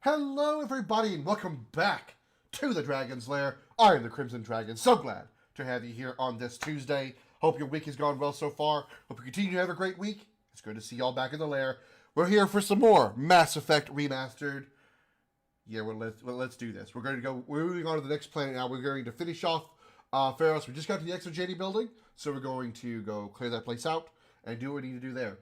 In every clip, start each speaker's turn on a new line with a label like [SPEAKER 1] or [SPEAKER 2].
[SPEAKER 1] Hello everybody and welcome back to the Dragon's Lair. I am the Crimson Dragon. So glad to have you here on this Tuesday. Hope your week has gone well so far. Hope you continue to have a great week. It's good to see y'all back in the lair. We're here for some more Mass Effect Remastered. Yeah, let's do this. We're moving on to the next planet now. We're going to finish off Pharos. We just got to the Exogeny building, so we're going to go clear that place out and do what we need to do there.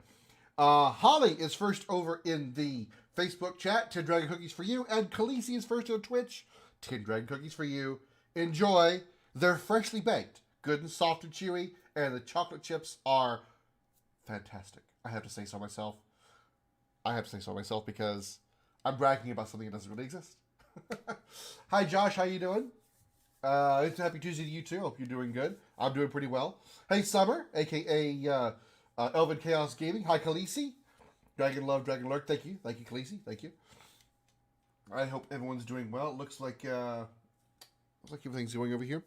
[SPEAKER 1] Holly is first over in the Facebook chat, 10 Dragon Cookies for you, and Khaleesi is first on Twitch, 10 Dragon Cookies for you. Enjoy. They're freshly baked, good and soft and chewy, and the chocolate chips are fantastic. I have to say so myself. Because I'm bragging about something that doesn't really exist. Hi Josh, how you doing? It's a happy Tuesday to you too. Hope you're doing good. I'm doing pretty well. Hey Summer, aka Elven Chaos Gaming. Hi, Khaleesi. Dragon Love, Dragon Lurk. Thank you, Khaleesi. Thank you. I hope everyone's doing well. It looks like everything's going over here.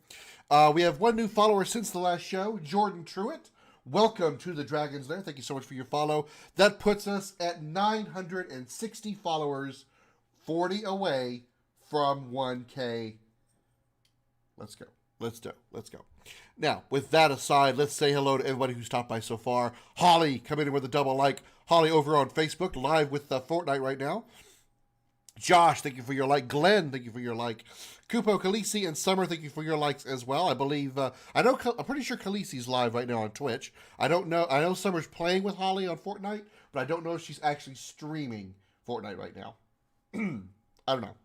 [SPEAKER 1] We have one new follower since the last show, Jordan Truitt. Welcome to the Dragon's Lair. Thank you so much for your follow. That puts us at 960 followers, 40 away from 1K. Let's go. Let's go. Now, with that aside, let's say hello to everybody who's stopped by so far. Holly, come in with a double like. Holly over on Facebook, live with Fortnite right now. Josh, thank you for your like. Glenn, thank you for your like. Kupo, Khaleesi, and Summer, thank you for your likes as well. I believe, I'm pretty sure Khaleesi's live right now on Twitch. I don't know. I know Summer's playing with Holly on Fortnite, but I don't know if she's actually streaming Fortnite right now. I don't know.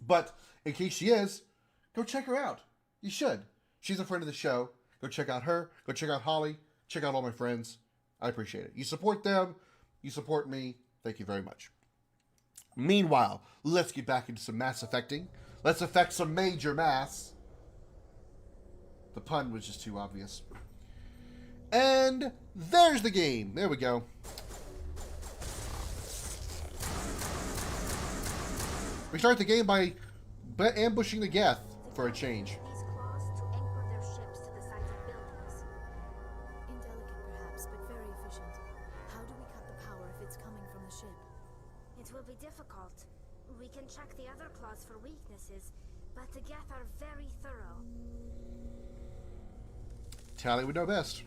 [SPEAKER 1] But in case she is, go check her out. You should. She's a friend of the show. Go check out her. Go check out Holly. Check out all my friends. I appreciate it. You support them. You support me. Thank you very much. Meanwhile, let's get back into some mass effecting. Let's affect some major mass. The pun was just too obvious. And there's the game. There we go. We start the game by ambushing the Geth for a change.
[SPEAKER 2] Check the other claws for weaknesses, but the Geth are very thorough.
[SPEAKER 1] Tally would know best.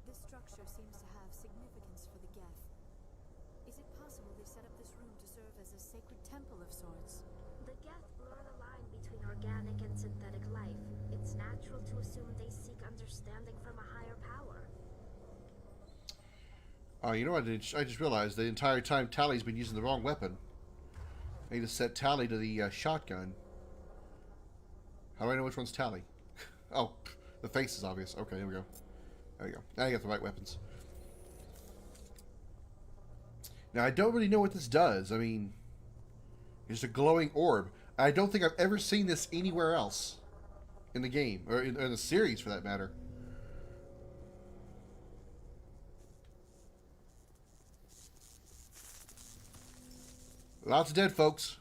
[SPEAKER 3] This structure seems to have significance for the Geth. Is it possible they set up this room to serve as a sacred temple of sorts?
[SPEAKER 2] The Geth blur the line between organic and synthetic life. It's natural to assume they seek understanding from a higher power.
[SPEAKER 1] Oh, you know what? I just realized the entire time Tally's been using the wrong weapon. I need to set Tally to the shotgun. How do I know which one's Tally? Oh, the face is obvious. Okay, here we go. There we go. Now I got the right weapons. Now, I don't really know what this does. I mean, it's a glowing orb. I don't think I've ever seen this anywhere else in the game, or in the series for that matter. Lots of dead folks.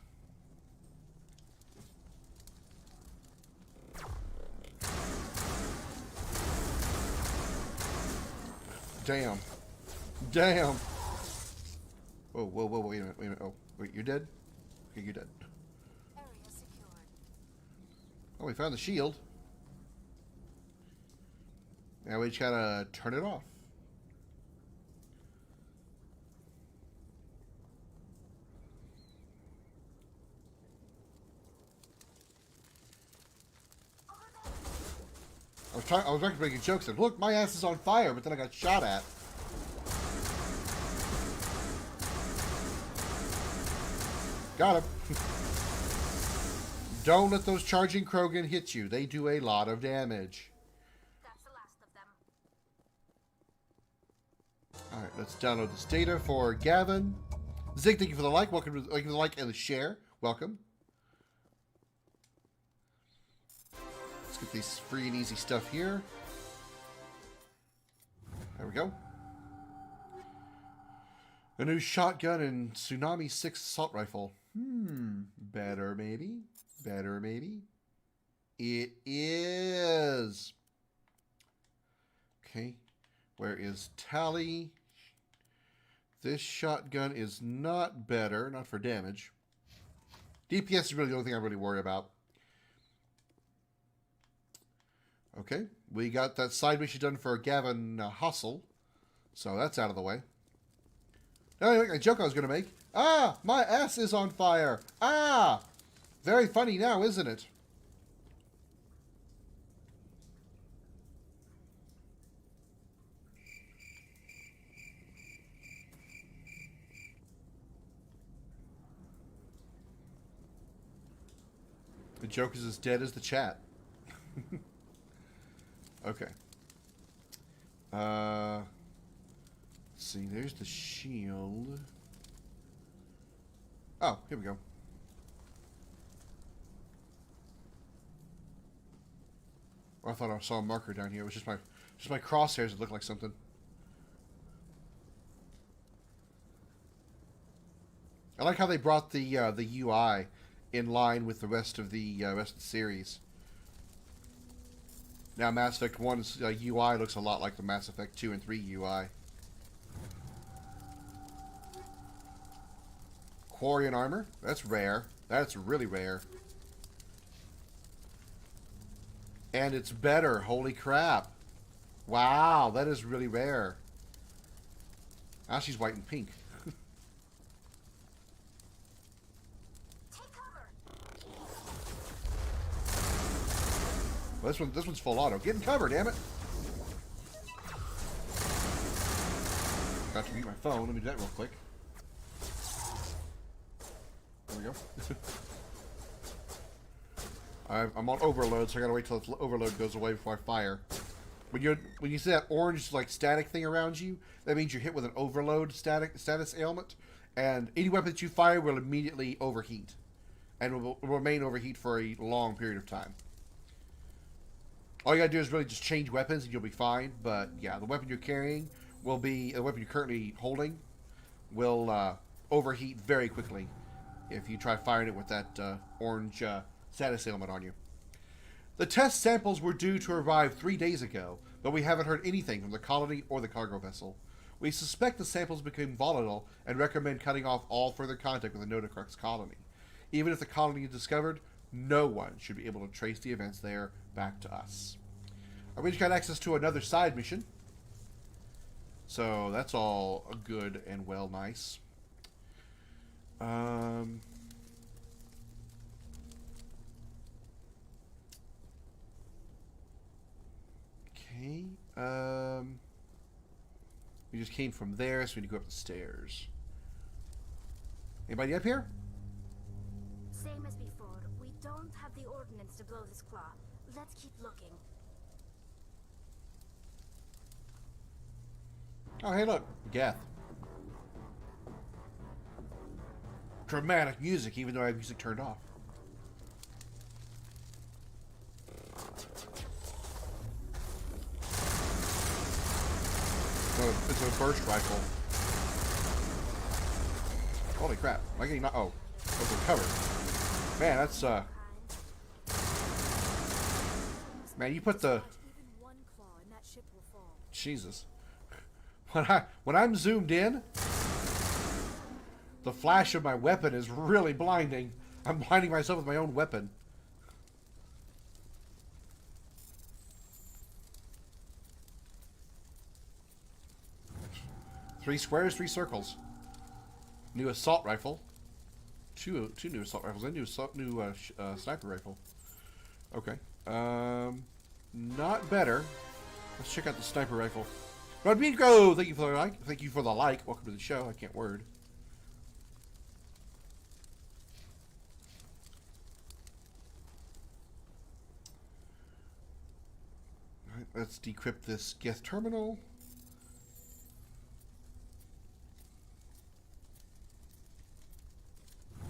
[SPEAKER 1] Damn. Whoa, wait a minute. Oh, wait, you're dead? Okay, you're dead.
[SPEAKER 3] Area secured.
[SPEAKER 1] Oh, we found the shield. Now we just gotta turn it off. I was actually making jokes. Like, look, my ass is on fire, but then I got shot at. Got him. Don't let those charging Krogan hit you. They do a lot of damage.
[SPEAKER 2] That's the last of them.
[SPEAKER 1] Alright, let's download this data for Gavin. Zig, thank you for the like. Welcome to the like and the share. Welcome. Get these free and easy stuff here. There we go. A new shotgun and Tsunami 6 assault rifle. Better maybe. It is. Okay. Where is Tally? This shotgun is not better, not for damage. DPS is really the only thing I really worry about. Okay, we got that side mission done for Gavin Hustle, so that's out of the way. Anyway, a joke I was going to make. Ah, my ass is on fire. Ah, very funny now, isn't it? The joke is as dead as the chat. Okay. Let's see, there's the shield. Oh, here we go. I thought I saw a marker down here. It was just my crosshairs that looked like something. I like how they brought the UI in line with the rest of the series. Now Mass Effect 1's UI looks a lot like the Mass Effect 2 and 3 UI. Quarian armor? That's rare. That's really rare. And it's better. Holy crap. Wow, that is really rare. Now she's white and pink. Well, this one's full auto. Get in cover, damn it. Got to mute my phone. Let me do that real quick. There we go. I'm on overload, so I gotta wait till the overload goes away before I fire. When you see that orange like static thing around you, that means you're hit with an overload status ailment, and any weapon that you fire will immediately overheat, and will remain overheat for a long period of time. All you gotta do is really just change weapons, and you'll be fine. But yeah, the weapon you're carrying will be the weapon you're currently holding will overheat very quickly if you try firing it with that orange status ailment on you. The test samples were due to arrive 3 days ago, but we haven't heard anything from the colony or the cargo vessel. We suspect the samples became volatile and recommend cutting off all further contact with the Nodacrux colony. Even if the colony is discovered, no one should be able to trace the events there back to us. We just got access to another side mission, so that's all good and well nice. Okay. We just came from there, so we need to go up the stairs. Anybody up here?
[SPEAKER 2] Same as before. We don't have the ordnance to blow this claw. Let's keep looking.
[SPEAKER 1] Oh, hey, look. Geth. Dramatic music, even though I have music turned off. It's a burst rifle. Holy crap. Am I getting not? Oh. It's covered. Man, that's, Man, you put the... Jesus. When I'm zoomed in, the flash of my weapon is really blinding. I'm blinding myself with my own weapon. Three squares, 3 circles. New assault rifle. Two new assault rifles. And new sniper rifle. Okay. Not better. Let's check out the sniper rifle. Rodrigo, thank you for the like. Thank you for the like. Welcome to the show. I can't word. All right, let's decrypt this Geth terminal.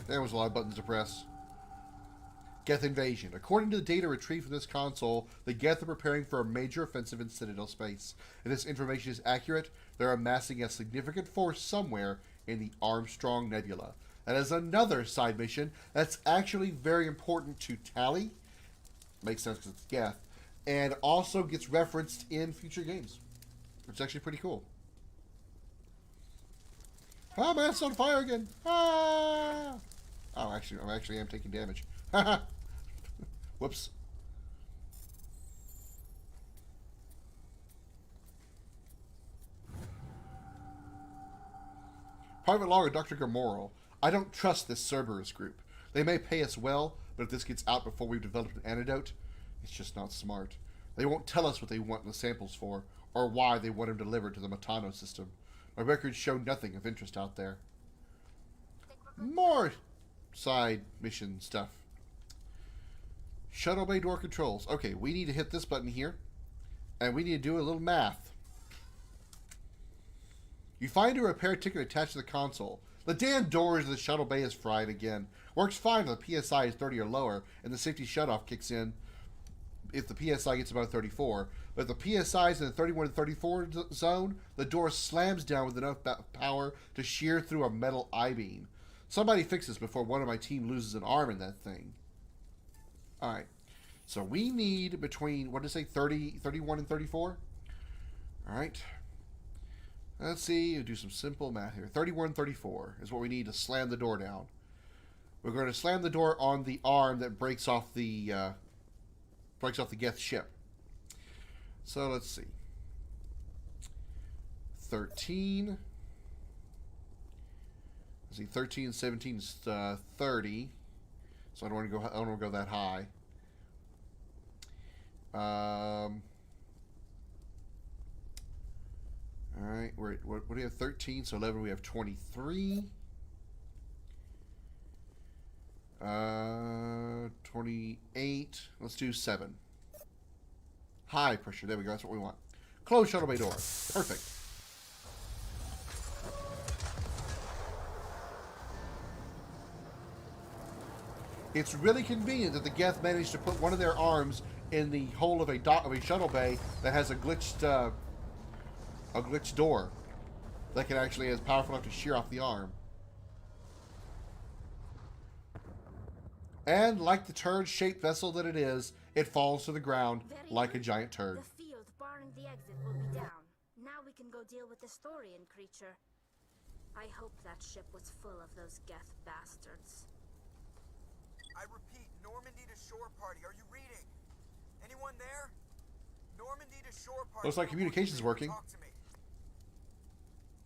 [SPEAKER 1] There was a lot of buttons to press. Geth invasion. According to the data retrieved from this console, the Geth are preparing for a major offensive in Citadel space. If this information is accurate, they're amassing a significant force somewhere in the Armstrong Nebula. That is another side mission that's actually very important to Tally. Makes sense because it's Geth. And also gets referenced in future games. Which is actually pretty cool. Oh man, it's on fire again. Ah! Oh, actually, I am taking damage. Whoops. Private Logger, Dr. Gamoral. I don't trust this Cerberus group. They may pay us well, but if this gets out before we've developed an antidote, it's just not smart. They won't tell us what they want the samples for, or why they want them delivered to the Matano system. My records show nothing of interest out there. More side mission stuff. Shuttle bay door controls. Okay, we need to hit this button here, and we need to do a little math. You find a repair ticket attached to the console. The damn doors of the shuttle bay is fried again. Works fine if the PSI is 30 or lower, and the safety shutoff kicks in if the PSI gets above 34. But if the PSI is in the 31 to 34 zone, the door slams down with enough power to shear through a metal I-beam. Somebody fix this before one of my team loses an arm in that thing. Alright. So we need between, what did I say, 31 and 34? Alright. Let's see, we'll do some simple math here. 31, 34 is what we need to slam the door down. We're going to slam the door on the arm that breaks off the Geth ship. So let's see. 13. Let's see, 13 and 17 is 30. So I don't want to go that high. Alright, we're at, what do we have? 13, so 11, we have 23. 28. Let's do 7. High pressure. There we go. That's what we want. Close shuttle bay door. Perfect. It's really convenient that the Geth managed to put one of their arms in the hole of a shuttle bay that has a glitched door that can actually is powerful enough to shear off the arm. And like the turd-shaped vessel that it is, it falls to the ground like a giant turd.
[SPEAKER 2] The field barring the exit will be down. Now we can go deal with the Storian creature. I hope that ship was full of those Geth bastards.
[SPEAKER 4] I repeat, Normandy to shore party. Are you reading? Anyone there? Normandy to shore party.
[SPEAKER 1] Looks like communication's working.
[SPEAKER 4] Talk to me.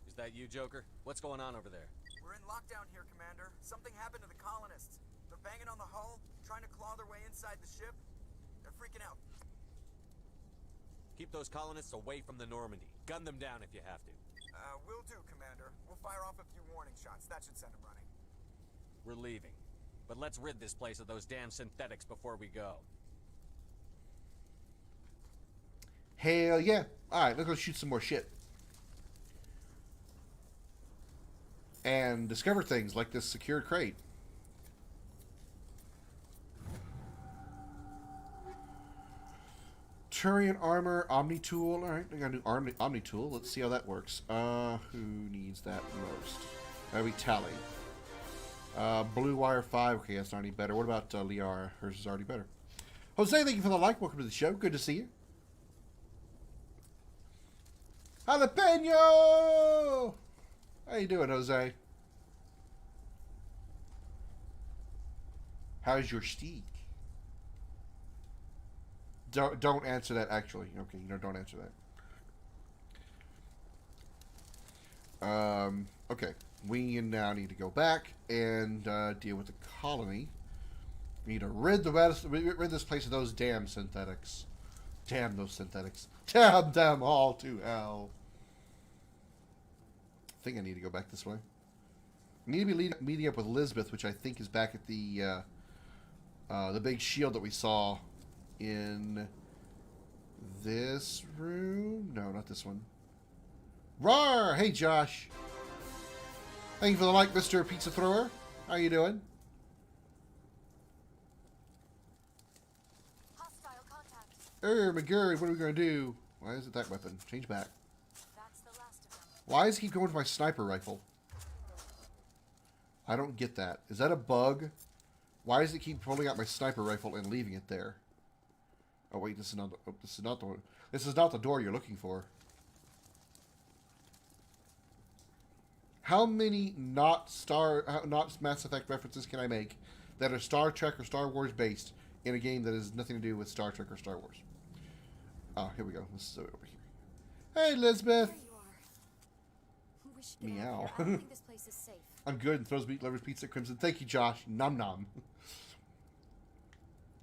[SPEAKER 5] Is that you, Joker? What's going on over there?
[SPEAKER 4] We're in lockdown here, Commander. Something happened to the colonists. They're banging on the hull, trying to claw their way inside the ship. They're freaking out.
[SPEAKER 5] Keep those colonists away from the Normandy. Gun them down if you have to.
[SPEAKER 4] Will do, Commander. We'll fire off a few warning shots. That should send them running.
[SPEAKER 5] We're leaving. But let's rid this place of those damn synthetics before we go.
[SPEAKER 1] Hell yeah. Alright, let's go shoot some more shit. And discover things like this secured crate. Turian armor, Omni tool. Alright, I got a new Omni tool. Let's see how that works. Who needs that most? That'll be Tally. Blue wire 5. Okay, that's not any better. What about Liara? Hers is already better. Jose, thank you for the like. Welcome to the show. Good to see you. Jalapeno! How you doing, Jose? How's your steak? Don't answer that, actually. Okay, don't answer that. Okay. We now need to go back and deal with the colony. We need to rid this place of those damn synthetics. Damn those synthetics. Damn them all to hell. I think I need to go back this way. I need to be meeting up with Elizabeth, which I think is back at the big shield that we saw in this room. No, not this one. Rawr! Hey, Josh. Thank you for the like, Mr. Pizza Thrower. How you doing?
[SPEAKER 3] Hostile contact.
[SPEAKER 1] McGurry, what are we going to do? Why is it that weapon? Change back.
[SPEAKER 3] That's the last of them.
[SPEAKER 1] Why does he keep going with my sniper rifle? I don't get that. Is that a bug? Why does it keep pulling out my sniper rifle and leaving it there? Oh wait, this is not the door you're looking for. How many not Mass Effect references can I make that are Star Trek or Star Wars based in a game that has nothing to do with Star Trek or Star Wars? Oh, here we go. Let's do it over here. Hey, Elizabeth.
[SPEAKER 3] There you are. We should get
[SPEAKER 1] Meow.
[SPEAKER 3] out of here. I don't think this place is safe.
[SPEAKER 1] I'm good and throws meat lovers pizza at Crimson. Thank you, Josh. Nom nom.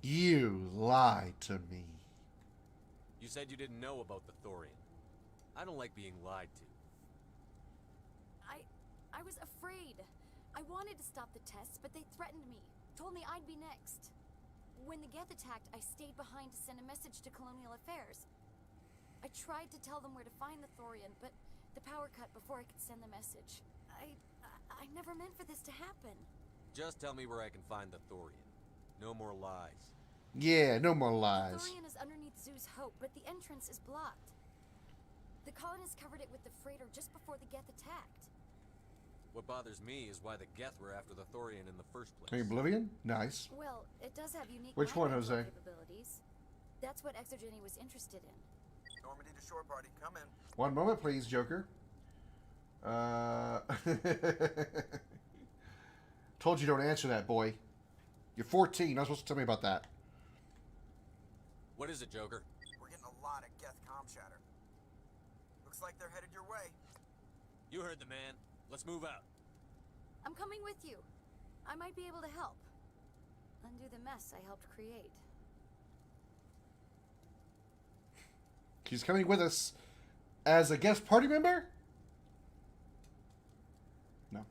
[SPEAKER 1] You lied to me.
[SPEAKER 5] You said you didn't know about the Thorian. I don't like being lied to.
[SPEAKER 3] I was afraid. I wanted to stop the tests, but they threatened me. Told me I'd be next. When the Geth attacked, I stayed behind to send a message to Colonial Affairs. I tried to tell them where to find the Thorian, but the power cut before I could send the message. I never meant for this to happen.
[SPEAKER 5] Just tell me where I can find the Thorian. No more lies.
[SPEAKER 1] Yeah, no more
[SPEAKER 3] The
[SPEAKER 1] lies.
[SPEAKER 3] Thorian is underneath Zoo's Hope, but the entrance is blocked. The colonists covered it with the freighter just before the Geth attacked.
[SPEAKER 5] What bothers me is why the Geth were after the Thorian in the first
[SPEAKER 1] Hey,
[SPEAKER 5] place.
[SPEAKER 1] Oblivion? Nice.
[SPEAKER 3] Well, it does have unique
[SPEAKER 1] Which one,
[SPEAKER 3] mind control
[SPEAKER 1] Jose?
[SPEAKER 3] capabilities. That's what Exogeny was interested in.
[SPEAKER 4] Normandy to shore party, come in.
[SPEAKER 1] One moment, please, Joker. Told you don't answer that, boy. You're 14. You're not supposed to tell me about that.
[SPEAKER 5] What is it, Joker?
[SPEAKER 4] We're getting a lot of Geth comm chatter. Looks like they're headed your way.
[SPEAKER 5] You heard the man. Let's move out.
[SPEAKER 3] I'm coming with you. I might be able to help. Undo the mess I helped create.
[SPEAKER 1] She's coming with us as a guest party member? No.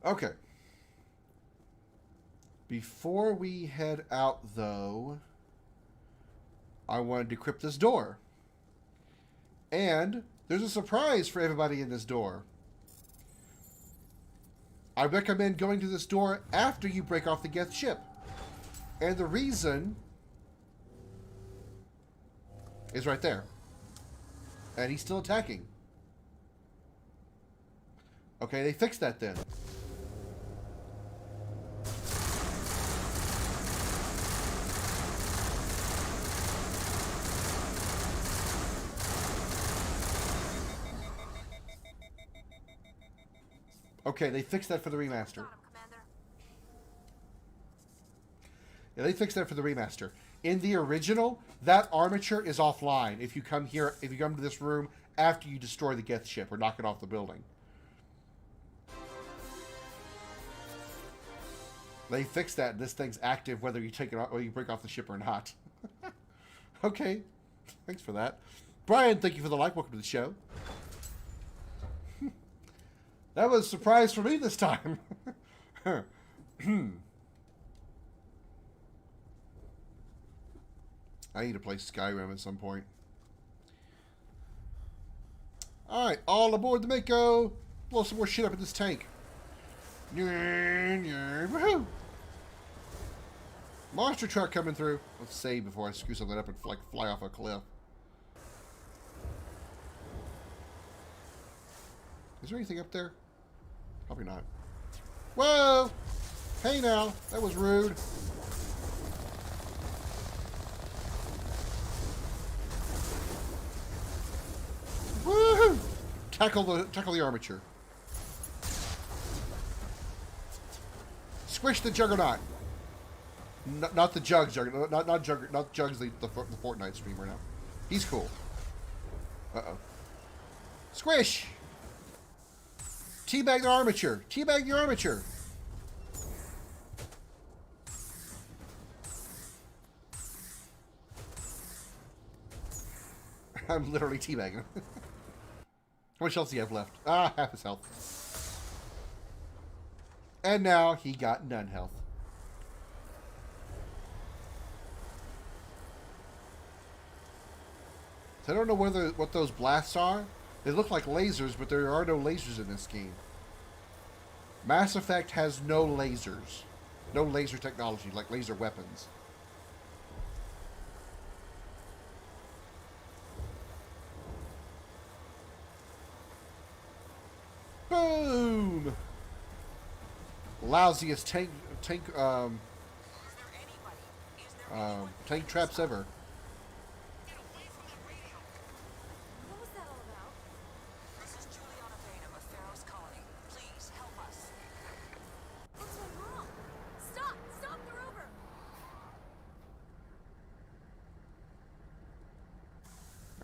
[SPEAKER 1] Okay. Before we head out, though, I want to decrypt this door. And there's a surprise for everybody in this door. I recommend going to this door after you break off the Geth ship. And the reason is right there. And he's still attacking. Okay, they fixed that then. Okay, they fixed that for the remaster.
[SPEAKER 2] Got him, Commander.
[SPEAKER 1] Yeah, they fixed that for the remaster. In the original, that armature is offline if you come here, if you come to this room after you destroy the Geth ship or knock it off the building. They fixed that. This thing's active whether you take it off or you break off the ship or not. Okay. Thanks for that. Brian, thank you for the like. Welcome to the show. That was a surprise for me this time. I need to play Skyrim at some point. Alright, all aboard the Mako. Blow some more shit up in this tank. Woohoo! Monster truck coming through. Let's save before I screw something up and fly off a cliff. Is there anything up there? Probably not. Whoa! Hey now, that was rude. Woohoo! Tackle the armature. Squish the Juggernaut. Not the Jugs, not Jugs, the Fortnite streamer now. He's cool. Uh-oh. Squish! Teabag the armature. Teabag the armature. I'm literally teabagging. How much else do you have left? Ah, half his health. And now he got none health. So I don't know what those blasts are. They look like lasers, but there are no lasers in this game. Mass Effect has no lasers. No laser technology, like laser weapons. Boom! Lousiest tank traps ever.
[SPEAKER 3] What was that?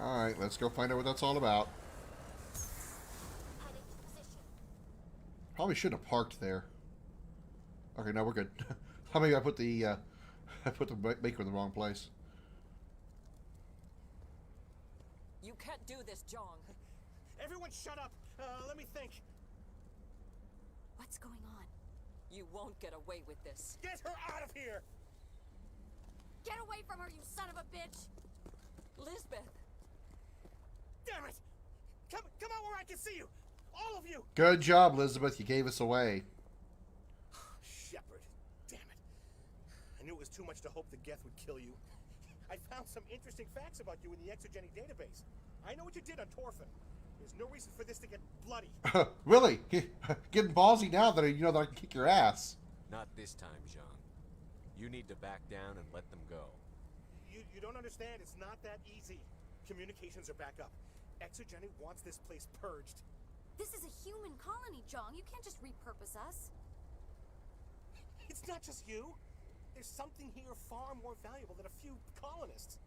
[SPEAKER 1] Alright, let's go find out what that's all about.
[SPEAKER 2] Heading to position.
[SPEAKER 1] Probably should have parked there. Okay, now we're good. Maybe I put the maker in the wrong place.
[SPEAKER 6] You can't do this, Jong.
[SPEAKER 7] Everyone shut up! Let me think.
[SPEAKER 3] What's going on?
[SPEAKER 6] You won't get away with this.
[SPEAKER 7] Get her out of here!
[SPEAKER 3] Get away from her, you son of a bitch!
[SPEAKER 6] Lisbeth!
[SPEAKER 7] Damn it! Come out where I can see you! All of you!
[SPEAKER 1] Good job, Elizabeth. You gave us away.
[SPEAKER 7] Shepard. Damn it. I knew it was too much to hope the Geth would kill you. I found some interesting facts about you in the Exogeny database. I know what you did on Torfin. There's no reason for this to get bloody.
[SPEAKER 1] Really? Getting ballsy now that you know that I can kick your ass.
[SPEAKER 5] Not this time, Jean. You need to back down and let them go.
[SPEAKER 7] You don't understand. It's not that easy. Communications are back up. Exogeny wants this place purged.
[SPEAKER 3] This is a human colony, Jong. You can't just repurpose us.
[SPEAKER 7] It's not just you. There's something here far more valuable than a few colonists.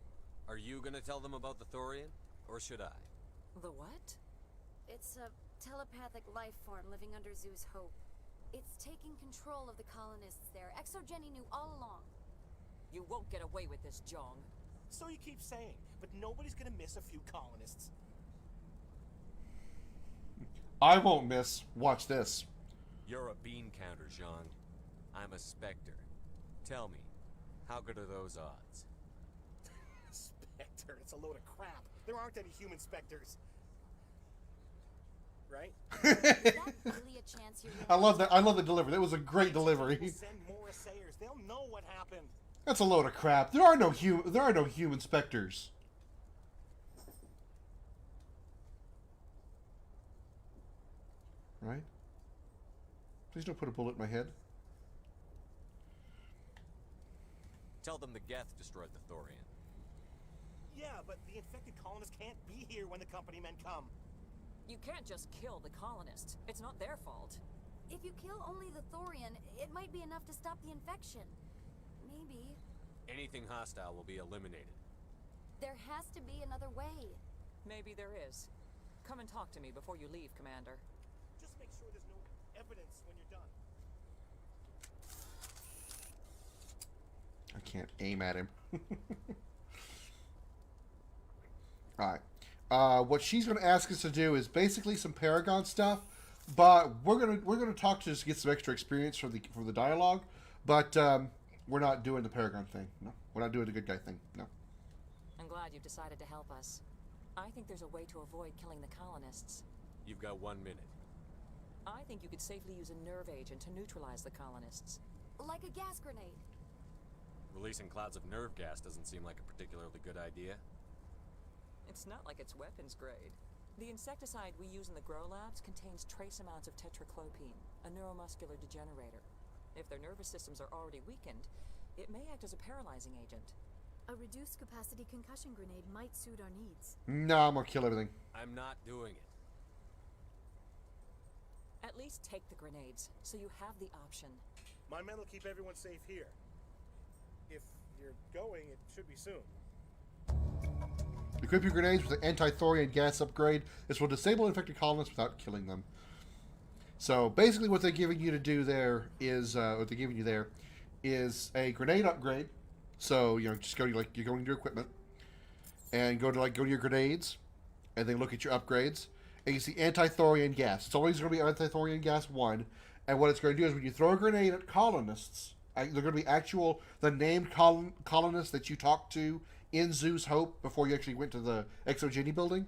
[SPEAKER 5] Are you gonna tell them about the Thorian? Or should I?
[SPEAKER 6] The what?
[SPEAKER 3] It's a telepathic life form living under Zoo's Hope. It's taking control of the colonists there. Exogeny knew all along.
[SPEAKER 6] You won't get away with this, Jong.
[SPEAKER 7] So you keep saying, but nobody's gonna miss a few colonists.
[SPEAKER 1] I won't miss. Watch this.
[SPEAKER 5] You're a bean counter, Jean. I'm a Spectre. Tell me, how good are those odds?
[SPEAKER 7] Spectre, it's a load of crap. There aren't any human specters. Right?
[SPEAKER 3] Is that really a chance you're
[SPEAKER 1] I love that. I love the delivery. That was a great delivery.
[SPEAKER 7] We'll send more assayers. They'll know what happened.
[SPEAKER 1] That's a load of crap. There are no human specters. Right? Please don't put a bullet in my head.
[SPEAKER 5] Tell them the Geth destroyed the Thorian.
[SPEAKER 7] Yeah, but the infected colonists can't be here when the company men come.
[SPEAKER 6] You can't just kill the colonists. It's not their fault.
[SPEAKER 3] If you kill only the Thorian, it might be enough to stop the infection. Maybe.
[SPEAKER 5] Anything hostile will be eliminated.
[SPEAKER 3] There has to be another way.
[SPEAKER 6] Maybe there is. Come and talk to me before you leave, Commander.
[SPEAKER 7] Just make sure there's no evidence when you're done.
[SPEAKER 1] I can't aim at him. Alright. What she's going to ask us to do is basically some Paragon stuff, but we're gonna talk to just get some extra experience for the dialogue, but we're not doing the Paragon thing. No, we're not doing the good guy thing. No.
[SPEAKER 6] I'm glad you've decided to help us. I think there's a way to avoid killing the colonists.
[SPEAKER 5] You've got 1 minute.
[SPEAKER 6] I think you could safely use a nerve agent to neutralize the colonists.
[SPEAKER 3] Like a gas grenade.
[SPEAKER 5] Releasing clouds of nerve gas doesn't seem like a particularly good idea.
[SPEAKER 6] It's not like it's weapons grade. The insecticide we use in the grow labs contains trace amounts of tetraclopine, a neuromuscular degenerator. If their nervous systems are already weakened, it may act as a paralyzing agent.
[SPEAKER 2] A reduced capacity concussion grenade might suit our needs.
[SPEAKER 1] No, I'm gonna kill everything.
[SPEAKER 5] I'm not doing it.
[SPEAKER 6] At least take the grenades, so you have the option.
[SPEAKER 7] My men will keep everyone safe here. If you're going, it should be soon.
[SPEAKER 1] Equip your grenades with an anti-thorian gas upgrade. This will disable infected colonists without killing them. So basically, what they're giving you to do there is, what they're giving you there is a grenade upgrade. So just go to you're going to your equipment and go to your grenades, and then look at your upgrades, and you see anti-thorian gas. It's always going to be anti-thorian gas 1, and what it's going to do is when you throw a grenade at colonists, they're going to be the named colonists that you talked to in Zoo's Hope before you actually went to the Exogeny building.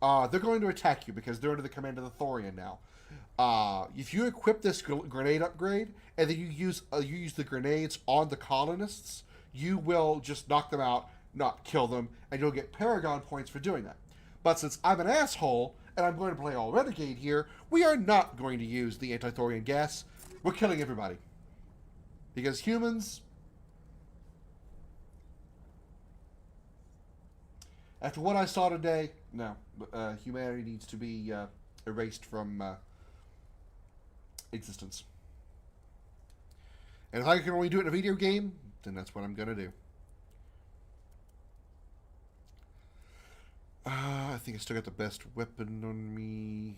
[SPEAKER 1] They're going to attack you because they're under the command of the Thorian now. If you equip this grenade upgrade and then you use the grenades on the colonists, you will just knock them out, not kill them, and you'll get Paragon points for doing that. But since I'm an asshole and I'm going to play all Renegade here, we are not going to use the anti-Thorian gas. We're killing everybody. Because humans... After what I saw today, no. Humanity needs to be erased from existence. And if I can only do it in a video game, then that's what I'm going to do. think I still got the best weapon on me.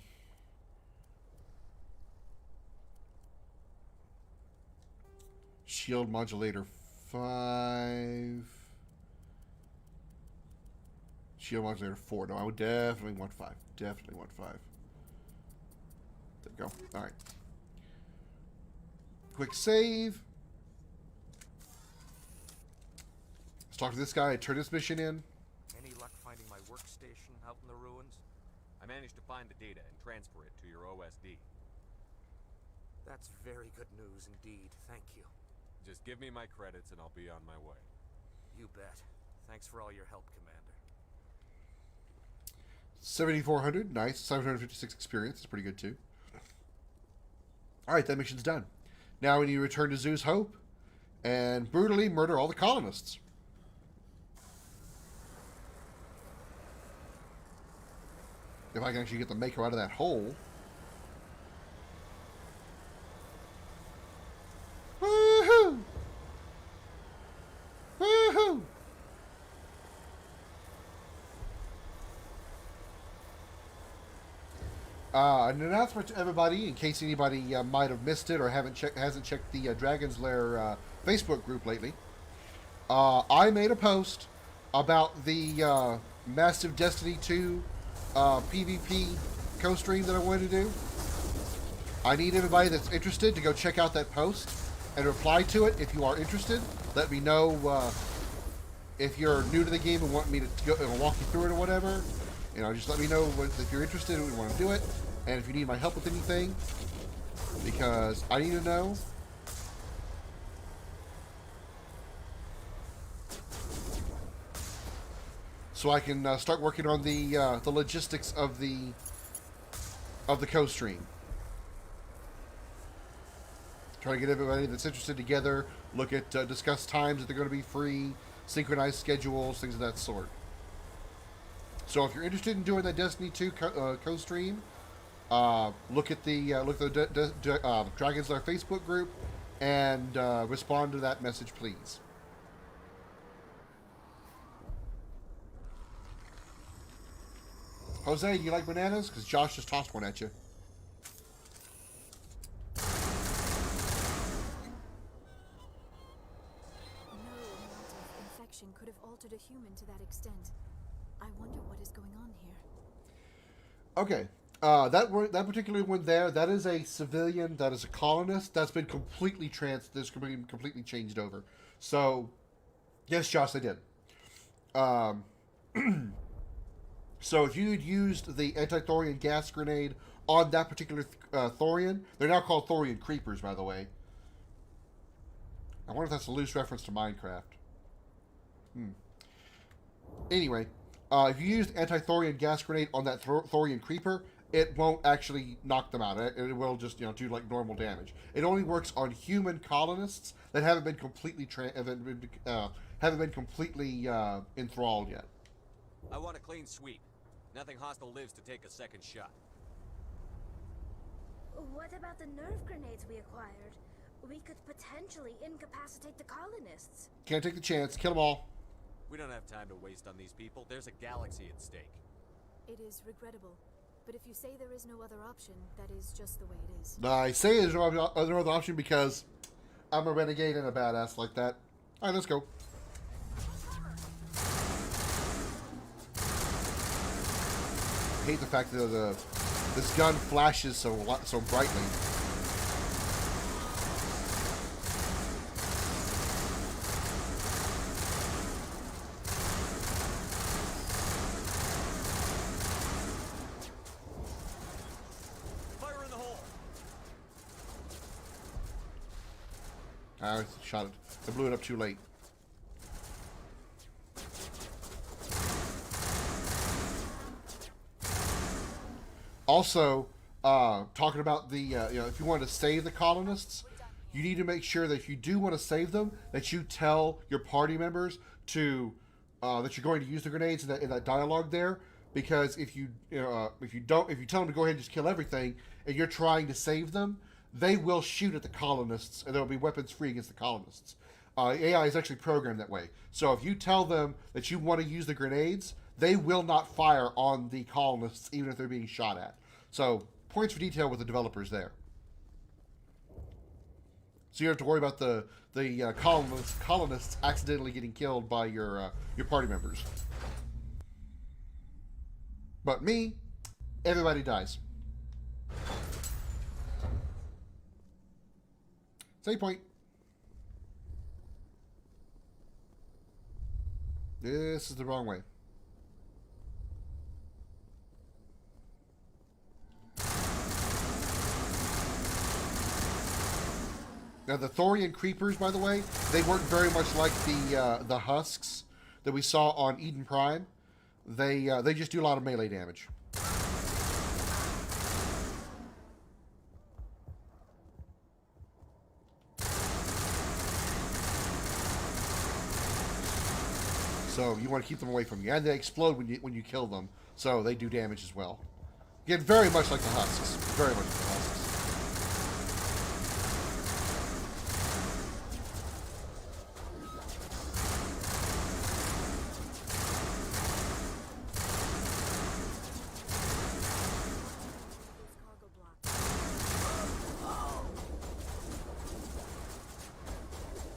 [SPEAKER 1] Shield modulator 5. Shield modulator 4. No, I would definitely want 5. Definitely want 5. There we go. Alright. Quick save. Let's talk to this guy. Turn this mission in.
[SPEAKER 5] Any luck finding my workstation out in the ruins? I managed to find the data and transfer it to your OSD.
[SPEAKER 7] That's very good news indeed. Thank you.
[SPEAKER 5] Just give me my credits and I'll be on my way.
[SPEAKER 7] You bet. Thanks for all your help, Commander.
[SPEAKER 1] 7,400. Nice. 756 experience. That's pretty good, too. Alright, that mission's done. Now we need to return to Zoo's Hope and brutally murder all the colonists. If I can actually get the Mako out of that hole. Woohoo! Woohoo! An announcement to everybody, in case anybody might have missed it or hasn't checked the Dragon's Lair Facebook group lately. I made a post about the massive Destiny 2 PvP co-stream that I wanted to do. I need everybody that's interested to go check out that post and reply to it if you are interested. Let me know if you're new to the game and want me to go walk you through it or whatever. You know, just let me know if you're interested and want to do it, and if you need my help with anything, because I need to know. So I can start working on the logistics of the co-stream. Try to get everybody that's interested together, look at discuss times that they're going to be free, synchronize schedules, things of that sort. So if you're interested in doing the Destiny 2 co-stream, look at the Dragon's Lair Facebook group and respond to that message, please. Jose, do you like bananas? Because Josh just tossed one at you.
[SPEAKER 3] No amount of infection could have altered a human to that extent. I wonder what is going on here.
[SPEAKER 1] Okay. That particular one there, that is a civilian, that is a colonist, that's been completely completely changed over. So, yes, Josh, I did. So if you had used the anti-thorian gas grenade on that particular Thorian, they're now called Thorian Creepers, by the way. I wonder if that's a loose reference to Minecraft. Anyway, if you used anti-thorian gas grenade on that Thorian Creeper, it won't actually knock them out. It will just, do like normal damage. It only works on human colonists that haven't been completely enthralled yet.
[SPEAKER 5] I want a clean sweep. Nothing hostile lives to take a second shot.
[SPEAKER 2] What about the nerve grenades we acquired? We could potentially incapacitate the colonists.
[SPEAKER 1] Can't take the chance. Kill them all.
[SPEAKER 5] We don't have time to waste on these people. There's a galaxy at stake.
[SPEAKER 3] It is regrettable, but if you say there is no other option, that is just the way it is.
[SPEAKER 1] I say there's no other option because I'm a renegade and a badass like that. Alright, let's go. I hate the fact that this gun flashes so brightly.
[SPEAKER 5] Fire in the hole.
[SPEAKER 1] I shot it. I blew it up too late. Also, talking about the, if you want to save the colonists, you need to make sure that if you do want to save them, that you tell your party members to that you're going to use the grenades in that dialogue there. Because if you tell them to go ahead and just kill everything, and you're trying to save them, they will shoot at the colonists, and there will be weapons free against the colonists. AI is actually programmed that way. So if you tell them that you want to use the grenades, they will not fire on the colonists even if they're being shot at. So, points for detail with the developers there. So you don't have to worry about the colonists accidentally getting killed by your party members. But me, everybody dies. Save point. This is the wrong way. Now the Thorian creepers, by the way, they work very much like the husks that we saw on Eden Prime. They just do a lot of melee damage. So you want to keep them away from you, and they explode when you kill them, so they do damage as well. Again, very much like the husks. Very much like the husks.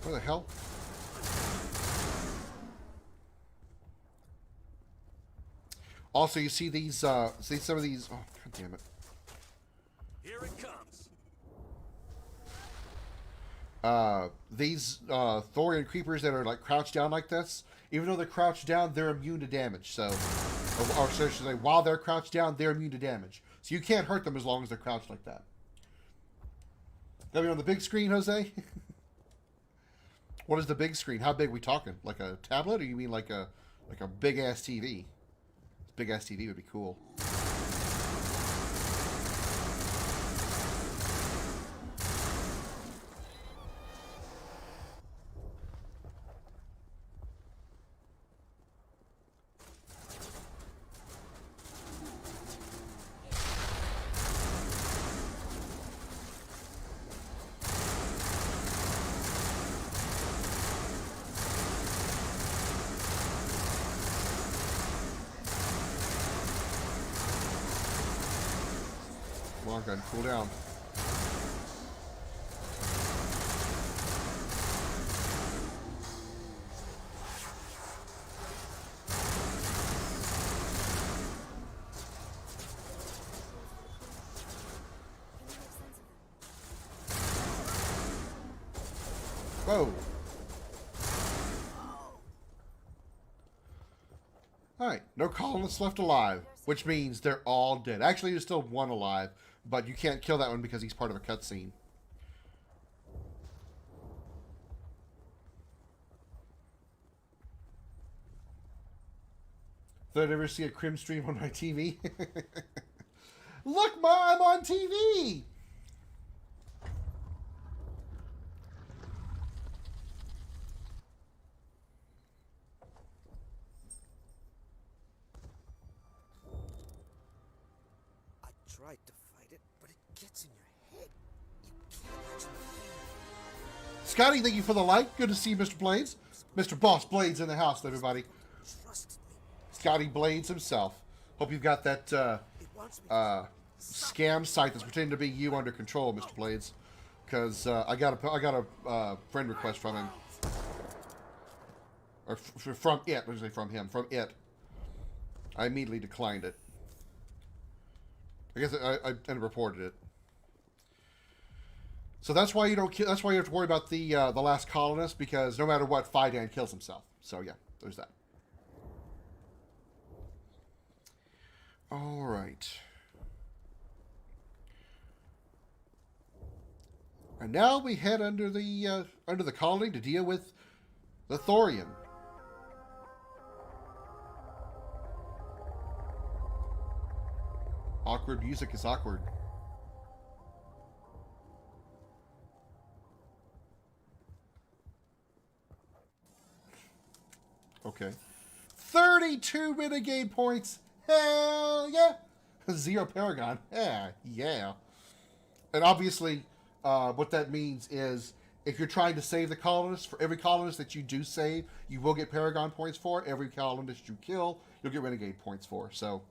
[SPEAKER 1] Where the hell? Also, you see these, see some of these, oh, god damn it.
[SPEAKER 5] Here it comes.
[SPEAKER 1] These, Thorian creepers that are, like, crouched down like this, even though they're crouched down, they're immune to damage, so, or so I should say, while they're crouched down, they're immune to damage. So you can't hurt them as long as they're crouched like that. Got me on the big screen, Jose? What is the big screen? How big are we talking? Like a tablet, or you mean like a big-ass TV? Big-ass TV would be cool. Come on, gun, cool down. Whoa. Alright, no colonists left alive, which means they're all dead. Actually, there's still one alive, but you can't kill that one because he's part of a cutscene. Thought I'd ever see a Krim stream on my TV. Look, Ma, I'm on TV!
[SPEAKER 4] Tried to fight it, but it gets in your head. You can't actually feel it.
[SPEAKER 1] Scotty, thank you for the like. Good to see you, Mr. Blades. Mr. Boss Blades in the house, everybody.
[SPEAKER 4] Trust me.
[SPEAKER 1] Scotty Blades himself. Hope you've got that scam site that's pretending to be you under control, Mr. Blades. Because I got a friend request from him. Or from it. Let's say from him. From it. I immediately declined it. I guess I reported it. So that's why you don't. That's why you have to worry about the last colonist, because no matter what, Fidan kills himself. So yeah, there's that. All right. And now we head under the colony to deal with the Thorian. Awkward music is awkward. Okay. 32 renegade points. Hell yeah. 0 Paragon. Yeah. And obviously, what that means is if you're trying to save the colonists, for every colonist that you do save, you will get Paragon points for. Every colonist you kill, you'll get Renegade points for. So,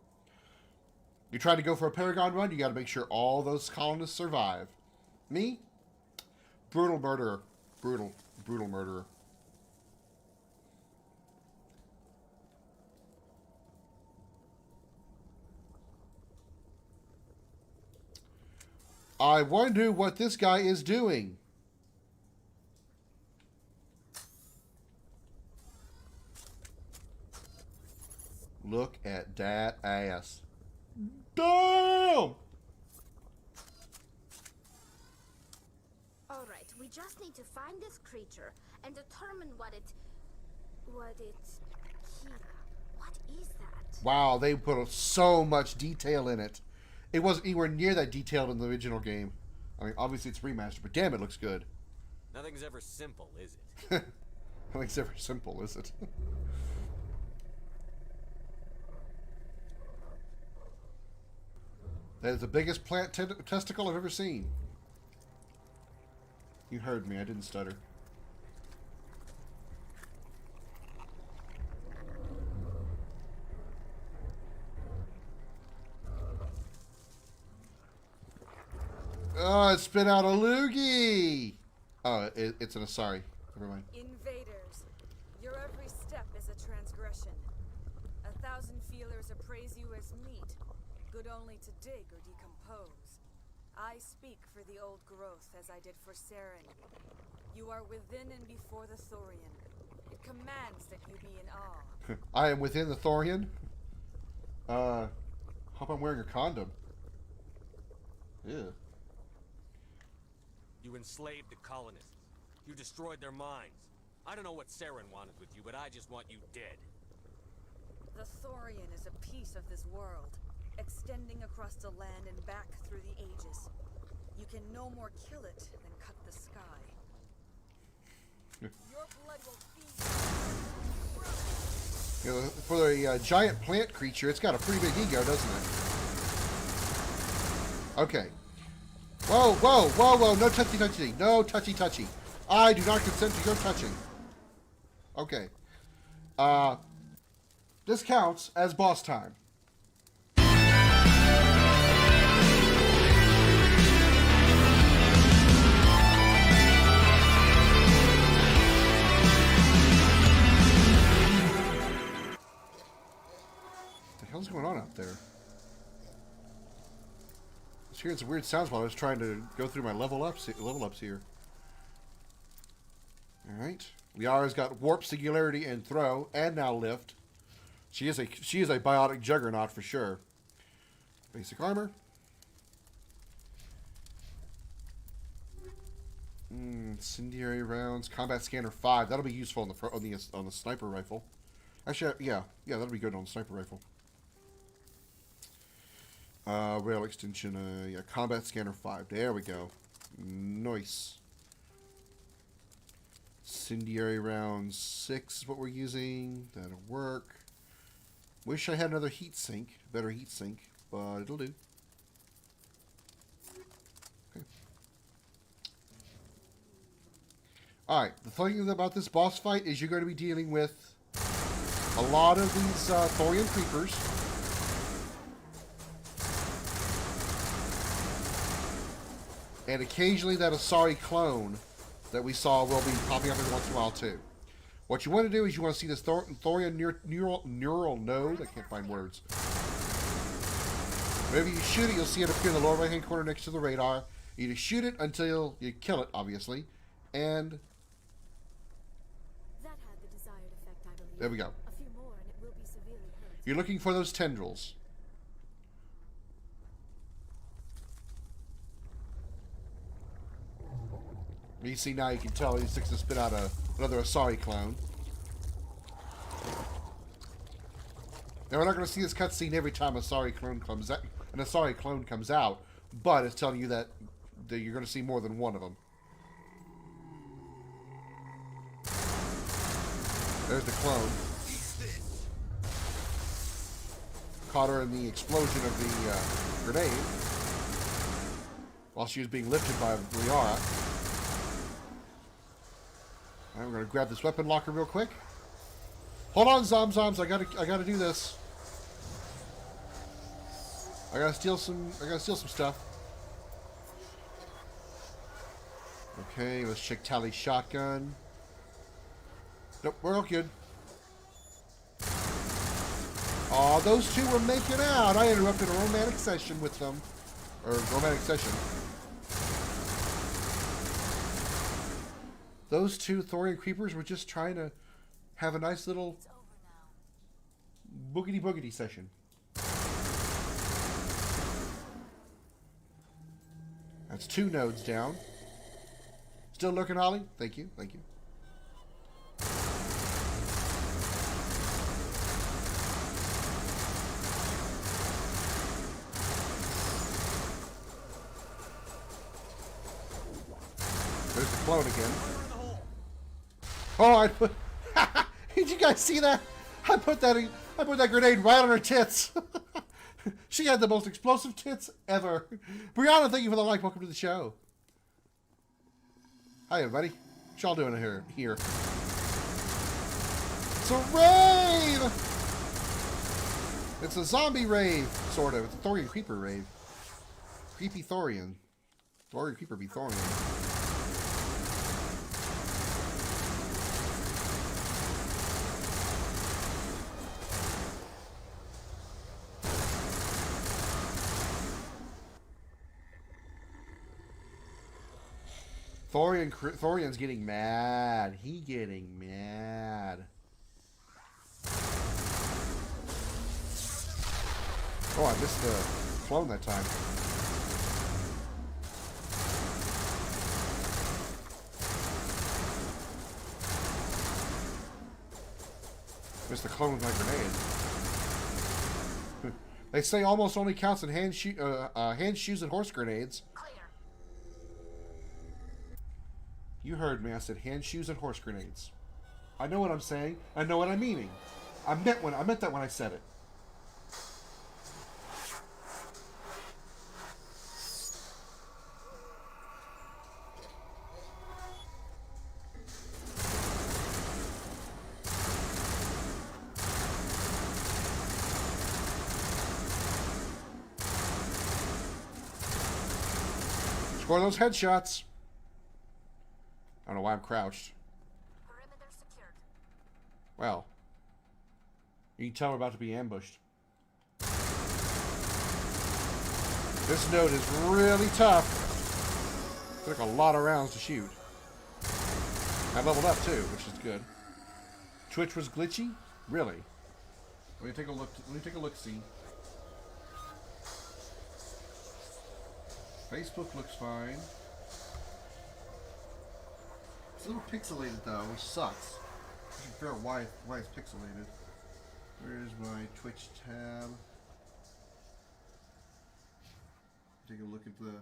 [SPEAKER 1] you're trying to go for a Paragon run, you got to make sure all those colonists survive. Me? Brutal murderer. Brutal murderer. I wonder what this guy is doing. Look at that ass. Damn!
[SPEAKER 2] All right, we just need to find this creature and determine what it... Kira, what is that?
[SPEAKER 1] Wow, they put so much detail in it. It wasn't anywhere near that detailed in the original game. I mean, obviously it's remastered, but damn, it looks good.
[SPEAKER 5] Nothing's ever simple, is it?
[SPEAKER 1] Nothing's ever simple, is it? That is the biggest plant testicle I've ever seen. You heard me, I didn't stutter. Oh, it spit out a loogie! Oh, it's an Asari. Never mind.
[SPEAKER 8] Invaders, your every step is a transgression. 1,000 feelers appraise you as meat, good only to dig or decompose. I speak for the old growth as I did for Saren. You are within and before the Thorian. It commands that you be in awe.
[SPEAKER 1] I am within the Thorian? Hope I'm wearing a condom. Yeah.
[SPEAKER 5] You enslaved the colonists. You destroyed their minds. I don't know what Saren wanted with you, but I just want you dead.
[SPEAKER 8] The Thorian is a piece of this world, extending across the land and back through the ages. You can no more kill it than cut the sky. Your blood will feed.
[SPEAKER 1] You know, for a giant plant creature, it's got a pretty big ego, doesn't it? Okay. Whoa, whoa, whoa, whoa, no touchy-touchy. No touchy-touchy. I do not consent to your touching. Okay. This counts as boss time. What the hell's going on out there? I was hearing some weird sounds while I was trying to go through my level ups here. Alright. Liara's got warp, singularity, and throw, and now lift. She is a biotic juggernaut for sure. Basic armor. Incendiary rounds. Combat scanner 5. That'll be useful on the sniper rifle. Actually, yeah, that'll be good on the sniper rifle. Rail extension. Yeah, combat scanner 5. There we go. Nice. Incendiary rounds 6 is what we're using. That'll work. Wish I had another heat sink. Better heat sink, but it'll do. Okay. Alright, the thing about this boss fight is you're going to be dealing with a lot of these Thorian creepers. And occasionally that Asari clone that we saw will be popping up every once in a while too. What you want to do is you want to see this Thorian neural node. I can't find words. Whenever you shoot it, you'll see it appear in the lower right-hand corner next to the radar. You just shoot it until you kill it, obviously. And
[SPEAKER 3] That had the desired effect, I believe.
[SPEAKER 1] there we go.
[SPEAKER 3] A few more and it will be severely hurt.
[SPEAKER 1] You're looking for those tendrils. You see now, you can tell he sticks to spit out another Asari clone. Now we're not going to see this cutscene every time an Asari clone comes out, but it's telling you that you're going to see more than one of them. There's the clone. Caught her in the explosion of the grenade while she was being lifted by Liara. I'm gonna grab this weapon locker real quick. Hold on, Zomzoms. I gotta do this. I gotta steal some stuff. Okay, let's check Tally's shotgun. Nope, we're all good. Aw, those two were making out. I interrupted a romantic session with them. Or romantic session. Those two Thorian creepers were just trying to have a nice little boogity boogity session. That's 2 nodes down. Still lurking, Holly? Thank you, thank you. There's the clone again. Oh, I put. Did you guys see that? I put that grenade right on her tits. She had the most explosive tits ever. Brianna, thank you for the like. Welcome to the show. Hi, everybody. What y'all doing here? It's a rave. It's a zombie rave, sort of. It's a Thorian creeper rave. Creepy Thorian. Thorian creeper be Thorian. Thorian's getting mad. He getting mad. Oh, I missed the clone that time. Missed the clone with my grenade. They say almost only counts in hand, shoes, and horse grenades. You heard me. I said hand, shoes, and horse grenades. I know what I'm saying. I know what I'm meaning. I meant that when I said it. Score those headshots. I don't know why I'm crouched.
[SPEAKER 2] Perimeter secured.
[SPEAKER 1] Well, you can tell we're about to be ambushed. This node is really tough. Took a lot of rounds to shoot. I leveled up too, which is good. Twitch was glitchy? Really? Let me take a look. Let me take a look. See. Facebook looks fine. It's a little pixelated though, which sucks. I can figure out why it's pixelated. Where's my Twitch tab? Take a look at the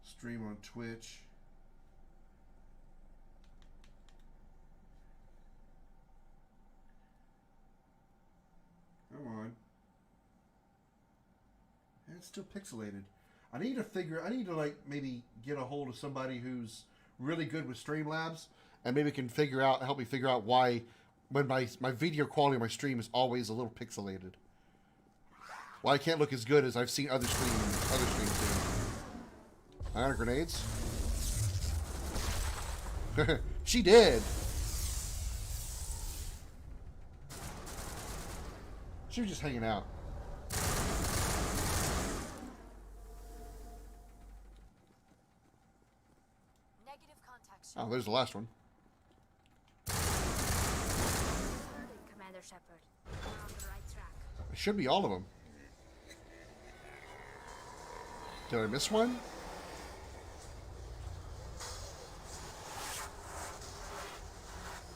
[SPEAKER 1] stream on Twitch. Come on. And it's still pixelated. I need to like maybe get a hold of somebody who's really good with Streamlabs and maybe can help me figure out why when my video quality of my stream is always a little pixelated. Why I can't look as good as I've seen other streams do. Iron grenades? She did. She was just hanging out. Oh, there's the last one.
[SPEAKER 2] Commander Shepard. We're on the right track.
[SPEAKER 1] It should be all of them. Did I miss one?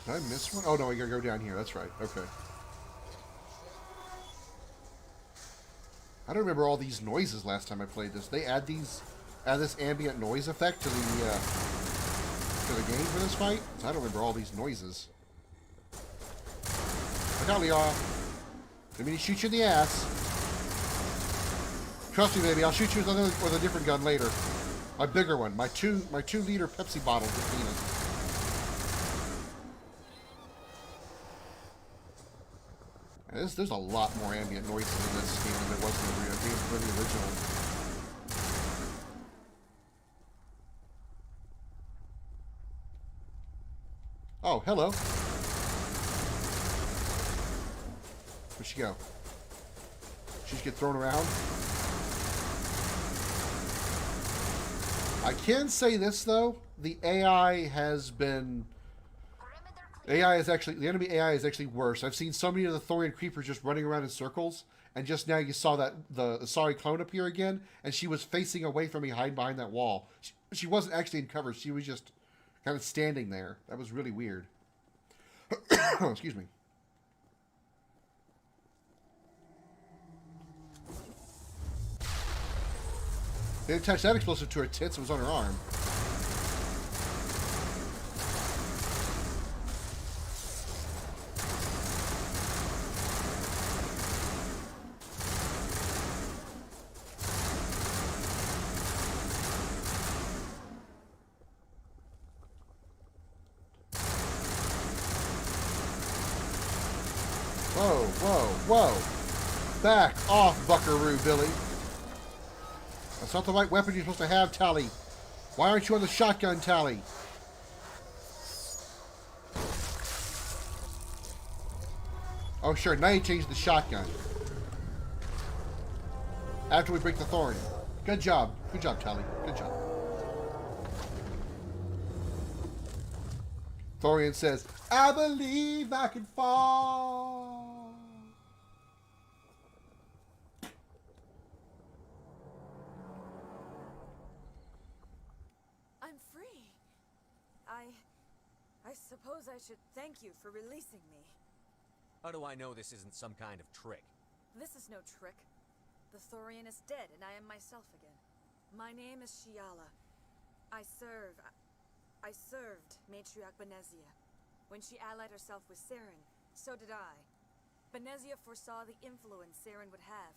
[SPEAKER 1] Did I miss one? Oh no, we gotta go down here. That's right. Okay. I don't remember all these noises last time I played this. They add this ambient noise effect to the game for this fight? So I don't remember all these noises. Look out, Leon. Didn't mean to shoot you in the ass. Trust me, baby. I'll shoot you with a different gun later. My bigger one. My 2-liter Pepsi bottle with penis. There's a lot more ambient noises in this game than there was in the original. Oh, hello. Where'd she go? She just get thrown around? I can say this though, the AI has been... the enemy AI is actually worse. I've seen so many of the Thorian creepers just running around in circles, and just now you saw that the sorry clone appear again, and she was facing away from me, hiding behind that wall. She wasn't actually in cover, she was just kind of standing there. That was really weird. Excuse me. They attached that explosive to her tits, it was on her arm. Whoa, whoa, whoa. Back off, Buckaroo Billy. That's not the right weapon you're supposed to have, Tally. Why aren't you on the shotgun, Tally? Oh, sure. Now you change the shotgun. After we break the thorn. Good job. Good job, Tally. Good job. Thorian says, I believe I can fall.
[SPEAKER 8] I'm free. I suppose I should thank you for releasing me.
[SPEAKER 5] How do I know this isn't some kind of trick?
[SPEAKER 8] This is no trick. The Thorian is dead, and I am myself again. My name is Shiala. I served Matriarch Benezia. When she allied herself with Saren, so did I. Benezia foresaw the influence Saren would have.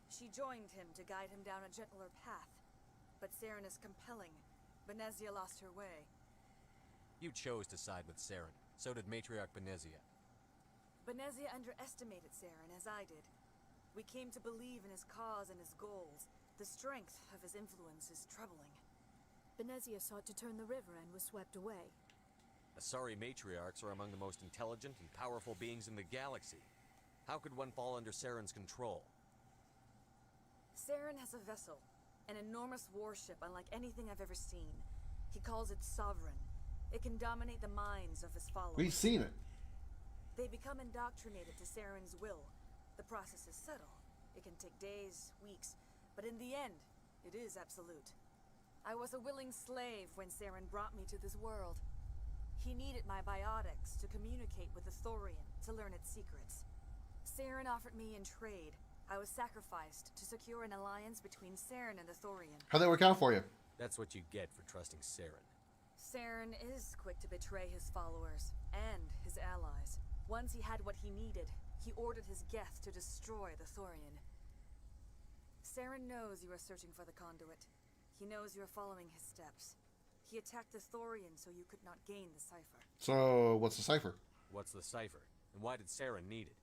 [SPEAKER 8] She joined him to guide him down a gentler path. But Saren is compelling. Benezia lost her way.
[SPEAKER 5] You chose to side with Saren. So did Matriarch Benezia.
[SPEAKER 8] Benezia underestimated Saren, as I did. We came to believe in his cause and his goals. The strength of his influence is troubling.
[SPEAKER 2] Benezia sought to turn the river and was swept away.
[SPEAKER 5] Asari matriarchs are among the most intelligent and powerful beings in the galaxy. How could one fall under Saren's control?
[SPEAKER 8] Saren has a vessel, an enormous warship unlike anything I've ever seen. He calls it Sovereign. It can dominate the minds of his followers.
[SPEAKER 1] We've seen it.
[SPEAKER 8] They become indoctrinated to Saren's will. The process is subtle. It can take days, weeks, but in the end, it is absolute. I was a willing slave when Saren brought me to this world. He needed my biotics to communicate with the Thorian, to learn its secrets. Saren offered me in trade. I was sacrificed to secure an alliance between Saren and the Thorian.
[SPEAKER 1] How'd that work out for you?
[SPEAKER 5] That's what you get for trusting Saren.
[SPEAKER 8] Saren is quick to betray his followers, and his allies. Once he had what he needed, he ordered his Geth to destroy the Thorian. Saren knows you are searching for the conduit. He knows you are following his steps. He attacked the Thorian so you could not gain the cipher.
[SPEAKER 1] So, what's the cipher?
[SPEAKER 5] What's the cipher? And why did Saren need it?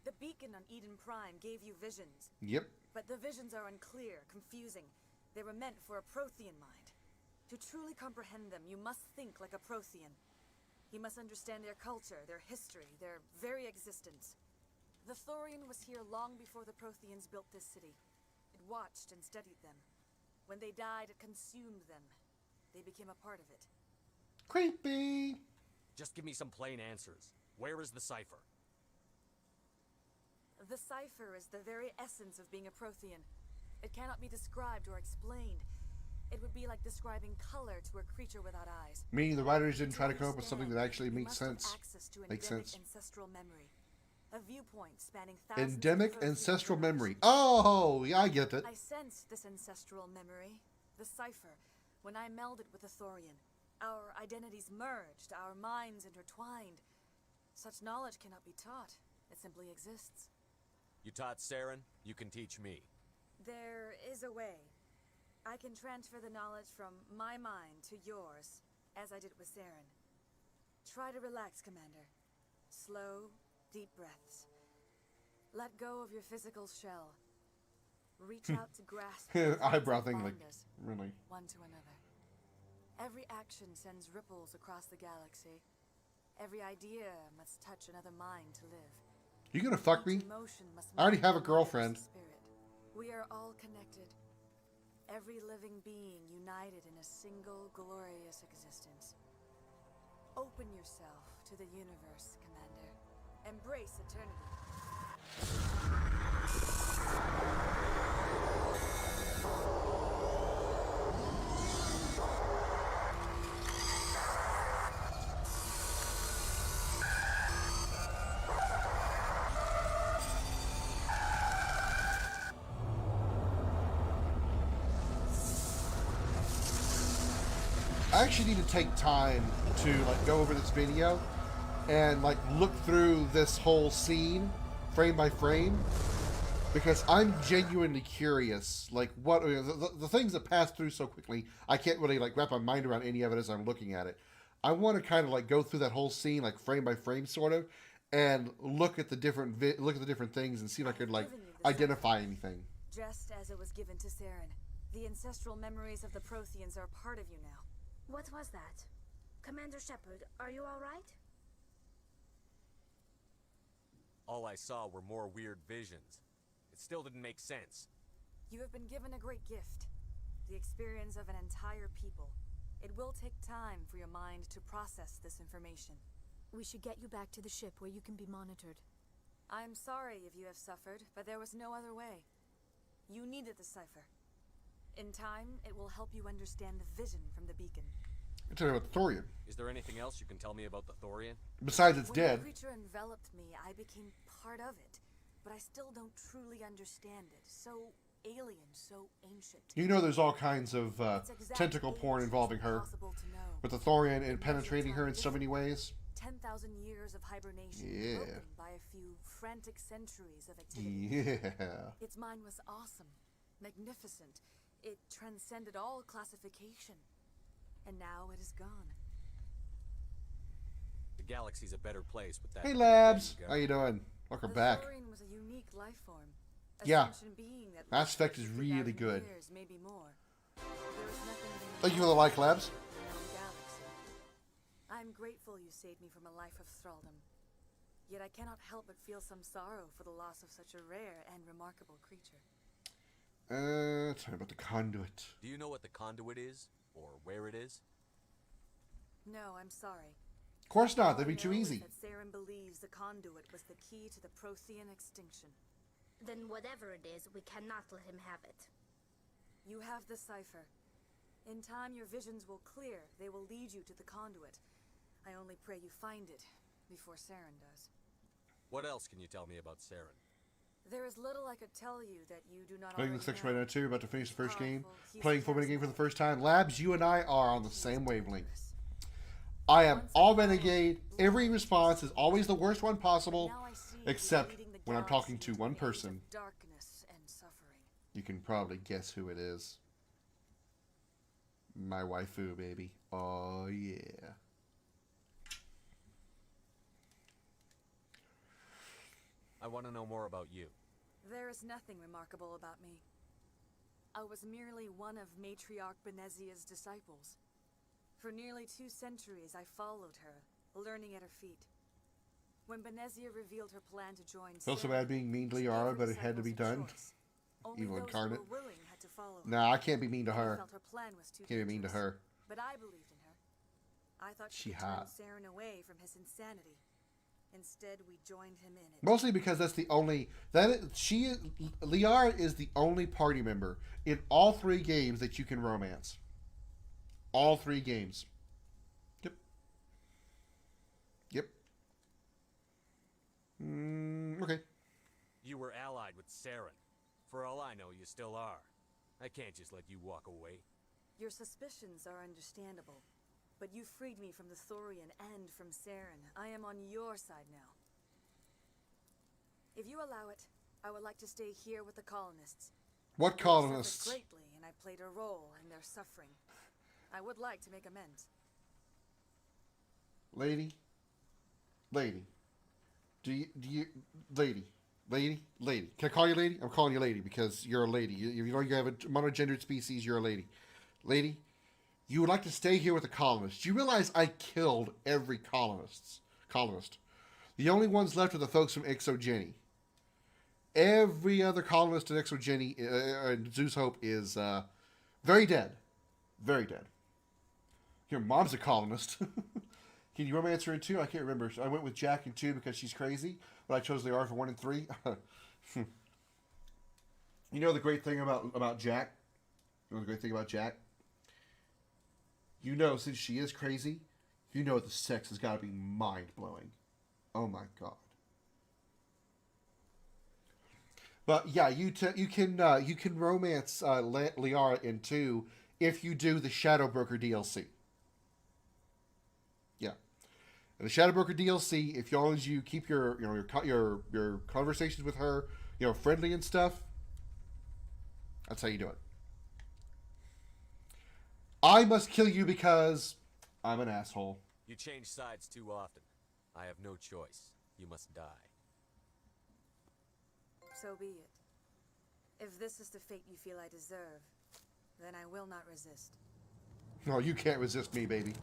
[SPEAKER 8] The beacon on Eden Prime gave you visions.
[SPEAKER 1] Yep.
[SPEAKER 8] But the visions are unclear, confusing. They were meant for a Prothean mind. To truly comprehend them, you must think like a Prothean. You must understand their culture, their history, their very existence. The Thorian was here long before the Protheans built this city. It watched and studied them. When they died, it consumed them. They became a part of it.
[SPEAKER 1] Creepy.
[SPEAKER 5] Just give me some plain answers. Where is the cipher?
[SPEAKER 8] The cipher is the very essence of being a Prothean. It cannot be described or explained. It would be like describing color to a creature without eyes.
[SPEAKER 1] Meaning the writers didn't try to come up with something that actually makes sense.
[SPEAKER 8] Access to
[SPEAKER 1] Makes
[SPEAKER 8] endemic
[SPEAKER 1] sense.
[SPEAKER 8] ancestral memory. A viewpoint spanning thousands
[SPEAKER 1] Endemic
[SPEAKER 8] of
[SPEAKER 1] ancestral
[SPEAKER 8] Prothean
[SPEAKER 1] memory.
[SPEAKER 8] years.
[SPEAKER 1] Oh, yeah, I get it.
[SPEAKER 8] I sensed this ancestral memory, the cipher, when I melded with the Thorian. Our identities merged, our minds intertwined. Such knowledge cannot be taught. It simply exists.
[SPEAKER 5] You taught Saren, you can teach me.
[SPEAKER 8] There is a way. I can transfer the knowledge from my mind to yours, as I did with Saren. Try to relax, Commander. Slow, deep breaths. Let go of your physical shell. Reach out to grasp
[SPEAKER 1] Eyebrow thing, like,
[SPEAKER 8] bond us,
[SPEAKER 1] really.
[SPEAKER 8] one to another. Every action sends ripples across the galaxy. Every idea must touch another mind to live.
[SPEAKER 1] You gonna fuck me?
[SPEAKER 8] Each emotion must
[SPEAKER 1] I already
[SPEAKER 8] move
[SPEAKER 1] have a
[SPEAKER 8] the
[SPEAKER 1] girlfriend.
[SPEAKER 8] mother's spirit. We are all connected. Every living being united in a single glorious existence. Open yourself to the universe, Commander. Embrace eternity.
[SPEAKER 1] I actually need to take time to like go over this video and like look through this whole scene frame by frame, because I'm genuinely curious, like what the things that pass through so quickly, I can't really like wrap my mind around any of it as I'm looking at it. I want to kind of like go through that whole scene like frame by frame sort of, and look at the different things and see if I could like identify anything.
[SPEAKER 8] Just as it was given to Saren, the ancestral memories of the Protheans are part of you now.
[SPEAKER 2] What was that? Commander Shepard, are you alright?
[SPEAKER 5] All I saw were more weird visions. It still didn't make sense.
[SPEAKER 8] You have been given a great gift. The experience of an entire people. It will take time for your mind to process this information.
[SPEAKER 3] We should get you back to the ship where you can be monitored.
[SPEAKER 8] I'm sorry if you have suffered, but there was no other way. You needed the cipher. In time, it will help you understand the vision from the beacon.
[SPEAKER 1] I'll tell you about the Thorian.
[SPEAKER 5] Is there anything else you can tell me about the Thorian?
[SPEAKER 1] Besides it's
[SPEAKER 8] When
[SPEAKER 1] dead.
[SPEAKER 8] the creature enveloped me, I became part of it. But I still don't truly understand it. So alien, so ancient.
[SPEAKER 1] You know there's all kinds of
[SPEAKER 8] Its exact
[SPEAKER 1] tentacle porn
[SPEAKER 8] age is
[SPEAKER 1] involving her.
[SPEAKER 8] impossible to know.
[SPEAKER 1] With the Thorian and penetrating her in so many ways.
[SPEAKER 8] 10,000 years of hibernation,
[SPEAKER 1] Yeah.
[SPEAKER 8] broken by a few frantic centuries of activity.
[SPEAKER 1] Yeah.
[SPEAKER 8] Its mind was awesome, magnificent. It transcended all classification. And now it is gone.
[SPEAKER 5] The galaxy's a better place with that.
[SPEAKER 1] Hey
[SPEAKER 5] thing
[SPEAKER 1] Labs,
[SPEAKER 5] going.
[SPEAKER 1] how you doing? Welcome
[SPEAKER 8] The
[SPEAKER 1] back.
[SPEAKER 8] Thorian was a unique life form. A
[SPEAKER 1] Yeah.
[SPEAKER 8] sentient being that
[SPEAKER 1] Mass Effect is
[SPEAKER 8] lived
[SPEAKER 1] really
[SPEAKER 8] 50,000
[SPEAKER 1] good.
[SPEAKER 8] Years, maybe more. There is nothing in
[SPEAKER 1] Thank you for the like, Labs.
[SPEAKER 8] known galaxy. I'm grateful you saved me from a life of thraldom. Yet I cannot help but feel some sorrow for the loss of such a rare and remarkable creature.
[SPEAKER 1] Tell me about the conduit.
[SPEAKER 5] Do you know what the conduit is? Or where it is?
[SPEAKER 8] No, I'm sorry.
[SPEAKER 1] Of course not,
[SPEAKER 8] All
[SPEAKER 1] that'd be
[SPEAKER 8] I
[SPEAKER 1] too
[SPEAKER 8] know is
[SPEAKER 1] easy.
[SPEAKER 8] that Saren believes the conduit was the key to the Prothean extinction.
[SPEAKER 2] Then whatever it is, we cannot let him have it.
[SPEAKER 8] You have the cipher. In time, your visions will clear. They will lead you to the conduit. I only pray you find it before Saren does.
[SPEAKER 5] What else can you tell me about Saren?
[SPEAKER 8] There is little I could tell you that you do not
[SPEAKER 1] Playing
[SPEAKER 8] already
[SPEAKER 1] the section
[SPEAKER 8] know.
[SPEAKER 1] right now too, about to finish the first game.
[SPEAKER 8] Powerful, he's
[SPEAKER 1] Playing Full Game for the
[SPEAKER 8] charismatic.
[SPEAKER 1] first time. Labs, you and I are on the same
[SPEAKER 8] He is
[SPEAKER 1] wavelength.
[SPEAKER 8] dangerous.
[SPEAKER 1] I am
[SPEAKER 8] Once
[SPEAKER 1] all
[SPEAKER 8] upon a
[SPEAKER 1] renegade.
[SPEAKER 8] time,
[SPEAKER 1] Every
[SPEAKER 8] blood
[SPEAKER 1] response is always the worst one possible,
[SPEAKER 8] Now I see you
[SPEAKER 1] except
[SPEAKER 8] leading the
[SPEAKER 1] when I'm talking
[SPEAKER 8] galaxy
[SPEAKER 1] to one
[SPEAKER 8] into an age
[SPEAKER 1] person.
[SPEAKER 8] of darkness and suffering.
[SPEAKER 1] You can probably guess who it is. My waifu, baby. Oh, yeah.
[SPEAKER 5] I want to know more about you.
[SPEAKER 8] There is nothing remarkable about me. I was merely one of Matriarch Benezia's disciples. For nearly 2 centuries, I followed her, learning at her feet. When Benezia revealed her plan to join
[SPEAKER 1] Felt so
[SPEAKER 8] Saren,
[SPEAKER 1] bad being mean to
[SPEAKER 8] she
[SPEAKER 1] Liara,
[SPEAKER 8] gave
[SPEAKER 1] but
[SPEAKER 8] her
[SPEAKER 1] it had to be
[SPEAKER 8] disciples a
[SPEAKER 1] done.
[SPEAKER 8] choice. Only
[SPEAKER 1] Evil
[SPEAKER 8] those
[SPEAKER 1] incarnate.
[SPEAKER 8] who were willing had to follow her.
[SPEAKER 1] Nah, I can't be mean to
[SPEAKER 8] They
[SPEAKER 1] her.
[SPEAKER 8] felt her plan was too
[SPEAKER 1] Can't be mean to
[SPEAKER 8] dangerous.
[SPEAKER 1] her.
[SPEAKER 8] But I believed in her. I thought
[SPEAKER 1] She
[SPEAKER 8] she could turn
[SPEAKER 1] hot.
[SPEAKER 8] Saren away from his insanity. Instead, we joined him in it.
[SPEAKER 1] Mostly because that's the only Liara is the only party member in all 3 games that you can romance. All 3 games. Yep. Yep. Okay.
[SPEAKER 5] You were allied with Saren. For all I know, you still are. I can't just let you walk away.
[SPEAKER 8] Your suspicions are understandable, but you freed me from the Thorian and from Saren. I am on your side now. If you allow it, I would like to stay here with the colonists.
[SPEAKER 1] What
[SPEAKER 8] They have suffered
[SPEAKER 1] colonists?
[SPEAKER 8] greatly in and I played a role in their suffering. I would like to make amends.
[SPEAKER 1] Lady. Lady. Can I call you lady? I'm calling you lady because you're a lady. You know you have a monogendered species, you're a lady. Lady, you would like to stay here with the colonists. You realize I killed every colonist. The only ones left are the folks from Exogeny. Every other colonist in Exogeny, Zeus Hope, is very dead. Very dead. Your mom's a colonist. Can you romance her in 2? I can't remember. I went with Jack in 2 because she's crazy, but I chose Liara for 1 and 3. You know the great thing about Jack? You know the great thing about Jack? You know, since she is crazy, you know the sex has got to be mind-blowing. Oh my god. But yeah, you can romance Liara in 2 if you do the Shadow Broker DLC. Yeah, and the Shadow Broker DLC, if you keep your conversations with her, friendly and stuff, that's how you do it. I must kill you because I'm an asshole.
[SPEAKER 5] You change sides too often. I have no choice. You must die.
[SPEAKER 8] So be it. If this is the fate you feel I deserve, then I will not resist.
[SPEAKER 1] No, you can't resist me, baby.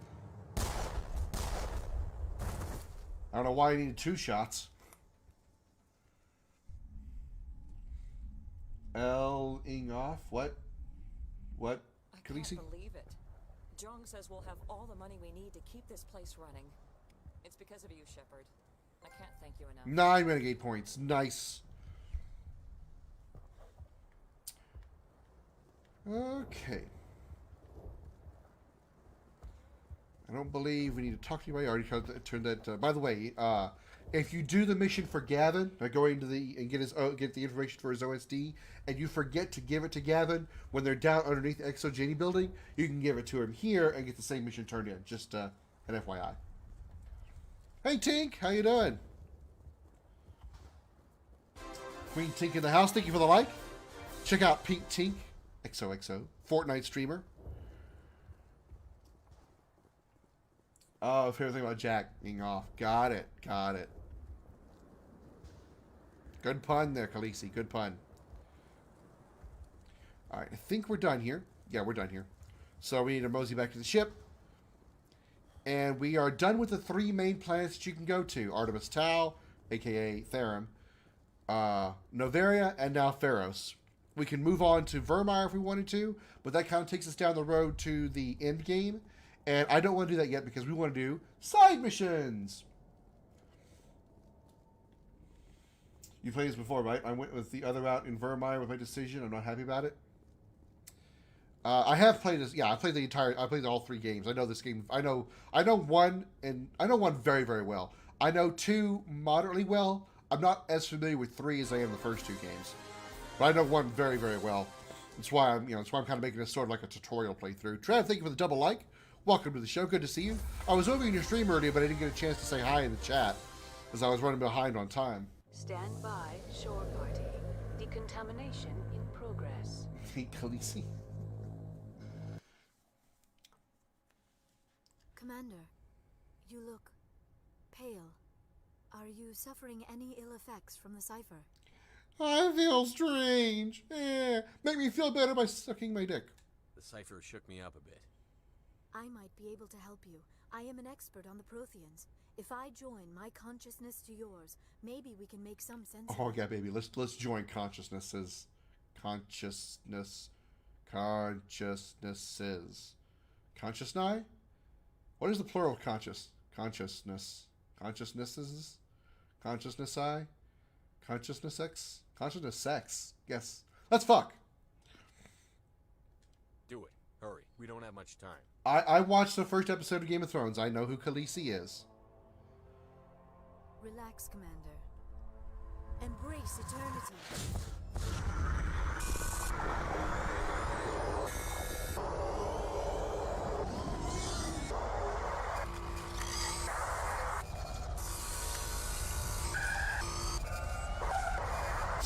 [SPEAKER 1] I don't know why I needed 2 shots. L-ing off? What? What?
[SPEAKER 6] I can't believe it. Jong says we'll have all the money we need to keep this place running. It's because of you, Shepard. I can't thank you enough.
[SPEAKER 1] 9 renegade points. Nice. Okay. I don't believe we need to talk to anybody. I already turned that. By the way, if you do the mission for Gavin, by going to get the information for his OSD, and you forget to give it to Gavin when they're down underneath the Exogeny building, you can give it to him here and get the same mission turned in. Just an FYI. Hey Tink, how you doing? Queen Tink in the house. Thank you for the like. Check out Pink Tink, XOXO, Fortnite streamer. Oh, favorite thing about Jack being off. Got it. Good pun there, Khaleesi. Good pun. Alright, I think we're done here. Yeah, we're done here. So we need to mosey back to the ship. And we are done with the 3 main planets that you can go to. Artemis Tau, a.k.a. Therum. Novaria, and now Pharos. We can move on to Vermeer if we wanted to, but that kind of takes us down the road to the end game. And I don't want to do that yet because we want to do side missions. You played this before, right? I went with the other route in Vermeer with my decision. I'm not happy about it. I have played this. Yeah, I played all 3 games. I know this game. I know one, and I know one very, very well. I know 2 moderately well. I'm not as familiar with 3 as I am the first 2 games, but I know 1 very, very well. That's why I'm kind of making this sort of like a tutorial playthrough. Trev, thank you for the double like. Welcome to the show. Good to see you. I was over in your stream earlier, but I didn't get a chance to say hi in the chat as I was running behind on time.
[SPEAKER 9] Stand by, shore party. Decontamination in progress.
[SPEAKER 1] Khaleesi.
[SPEAKER 2] Commander, you look pale. Are you suffering any ill effects from the cipher?
[SPEAKER 1] I feel strange. Make me feel better by sucking my dick.
[SPEAKER 5] The cipher shook me up a bit.
[SPEAKER 2] I might be able to help you. I am an expert on the Protheans. If I join my consciousness to yours, maybe we can make some sense.
[SPEAKER 1] Oh yeah, baby. Let's join consciousnesses. Consciousnesses. What is the plural of conscious? Consciousness. Consciousnesses? Consciousness-I? Consciousness-X? Consciousness-Sex. Yes. Let's fuck.
[SPEAKER 5] Do it. Hurry. We don't have much time.
[SPEAKER 1] I watched the first episode of Game of Thrones. I know who Khaleesi is.
[SPEAKER 2] Relax, Commander. Embrace eternity.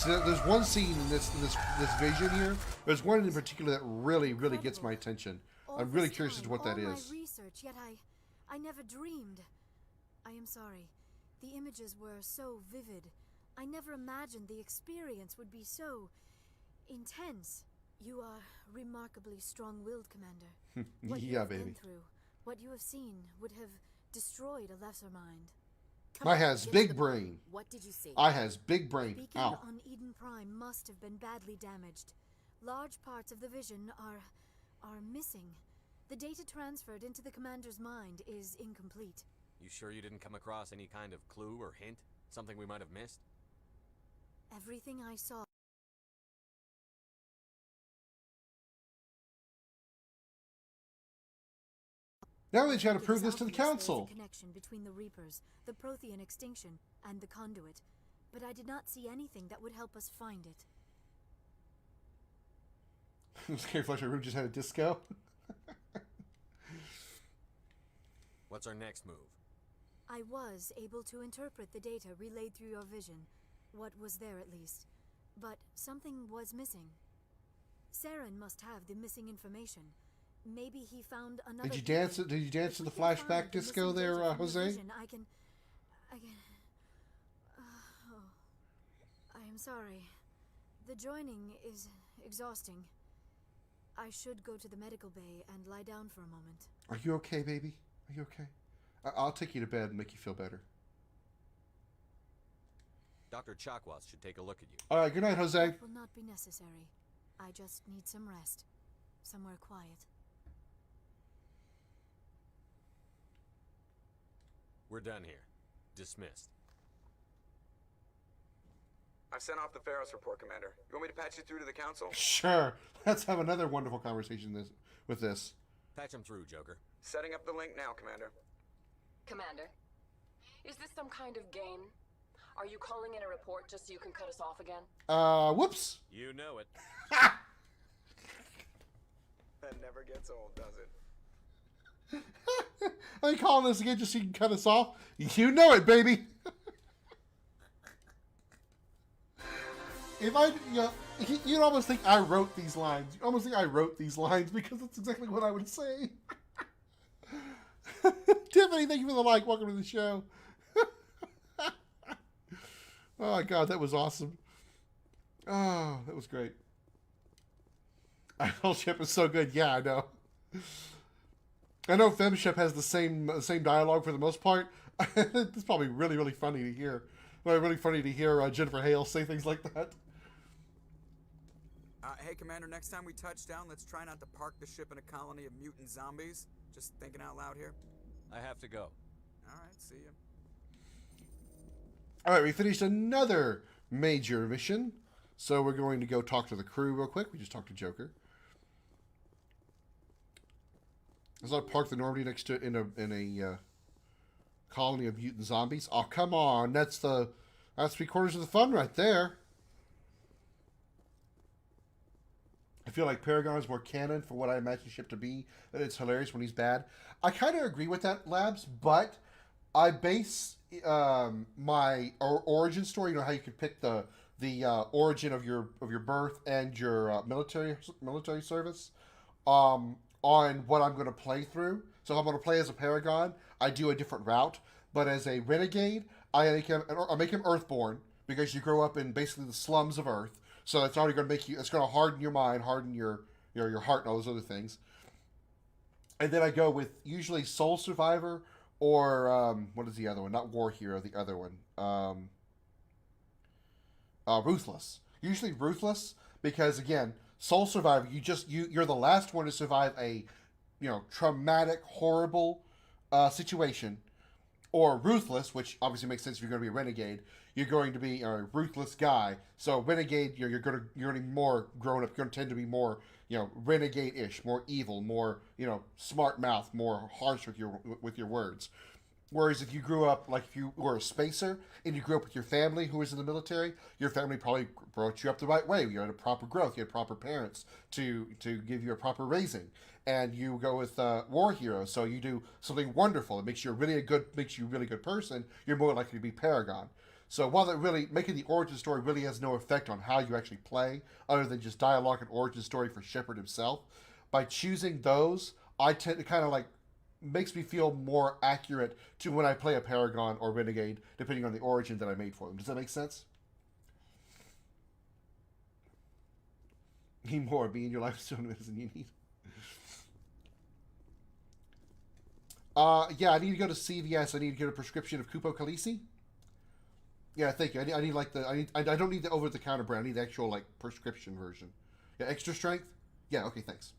[SPEAKER 1] So there's one scene in this vision here. There's one in particular that really gets my attention. I'm really curious as to what that is.
[SPEAKER 10] All my research, yet I never dreamed. I am sorry. The images were so vivid. I never imagined the experience would be so intense. You are remarkably strong-willed, Commander. What you have been through, what you have seen, would have destroyed a lesser mind.
[SPEAKER 1] I has big brain.
[SPEAKER 10] What did you see?
[SPEAKER 1] I has big brain.
[SPEAKER 10] The beacon on Eden Prime must have been badly damaged. Large parts of the vision are missing. The data transferred into the commander's mind is incomplete.
[SPEAKER 5] You sure you didn't come across any kind of clue or hint? Something we might have missed?
[SPEAKER 10] Everything I saw.
[SPEAKER 1] Now they try to prove this to the council.
[SPEAKER 10] There's a connection between the Reapers, the Prothean extinction, and the conduit, but I did not see anything that would help us find it.
[SPEAKER 1] Scary Fletcher Room just had a disco.
[SPEAKER 5] What's our next move?
[SPEAKER 10] I was able to interpret the data relayed through your vision. What was there, at least. But something was missing. Saren must have the missing information. Maybe he found another.
[SPEAKER 1] Did you dance? Did you dance to the flashback disco there, Jose?
[SPEAKER 10] I can. Oh, I am sorry. The joining is exhausting. I should go to the medical bay and lie down for a moment.
[SPEAKER 1] Are you okay, baby? Are you okay? I'll take you to bed and make you feel better.
[SPEAKER 5] Dr. Chakwas should take a look at you.
[SPEAKER 1] All right, good night, Jose.
[SPEAKER 10] That will not be necessary. I just need some rest. Somewhere quiet.
[SPEAKER 5] We're done here. Dismissed.
[SPEAKER 4] I've sent off the Pharos report, Commander. You want me to patch you through to the council?
[SPEAKER 1] Sure. Let's have another wonderful conversation with this.
[SPEAKER 5] Patch him through, Joker.
[SPEAKER 4] Setting up the link now, Commander.
[SPEAKER 9] Commander, is this some kind of game? Are you calling in a report just so you can cut us off again?
[SPEAKER 1] Whoops.
[SPEAKER 5] You know it.
[SPEAKER 4] That never gets old, does it?
[SPEAKER 1] Are you calling this again just so you can cut us off? You know it, baby. If you'd almost think I wrote these lines. You almost think I wrote these lines because that's exactly what I would say. Tiffany, thank you for the like. Welcome to the show. Oh my God, that was awesome. Oh, that was great. Idol Ship is so good. Yeah, I know. I know Femship has the same dialogue for the most part. It's probably really funny to hear. Really funny to hear Jennifer Hale say things like that.
[SPEAKER 4] Hey, Commander, next time we touch down, let's try not to park the ship in a colony of mutant zombies. Just thinking out loud here.
[SPEAKER 5] I have to go.
[SPEAKER 4] All right, see ya.
[SPEAKER 1] All right, we finished another major mission. So we're going to go talk to the crew real quick. We just talked to Joker. Let's not park the Normandy next to in a colony of mutant zombies. Oh, come on. That's 3/4 of the fun right there. I feel like Paragon is more canon for what I imagine Ship to be. That it's hilarious when he's bad. I kind of agree with that, Labs, but I base my origin story. You know how you can pick the origin of your birth and your military service on what I'm going to play through. So if I'm going to play as a Paragon, I do a different route. But as a Renegade, I make him Earthborn because you grow up in basically the slums of Earth. So it's already going to make you. It's going to harden your mind, harden your heart, and all those other things. And then I go with usually Soul Survivor or what is the other one? Not War Hero. The other one, Ruthless. Usually Ruthless because again, Soul Survivor. You're the last one to survive a traumatic, horrible situation. Or Ruthless, which obviously makes sense if you're going to be a Renegade. You're going to be a ruthless guy. So Renegade, you're going to be more grown up. You're going to tend to be more, Renegade-ish, more evil, more, smart mouth, more harsh with your words. Whereas if you grew up, like if you were a spacer and you grew up with your family who was in the military, your family probably brought you up the right way. You had a proper growth. You had proper parents to give you a proper raising. And you go with War Hero, so you do something wonderful. It makes you a really good person. You're more likely to be Paragon. So while that really making the origin story really has no effect on how you actually play, other than just dialogue and origin story for Shepard himself, by choosing those, I tend to kind of like makes me feel more accurate to when I play a Paragon or Renegade, depending on the origin that I made for them. Does that make sense? Need more. Being your life is still medicine you need. Yeah, I need to go to CVS. I need to get a prescription of Cupo Khaleesi. Yeah, thank you. I need like the I don't need the over the counter brand. I need the actual like prescription version. Yeah, extra strength. Yeah, okay, thanks.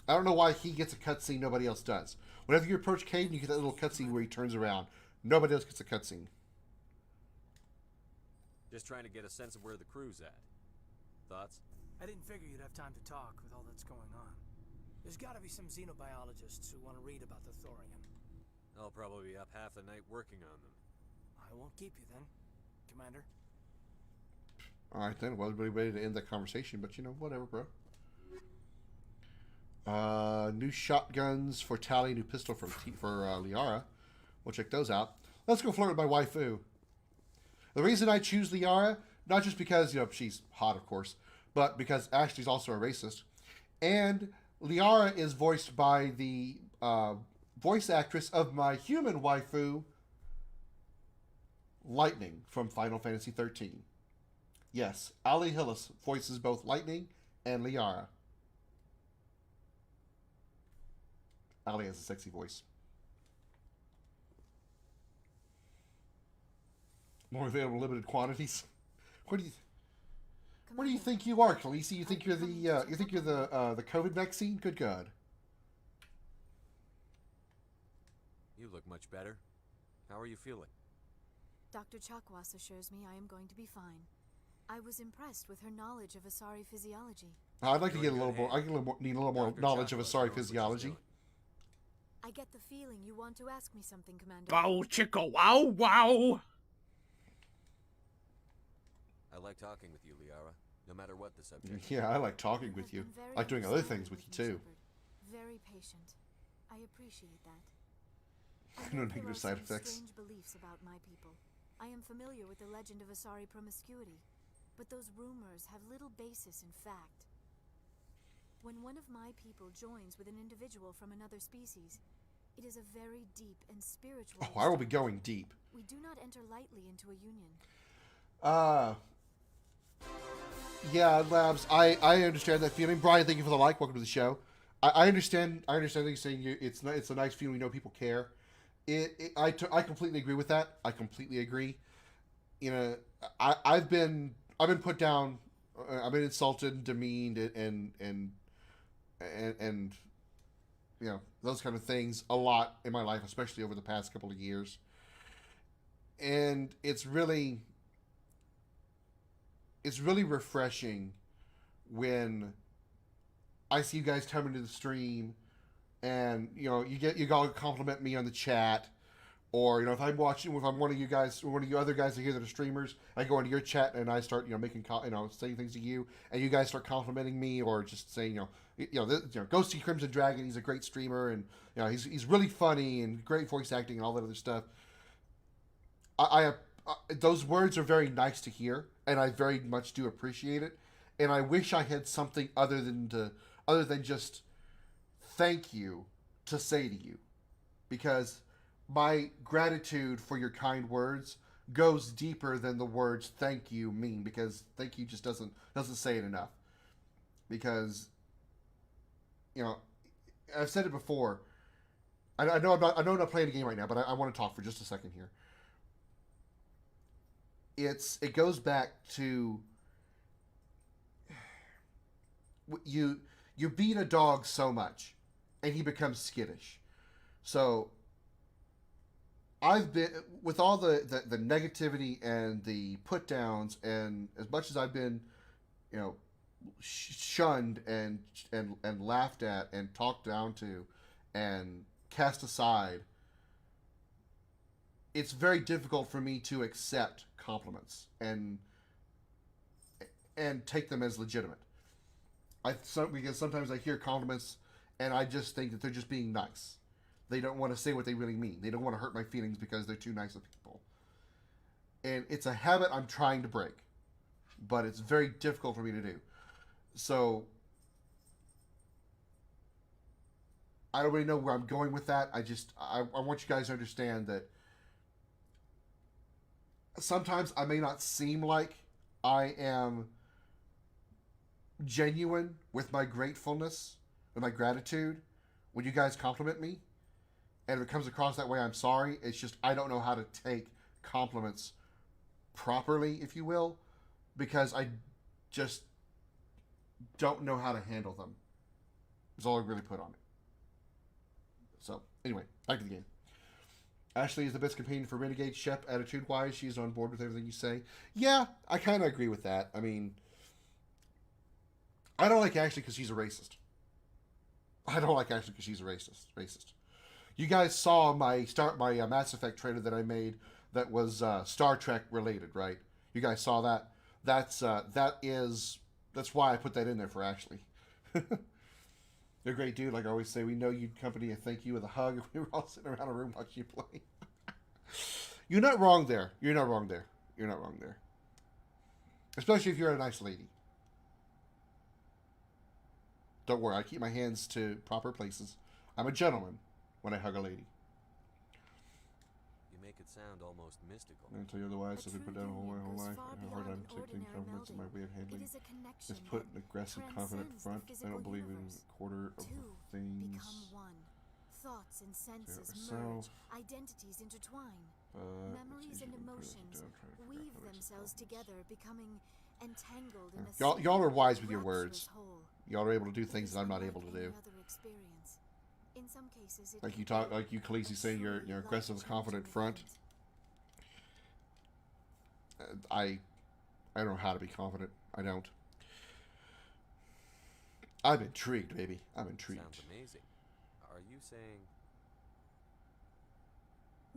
[SPEAKER 1] I don't know why he gets a cutscene, nobody else does. Whenever you approach Caden, you get that little cutscene where he turns around. Nobody else gets a cutscene.
[SPEAKER 5] Just trying to get a sense of where the crew's at. Thoughts?
[SPEAKER 11] I didn't figure you'd have time to talk with all that's going on. There's gotta be some xenobiologists who want to read about the Thorium.
[SPEAKER 5] I'll probably be up half the night working on them.
[SPEAKER 11] I won't keep you then, Commander.
[SPEAKER 1] Alright then, well, everybody ready to end that conversation, but you know, whatever, bro. New shotguns for Tali, new pistol for Liara. We'll check those out. Let's go flirt with my waifu. The reason I choose Liara, not just because, you know, she's hot, of course, but because Ashley's also a racist. And Liara is voiced by the voice actress of my human waifu, Lightning, from Final Fantasy XIII. Yes, Ali Hillis voices both Lightning and Liara. Ali has a sexy voice. More available, limited quantities. What do you think you are, Khaleesi? You think you're the COVID vaccine? Good God.
[SPEAKER 5] You look much better. How are you feeling?
[SPEAKER 10] Dr. Chakwas assures me I am going to be fine. I was impressed with her knowledge of Asari physiology.
[SPEAKER 1] I'd like to get a little more. Need a little more knowledge of Asari physiology.
[SPEAKER 10] I get the feeling you want to ask me something, Commander.
[SPEAKER 12] Wow, chicka, wow, wow!
[SPEAKER 5] I like talking with you, Liara, no matter what the subject.
[SPEAKER 1] Yeah, I like talking with you. I like doing other things with you, too.
[SPEAKER 10] Very patient. I appreciate that.
[SPEAKER 1] No negative side effects.
[SPEAKER 10] Strange beliefs about my people. I am familiar with the legend of Asari promiscuity, but those rumors have little basis in fact. When one of my people joins with an individual from another species, it is a very deep and spiritual.
[SPEAKER 1] Oh, I will be going deep.
[SPEAKER 10] We do not enter lightly into a union.
[SPEAKER 1] Yeah, Labs, I understand that feeling. Brian, thank you for the like. Welcome to the show. I understand that you're saying it's a nice feeling. We know people care. I completely agree with that. I completely agree. You know, I've been put down. I've been insulted, demeaned, and you know, those kind of things a lot in my life, especially over the past couple of years. And it's really refreshing when I see you guys come into the stream and, you know, you all compliment me on the chat, or, you know, if I'm one of you guys, or one of you other guys here that are streamers, I go into your chat and I start, you know, saying things to you, and you guys start complimenting me, or just saying, go see Crimson Dragon. He's a great streamer, and, you know, he's really funny and great voice acting and all that other stuff. Those words are very nice to hear, and I very much do appreciate it. And I wish I had something other than just thank you to say to you, because my gratitude for your kind words goes deeper than the words thank you mean, because thank you just doesn't say it enough. Because, you know, I've said it before. I know I'm not playing a game right now, but I want to talk for just a second here. It goes back to you beat a dog so much and he becomes skittish. So I've been, with all the negativity and the put downs, and as much as I've been, you know, shunned and laughed at and talked down to and cast aside, it's very difficult for me to accept compliments and take them as legitimate. Because sometimes I hear compliments and I just think that they're just being nice. They don't want to say what they really mean. They don't want to hurt my feelings because they're too nice of people. And it's a habit I'm trying to break. But it's very difficult for me to do. So, I don't really know where I'm going with that. I want you guys to understand that sometimes I may not seem like I am genuine with my gratefulness, with my gratitude, when you guys compliment me. And if it comes across that way, I'm sorry. It's just I don't know how to take compliments properly, if you will, because I just don't know how to handle them. That's all I really put on it. So, anyway, back to the game. Ashley is the best companion for Renegade. Shep, attitude-wise, she's on board with everything you say. Yeah, I kind of agree with that. I mean, I don't like Ashley because she's a racist. I don't like Ashley because she's a racist. You guys saw my Mass Effect trailer that I made that was Star Trek related, right? You guys saw that. That's why I put that in there for Ashley. You're a great dude. Like I always say, we know you'd company a thank you with a hug if we were all sitting around a room watching you play. You're not wrong there. You're not wrong there. Especially if you're a nice lady. Don't worry, I keep my hands to proper places. I'm a gentleman when I hug a lady.
[SPEAKER 5] You make it sound almost mystical.
[SPEAKER 1] I tell you otherwise, I've been put down all my whole life. I have a hard time taking compliments in my way of handling. Let's put an aggressive, confident front. I don't believe in a quarter of things.
[SPEAKER 10] Become one. Thoughts and senses
[SPEAKER 1] So,
[SPEAKER 10] merge. Identities intertwine. Memories and emotions weave themselves together, becoming entangled in a
[SPEAKER 1] y'all are wise with your words. Y'all are able to do things that I'm not able to do.
[SPEAKER 10] In some cases,
[SPEAKER 1] Like you talk, like you Khaleesi say, you're aggressive, confident front. I don't know how to be confident. I don't. I'm intrigued, baby. I'm intrigued.
[SPEAKER 5] Sounds amazing. Are you saying?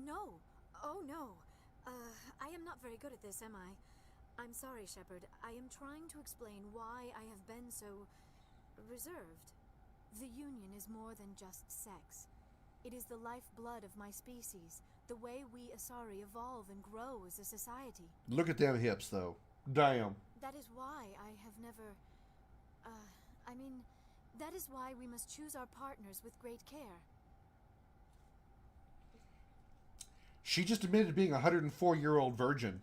[SPEAKER 10] No. Oh no. I am not very good at this, am I? I'm sorry, Shepard. I am trying to explain why I have been so reserved. The Union is more than just sex. It is the lifeblood of my species, the way we Asari evolve and grow as a society.
[SPEAKER 1] Look at them hips, though. Damn.
[SPEAKER 10] That is why I have never... that is why we must choose our partners with great care.
[SPEAKER 1] She just admitted to being a 104-year-old virgin.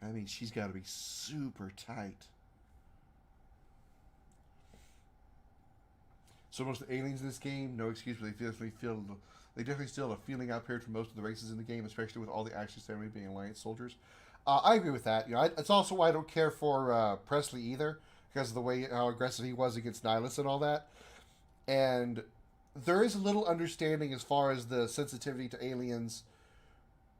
[SPEAKER 1] I mean, she's got to be super tight. So most of the aliens in this game, no excuse, but they definitely still have a feeling out paired from most of the races in the game, especially with all the action ceremony being Alliance soldiers. I agree with that. It's also why I don't care for Presley either, because of the way how aggressive he was against Nihilus and all that. And there is a little understanding as far as the sensitivity to aliens,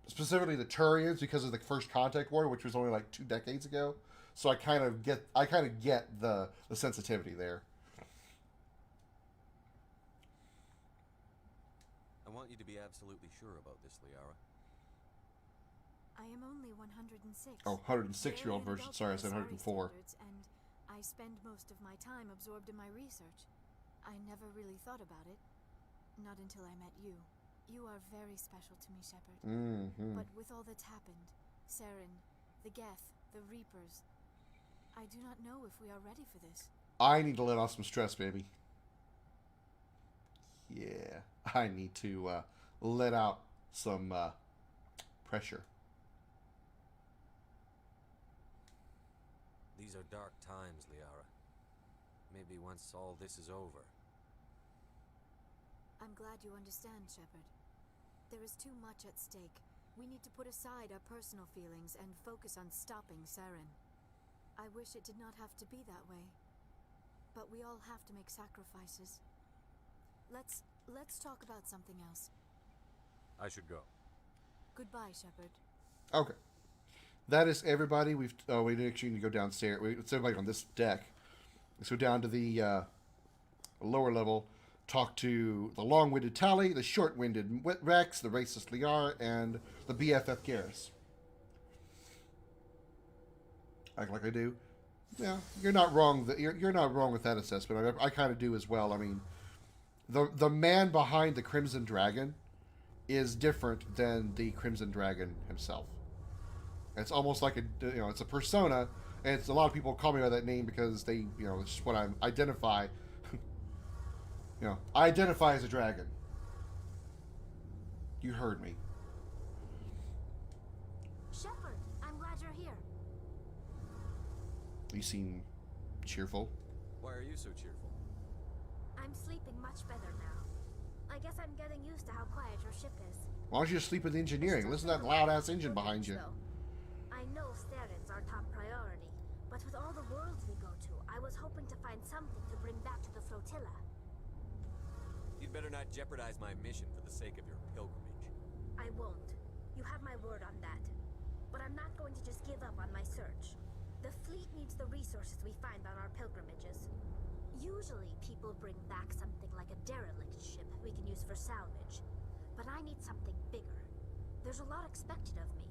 [SPEAKER 1] specifically the Turians, because of the First Contact War, which was only like 2 decades ago. So I kind of get the sensitivity there.
[SPEAKER 5] I want you to be absolutely sure about this, Liara.
[SPEAKER 10] I am only 106.
[SPEAKER 1] Oh, 106-year-old version. Sorry, I said 104.
[SPEAKER 10] And I spend most of my time absorbed in my research. I never really thought about it. Not until I met you. You are very special to me, Shepard.
[SPEAKER 1] Mm-hmm.
[SPEAKER 10] But with all that's happened, Saren, the Geth, the Reapers, I do not know if we are ready for this.
[SPEAKER 1] I need to let off some stress, baby. Yeah, I need to let out some pressure.
[SPEAKER 5] These are dark times, Liara. Maybe once all this is over.
[SPEAKER 10] I'm glad you understand, Shepard. There is too much at stake. We need to put aside our personal feelings and focus on stopping Saren. I wish it did not have to be that way. But we all have to make sacrifices. Let's talk about something else.
[SPEAKER 5] I should go.
[SPEAKER 10] Goodbye, Shepard.
[SPEAKER 1] Okay. That is everybody. We actually need to go downstairs. It's everybody on this deck. Let's go down to the lower level. Talk to the long-winded Tally, the short-winded Rex, the racist Liara, and the BFF Garrus. Act like I do. Yeah, you're not wrong. You're not wrong with that assessment. I kind of do as well. I mean, the man behind the Crimson Dragon is different than the Crimson Dragon himself. It's almost like it's a persona, and it's a lot of people call me by that name because they, it's just what I identify. I identify as a dragon. You heard me.
[SPEAKER 2] Shepard, I'm glad you're here.
[SPEAKER 1] You seem cheerful.
[SPEAKER 5] Why are you so cheerful?
[SPEAKER 2] I'm sleeping much better now. I guess I'm getting used to how quiet your ship is.
[SPEAKER 1] Why don't you just sleep with engineering? Listen to that loud-ass engine behind you.
[SPEAKER 2] I know Steren's our top priority, but with all the worlds we go to, I was hoping to find something to bring back to the flotilla.
[SPEAKER 5] You'd better not jeopardize my mission for the sake of your pilgrimage.
[SPEAKER 2] I won't. You have my word on that. But I'm not going to just give up on my search. The fleet needs the resources we find on our pilgrimages. Usually, people bring back something like a derelict ship we can use for salvage. But I need something bigger. There's a lot expected of me.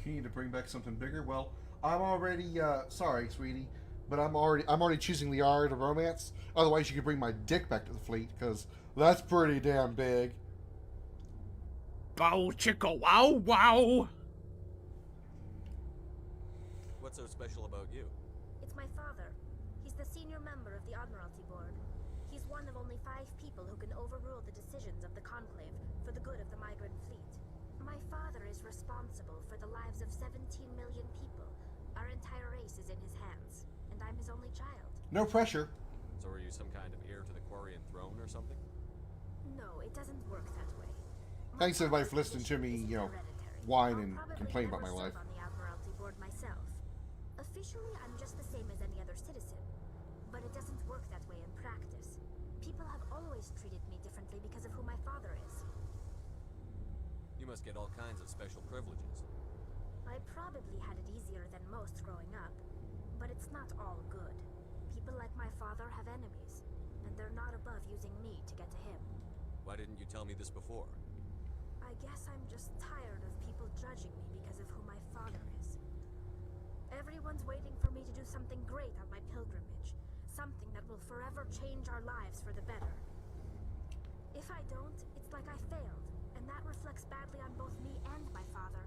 [SPEAKER 1] You need to bring back something bigger? Well, I'm already, sorry, sweetie, but I'm already choosing the art of romance. Otherwise, you could bring my dick back to the fleet, because that's pretty damn big.
[SPEAKER 12] Bow chicka wow wow!
[SPEAKER 5] What's so special about you?
[SPEAKER 2] It's my father. He's the senior member of the Admiralty Board. He's one of only 5 people who can overrule the decisions of the Conclave for the good of the migrant fleet. My father is responsible for the lives of 17 million people. Our entire race is in his hands, and I'm his only child.
[SPEAKER 1] No pressure.
[SPEAKER 5] So are you some kind of heir to the Quarian throne or something?
[SPEAKER 2] No, it doesn't work that way.
[SPEAKER 1] Thanks everybody for listening to me, whine and complain about my life.
[SPEAKER 2] On the Admiralty Board myself. Officially, I'm just the same as any other citizen, but it doesn't work that way in practice. People have always treated me differently because of who my father is.
[SPEAKER 5] You must get all kinds of special privileges.
[SPEAKER 2] I probably had it easier than most growing up, but it's not all good. People like my father have enemies, and they're not above using me to get to him.
[SPEAKER 5] Why didn't you tell me this before?
[SPEAKER 2] I guess I'm just tired of people judging me because of who my father is. Everyone's waiting for me to do something great on my pilgrimage, something that will forever change our lives for the better. If I don't, it's like I failed, and that reflects badly on both me and my father.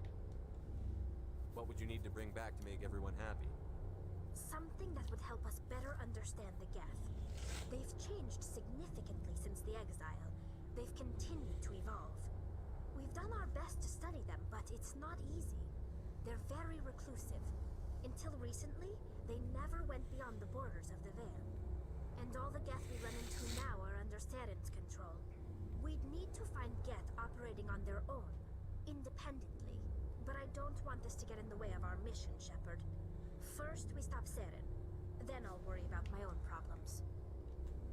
[SPEAKER 5] What would you need to bring back to make everyone happy?
[SPEAKER 2] Something that would help us better understand the Geth. They've changed significantly since the exile. They've continued to evolve. We've done our best to study them, but it's not easy. They're very reclusive. Until recently, they never went beyond the borders of the Veil. And all the Geth we run into now are under Steren's control. We'd need to find Geth operating on their own, independently. But I don't want this to get in the way of our mission, Shepard. First, we stop Seren. Then I'll worry about my own problems.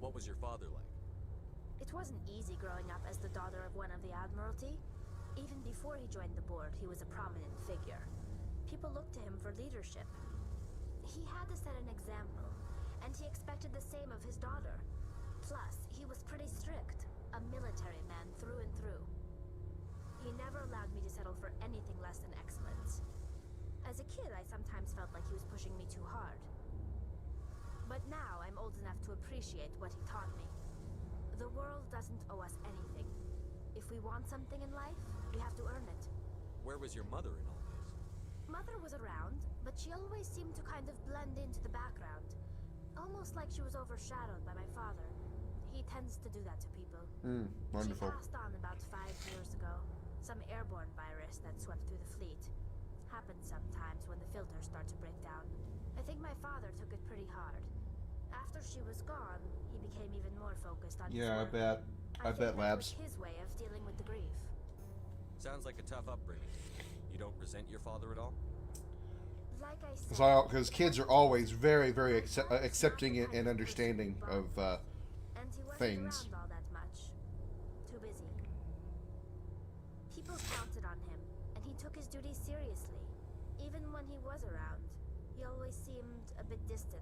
[SPEAKER 5] What was your father like?
[SPEAKER 2] It wasn't easy growing up as the daughter of one of the Admiralty. Even before he joined the board, he was a prominent figure. People looked to him for leadership. He had to set an example, and he expected the same of his daughter. Plus, he was pretty strict, a military man through and through. He never allowed me to settle for anything less than excellence. As a kid, I sometimes felt like he was pushing me too hard. But now, I'm old enough to appreciate what he taught me. The world doesn't owe us anything. If we want something in life, we have to earn it.
[SPEAKER 5] Where was your mother in all this?
[SPEAKER 2] Mother was around, but she always seemed to kind of blend into the background. Almost like she was overshadowed by my father. He tends to do that to people.
[SPEAKER 1] Wonderful.
[SPEAKER 2] She passed on about 5 years ago. Some airborne virus that swept through the fleet. Happens sometimes when the filters start to break down. I think my father took it pretty hard. After she was gone, he became even more focused on his work.
[SPEAKER 1] I bet, Labs.
[SPEAKER 2] That was his way of dealing with the grief.
[SPEAKER 5] Sounds like a tough upbringing. You don't resent your father at all?
[SPEAKER 2] Like I said,
[SPEAKER 1] Because kids are always very, very accepting and understanding of
[SPEAKER 2] and he wasn't
[SPEAKER 1] things.
[SPEAKER 2] around all that much. Too busy. People counted on him, and he took his duties seriously. Even when he was around, he always seemed a bit distant.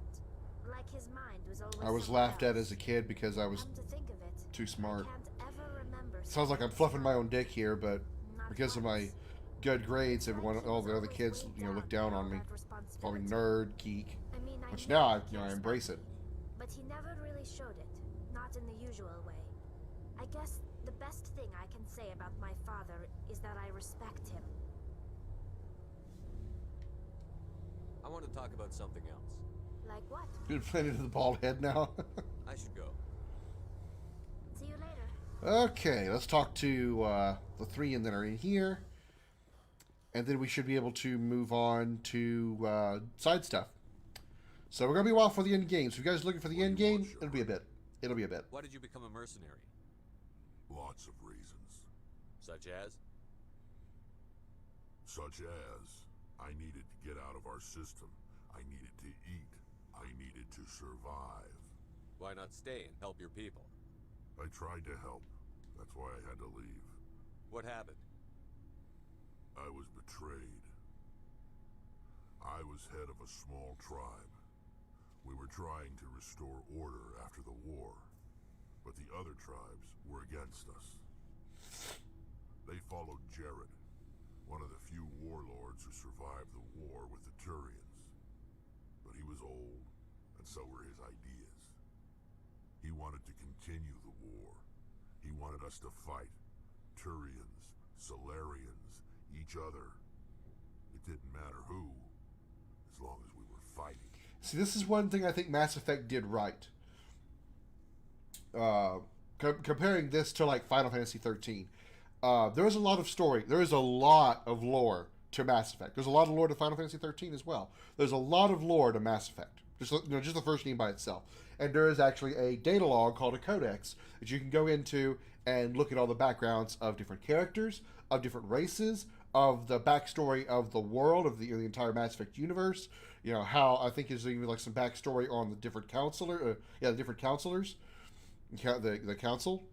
[SPEAKER 2] Like his mind was always
[SPEAKER 1] I was
[SPEAKER 2] somewhere
[SPEAKER 1] laughed at
[SPEAKER 2] else.
[SPEAKER 1] as a kid because I was
[SPEAKER 2] Come to think of it,
[SPEAKER 1] too smart.
[SPEAKER 2] I can't ever remember
[SPEAKER 1] Sounds like I'm
[SPEAKER 2] seeing
[SPEAKER 1] fluffing
[SPEAKER 2] him
[SPEAKER 1] my own dick here, but
[SPEAKER 2] Not
[SPEAKER 1] because of my
[SPEAKER 2] once.
[SPEAKER 1] good grades,
[SPEAKER 2] Like
[SPEAKER 1] everyone,
[SPEAKER 2] he
[SPEAKER 1] all
[SPEAKER 2] was
[SPEAKER 1] the other
[SPEAKER 2] always
[SPEAKER 1] kids,
[SPEAKER 2] weighed
[SPEAKER 1] look
[SPEAKER 2] down
[SPEAKER 1] down
[SPEAKER 2] by
[SPEAKER 1] on
[SPEAKER 2] all
[SPEAKER 1] me.
[SPEAKER 2] that
[SPEAKER 1] Call me
[SPEAKER 2] responsibility.
[SPEAKER 1] nerd, geek.
[SPEAKER 2] I mean, I
[SPEAKER 1] Which
[SPEAKER 2] know
[SPEAKER 1] now
[SPEAKER 2] he
[SPEAKER 1] I
[SPEAKER 2] cares
[SPEAKER 1] embrace
[SPEAKER 2] about
[SPEAKER 1] it.
[SPEAKER 2] me, but he never really showed it. Not in the usual way. I guess the best thing I can say about my father is that I respect him.
[SPEAKER 5] I want to talk about something else.
[SPEAKER 2] Like what?
[SPEAKER 1] You're playing into the bald head now.
[SPEAKER 5] I should go.
[SPEAKER 2] See you later.
[SPEAKER 1] Okay, let's talk to the three that are in here. And then we should be able to move on to side stuff. So we're going to be a while for the end game. So if you guys are looking for the end game, it'll be a bit. It'll be a bit.
[SPEAKER 5] Why did you become a mercenary?
[SPEAKER 13] Lots of reasons.
[SPEAKER 5] Such as?
[SPEAKER 13] Such as, I needed to get out of our system. I needed to eat. I needed to survive.
[SPEAKER 5] Why not stay and help your people?
[SPEAKER 13] I tried to help. That's why I had to leave.
[SPEAKER 5] What happened?
[SPEAKER 13] I was betrayed. I was head of a small tribe. We were trying to restore order after the war, but the other tribes were against us. They followed Jared, one of the few warlords who survived the war with the Turians. But he was old, and so were his ideas. He wanted to continue the war. He wanted us to fight. Turians, Solarians, each other. It didn't matter who, as long as we were fighting.
[SPEAKER 1] See, this is one thing I think Mass Effect did right. Comparing this to like Final Fantasy 13, there is a lot of story. There is a lot of lore to Mass Effect. There's a lot of lore to Final Fantasy 13 as well. There's a lot of lore to Mass Effect. Just the first game by itself. And there is actually a data log called a codex that you can go into and look at all the backgrounds of different characters, of different races, of the backstory of the world, of the entire Mass Effect universe. You know, how I think there's even like some backstory on the different the different counselors, the council.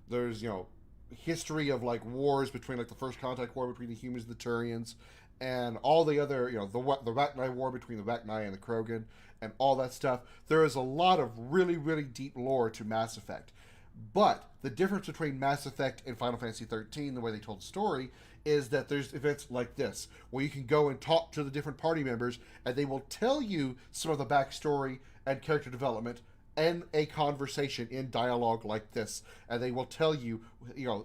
[SPEAKER 1] There's, history of like wars between like the First Contact War between the humans and the Turians, and all the other, the Rachni War between the Rachni and the Krogan, and all that stuff. There is a lot of really, really deep lore to Mass Effect. But the difference between Mass Effect and Final Fantasy 13, the way they told the story, is that there's events like this, where you can go and talk to the different party members, and they will tell you some of the backstory and character development and a conversation in dialogue like this. And they will tell you,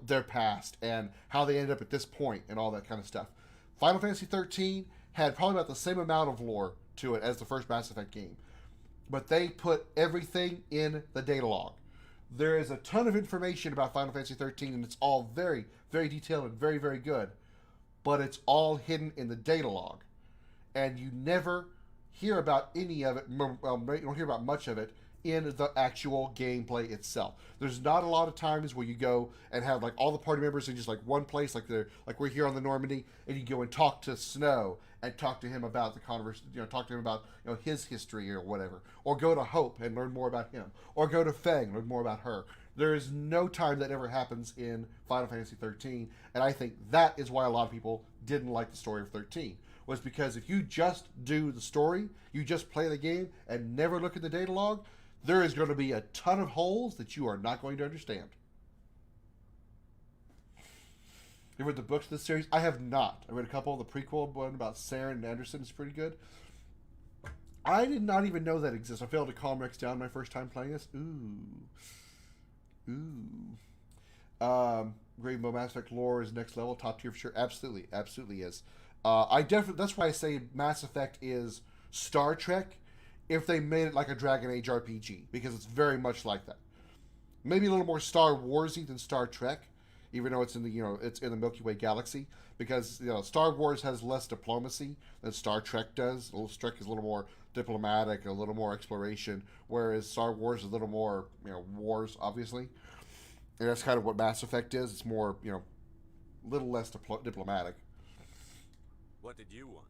[SPEAKER 1] their past and how they ended up at this point and all that kind of stuff. Final Fantasy 13 had probably about the same amount of lore to it as the first Mass Effect game. But they put everything in the data log. There is a ton of information about Final Fantasy 13, and it's all very, very detailed and very, very good. But it's all hidden in the data log. And you never hear about any of it, you don't hear about much of it in the actual gameplay itself. There's not a lot of times where you go and have like all the party members in just like one place, like we're here on the Normandy, and you go and talk to Snow and talk to him about the talk to him about his history or whatever, or go to Hope and learn more about him, or go to Fang and learn more about her. There is no time that ever happens in Final Fantasy 13, and I think that is why a lot of people didn't like the story of 13. Was because if you just do the story, you just play the game and never look at the data log, there is going to be a ton of holes that you are not going to understand. You read the books of this series? I have not. I read a couple. The prequel one about Saren and Anderson is pretty good. I did not even know that exists. I failed to calm Rex down my first time playing this. Rainbow Mass Effect lore is next level, top tier for sure. Absolutely is. That's why I say Mass Effect is Star Trek if they made it like a Dragon Age RPG, because it's very much like that. Maybe a little more Star Warsy than Star Trek, even though it's in the Milky Way galaxy, because Star Wars has less diplomacy than Star Trek does. Star Trek is a little more diplomatic, a little more exploration, whereas Star Wars is a little more wars, obviously. And that's kind of what Mass Effect is. It's more little less diplomatic.
[SPEAKER 5] What did you want?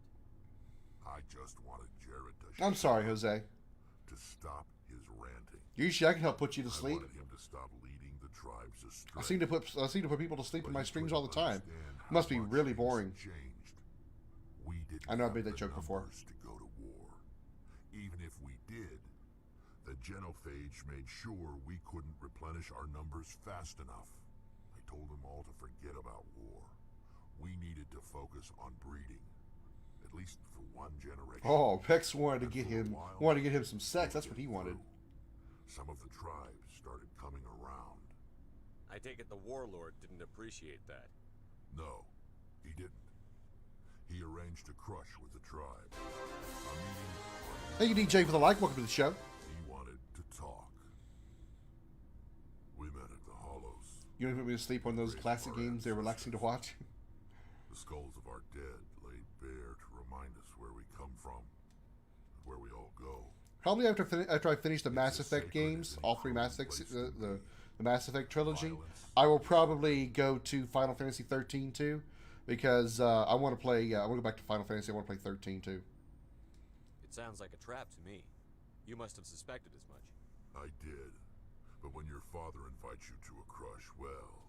[SPEAKER 13] I just wanted Jared to...
[SPEAKER 1] I'm sorry, Jose.
[SPEAKER 13] To stop his ranting.
[SPEAKER 1] Usually I can help put you to sleep.
[SPEAKER 13] I wanted him to stop leading the tribes astray.
[SPEAKER 1] I seem to put people to sleep in my streams all the time. It must be really boring.
[SPEAKER 13] We didn't
[SPEAKER 1] I know I've made that joke before.
[SPEAKER 13] To go to war. Even if we did, the genophage made sure we couldn't replenish our numbers fast enough. I told them all to forget about war. We needed to focus on breeding. at least for one generation.
[SPEAKER 1] Oh, Pex wanted to get him some sex. That's what he wanted.
[SPEAKER 13] Some of the tribes started coming around.
[SPEAKER 5] I take it the warlord didn't appreciate that.
[SPEAKER 13] No, he didn't. He arranged a crush with the tribe. A meeting.
[SPEAKER 1] Thank you, DJ, for the like. Welcome to the show.
[SPEAKER 13] He wanted to talk. We met at the Hollows.
[SPEAKER 1] You want to put me to sleep on those classic games? They're relaxing to watch.
[SPEAKER 13] The skulls of our dead laid bare to remind us where we come from, where we all go.
[SPEAKER 1] Probably after I finish the Mass Effect games, all three Mass Effects, the Mass Effect trilogy, I will probably go to Final Fantasy 13 too, because I want to play. I want to go back to Final Fantasy. I want to play 13 too.
[SPEAKER 5] It sounds like a trap to me. You must have suspected as much.
[SPEAKER 13] I did, but when your father invites you to a crush, well,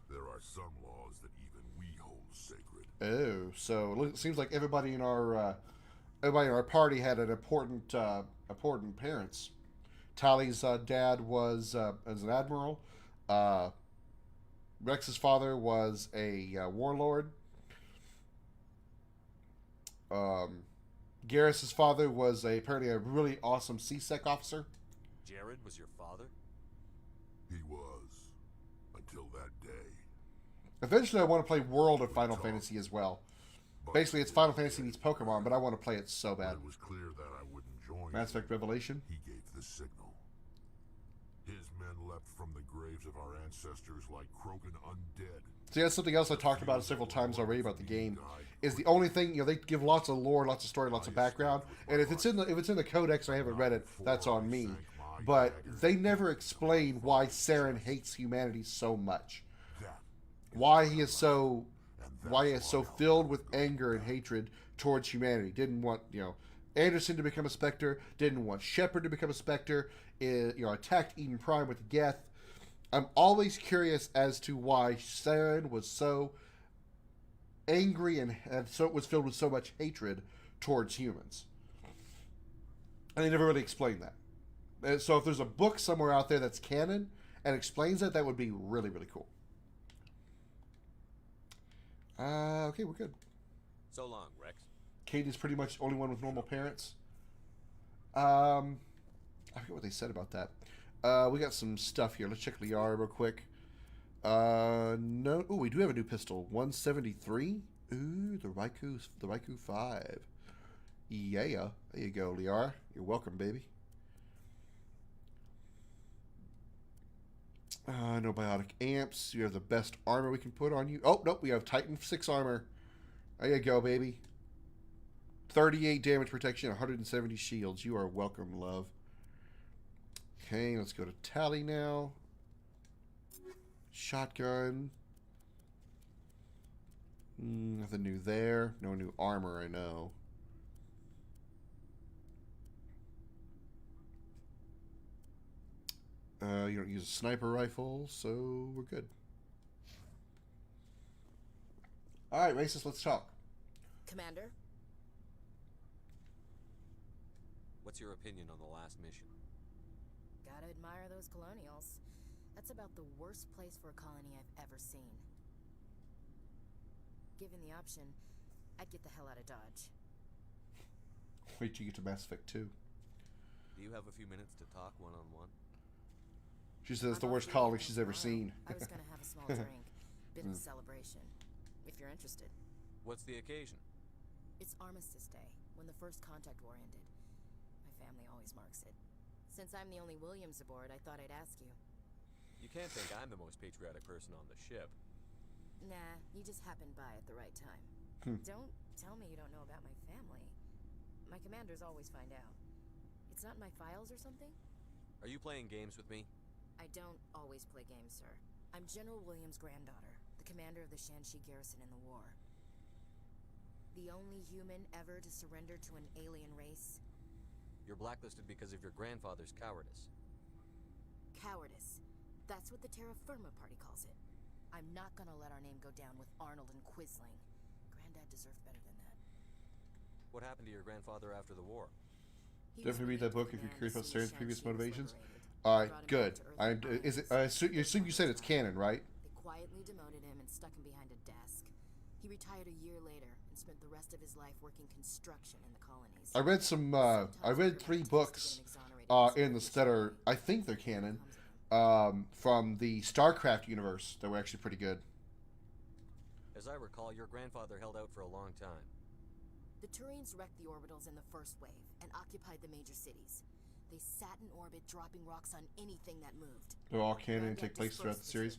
[SPEAKER 13] there are some laws that even we hold sacred.
[SPEAKER 1] Oh, so it seems like everybody in our party had an important parents. Tally's dad was as an admiral. Rex's father was a warlord. Garrus's father was apparently a really awesome C-Sec officer.
[SPEAKER 5] Jared was your father?
[SPEAKER 13] He was, until that day.
[SPEAKER 1] Eventually, I want to play World of Final Fantasy as well. Basically, it's Final Fantasy meets Pokemon, but I want to play it so bad.
[SPEAKER 13] It was clear that I wouldn't join.
[SPEAKER 1] Mass Effect Revelation.
[SPEAKER 13] He gave the signal. His men leapt from the graves of our ancestors like Krogan undead.
[SPEAKER 1] See, that's something else I talked about several times already about the game. Is the only thing, they give lots of lore, lots of story, lots of background, and if it's in the codex and I haven't read it, that's on me. But they never explain why Saren hates humanity so much. Why he is so filled with anger and hatred towards humanity. Didn't want, Anderson to become a Spectre, didn't want Shepard to become a Spectre, attacked Eden Prime with Geth. I'm always curious as to why Saren was so angry and so was filled with so much hatred towards humans. And they never really explained that. And so if there's a book somewhere out there that's canon and explains that would be really, really cool. Okay, we're good.
[SPEAKER 5] So long, Rex.
[SPEAKER 1] Katie's pretty much the only one with normal parents. I forget what they said about that. We got some stuff here. Let's check Liara real quick. No. Oh, we do have a new pistol. 173. Ooh, the Raikou 5. Yeah. There you go, Liara. You're welcome, baby. No biotic amps. You have the best armor we can put on you. Oh, nope. We have Titan 6 armor. There you go, baby. 38 damage protection, 170 shields. You are welcome, love. Okay, let's go to Tally now. Shotgun. Nothing new there. No new armor, I know. You don't use a sniper rifle, so we're good. Alright, Racist, let's talk.
[SPEAKER 14] Commander?
[SPEAKER 5] What's your opinion on the last mission?
[SPEAKER 14] Gotta admire those colonials. That's about the worst place for a colony I've ever seen. Given the option, I'd get the hell out of Dodge.
[SPEAKER 1] Wait till you get to Mass Effect 2.
[SPEAKER 5] Do you have a few minutes to talk one-on-one?
[SPEAKER 1] She says it's the worst colony she's ever seen.
[SPEAKER 14] I was gonna have a small drink. Bit of a celebration. If you're interested.
[SPEAKER 5] What's the occasion?
[SPEAKER 14] It's Armistice Day, when the first contact war ended. My family always marks it. Since I'm the only Williams aboard, I thought I'd ask you.
[SPEAKER 5] You can't think I'm the most patriotic person on the ship.
[SPEAKER 14] Nah, you just happened by at the right time. Don't tell me you don't know about my family. My commanders always find out. It's not in my files or something?
[SPEAKER 5] Are you playing games with me?
[SPEAKER 14] I don't always play games, sir. I'm General Williams' granddaughter, the commander of the Shanxi garrison in the war. The only human ever to surrender to an alien race.
[SPEAKER 5] You're blacklisted because of your grandfather's cowardice.
[SPEAKER 14] Cowardice. That's what the Terra Firma Party calls it. I'm not gonna let our name go down with Arnold and Quisling. Granddad deserved better than that.
[SPEAKER 5] What happened to your grandfather after the war?
[SPEAKER 1] Definitely read that book if you're curious about Saren's previous motivations. Alright, good. I assume you said it's canon, right?
[SPEAKER 14] They quietly demoted him and stuck him behind a desk. He retired a year later and spent the rest of his life working construction in the colonies.
[SPEAKER 1] I read some. I read 3 books in this that are, I think they're canon, from the StarCraft universe that were actually pretty good.
[SPEAKER 5] As I recall, your grandfather held out for a long time.
[SPEAKER 14] The Turians wrecked the orbitals in the first wave and occupied the major cities. They sat in orbit, dropping rocks on anything that moved.
[SPEAKER 1] They're all canon and take place throughout the series.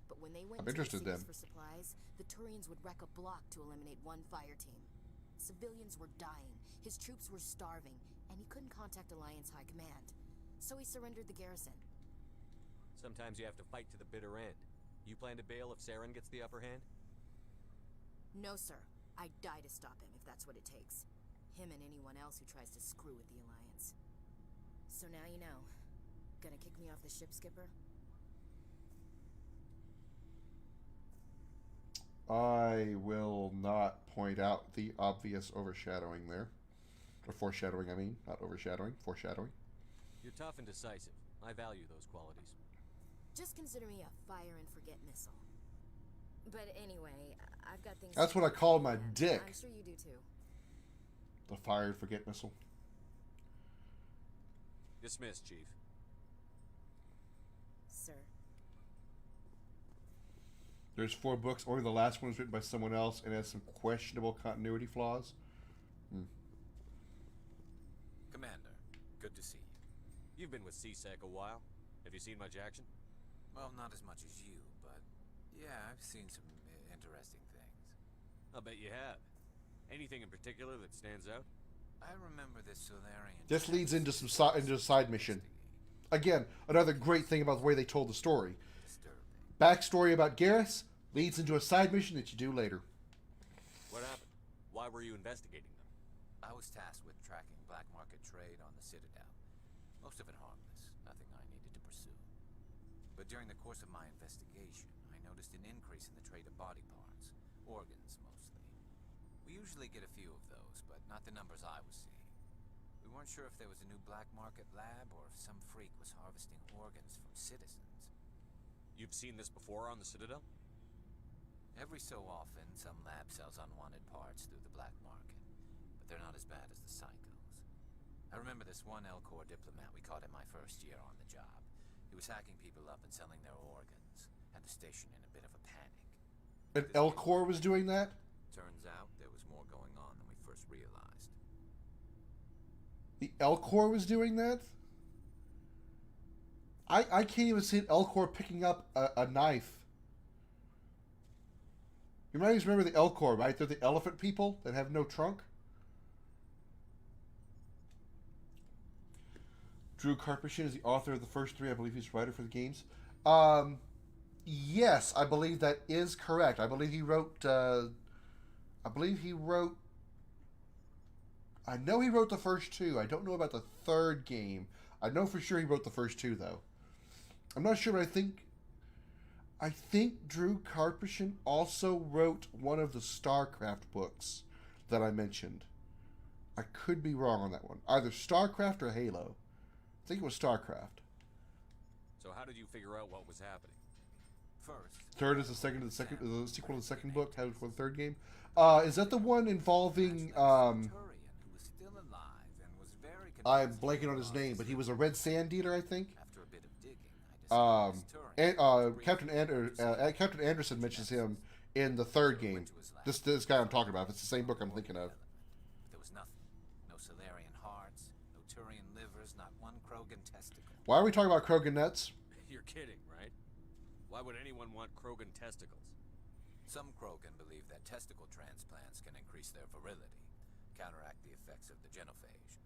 [SPEAKER 14] But when they went
[SPEAKER 1] I'm
[SPEAKER 14] to
[SPEAKER 1] interested
[SPEAKER 14] the cities
[SPEAKER 1] then.
[SPEAKER 14] for supplies, the Turians would wreck a block to eliminate one fire team. Civilians were dying, his troops were starving, and he couldn't contact Alliance High Command. So he surrendered the garrison.
[SPEAKER 5] Sometimes you have to fight to the bitter end. You plan to bail if Saren gets the upper hand?
[SPEAKER 14] No, sir. I'd die to stop him if that's what it takes. Him and anyone else who tries to screw with the Alliance. So now you know. Gonna kick me off the ship, Skipper?
[SPEAKER 1] I will not point out the obvious overshadowing there. Or foreshadowing, I mean. Not overshadowing, foreshadowing.
[SPEAKER 5] You're tough and decisive. I value those qualities.
[SPEAKER 14] Just consider me a fire and forget missile. But anyway, I've got things.
[SPEAKER 1] That's what I call my dick.
[SPEAKER 14] I'm sure you do too.
[SPEAKER 1] The fire and forget missile.
[SPEAKER 5] Dismissed, Chief.
[SPEAKER 14] Sir.
[SPEAKER 1] There's 4 books. Only the last one was written by someone else and has some questionable continuity flaws.
[SPEAKER 15] Commander, good to see you.
[SPEAKER 5] You've been with CSEC a while. Have you seen much action?
[SPEAKER 15] Well, not as much as you, but yeah, I've seen some interesting things.
[SPEAKER 5] I'll bet you have. Anything in particular that stands out?
[SPEAKER 15] I remember this Solarian.
[SPEAKER 1] This leads into some into a side mission. Again, another great thing about the way they told the story. Backstory about Garrus leads into a side mission that you do later.
[SPEAKER 5] What happened? Why were you investigating them?
[SPEAKER 15] I was tasked with tracking black market trade on the Citadel. Most of it harmless, nothing I needed to pursue. But during the course of my investigation, I noticed an increase in the trade of body parts, organs mostly. We usually get a few of those, but not the numbers I was seeing. We weren't sure if there was a new black market lab or if some freak was harvesting organs from citizens.
[SPEAKER 5] You've seen this before on the Citadel?
[SPEAKER 15] Every so often, some lab sells unwanted parts through the black market, but they're not as bad as the psychos. I remember this one Elcor diplomat we caught in my first year on the job. He was hacking people up and selling their organs. Had the station in a bit of a panic.
[SPEAKER 1] And Elcor was doing that?
[SPEAKER 15] Turns out there was more going on than we first realized.
[SPEAKER 1] The Elcor was doing that? I can't even see an Elcor picking up a knife. You might always remember the Elcor, right? They're the elephant people that have no trunk. Drew Karpyshyn is the author of the first 3. I believe he's writer for the games. Yes, I believe that is correct. I believe he wrote... I know he wrote the first 2. I don't know about the 3rd game. I know for sure he wrote the first 2, though. I'm not sure, but I think Drew Karpyshyn also wrote one of the StarCraft books that I mentioned. I could be wrong on that one. Either StarCraft or Halo. I think it was StarCraft.
[SPEAKER 5] So how did you figure out what was happening?
[SPEAKER 15] First,
[SPEAKER 1] third is the sequel to the second book. Had it for the 3rd game. Is that the one involving I'm blanking on his name, but he was a red sand dealer, I think. Captain Anderson mentions him in the 3rd game. This guy I'm talking about. It's the same book I'm thinking of.
[SPEAKER 15] There was nothing. No Solarian hearts, no Turian livers, not one Krogan testicle.
[SPEAKER 1] Why are we talking about Krogan nuts?
[SPEAKER 5] You're kidding, right? Why would anyone want Krogan testicles?
[SPEAKER 15] Some Krogan believe that testicle transplants can increase their virility, counteract the effects of the genophage.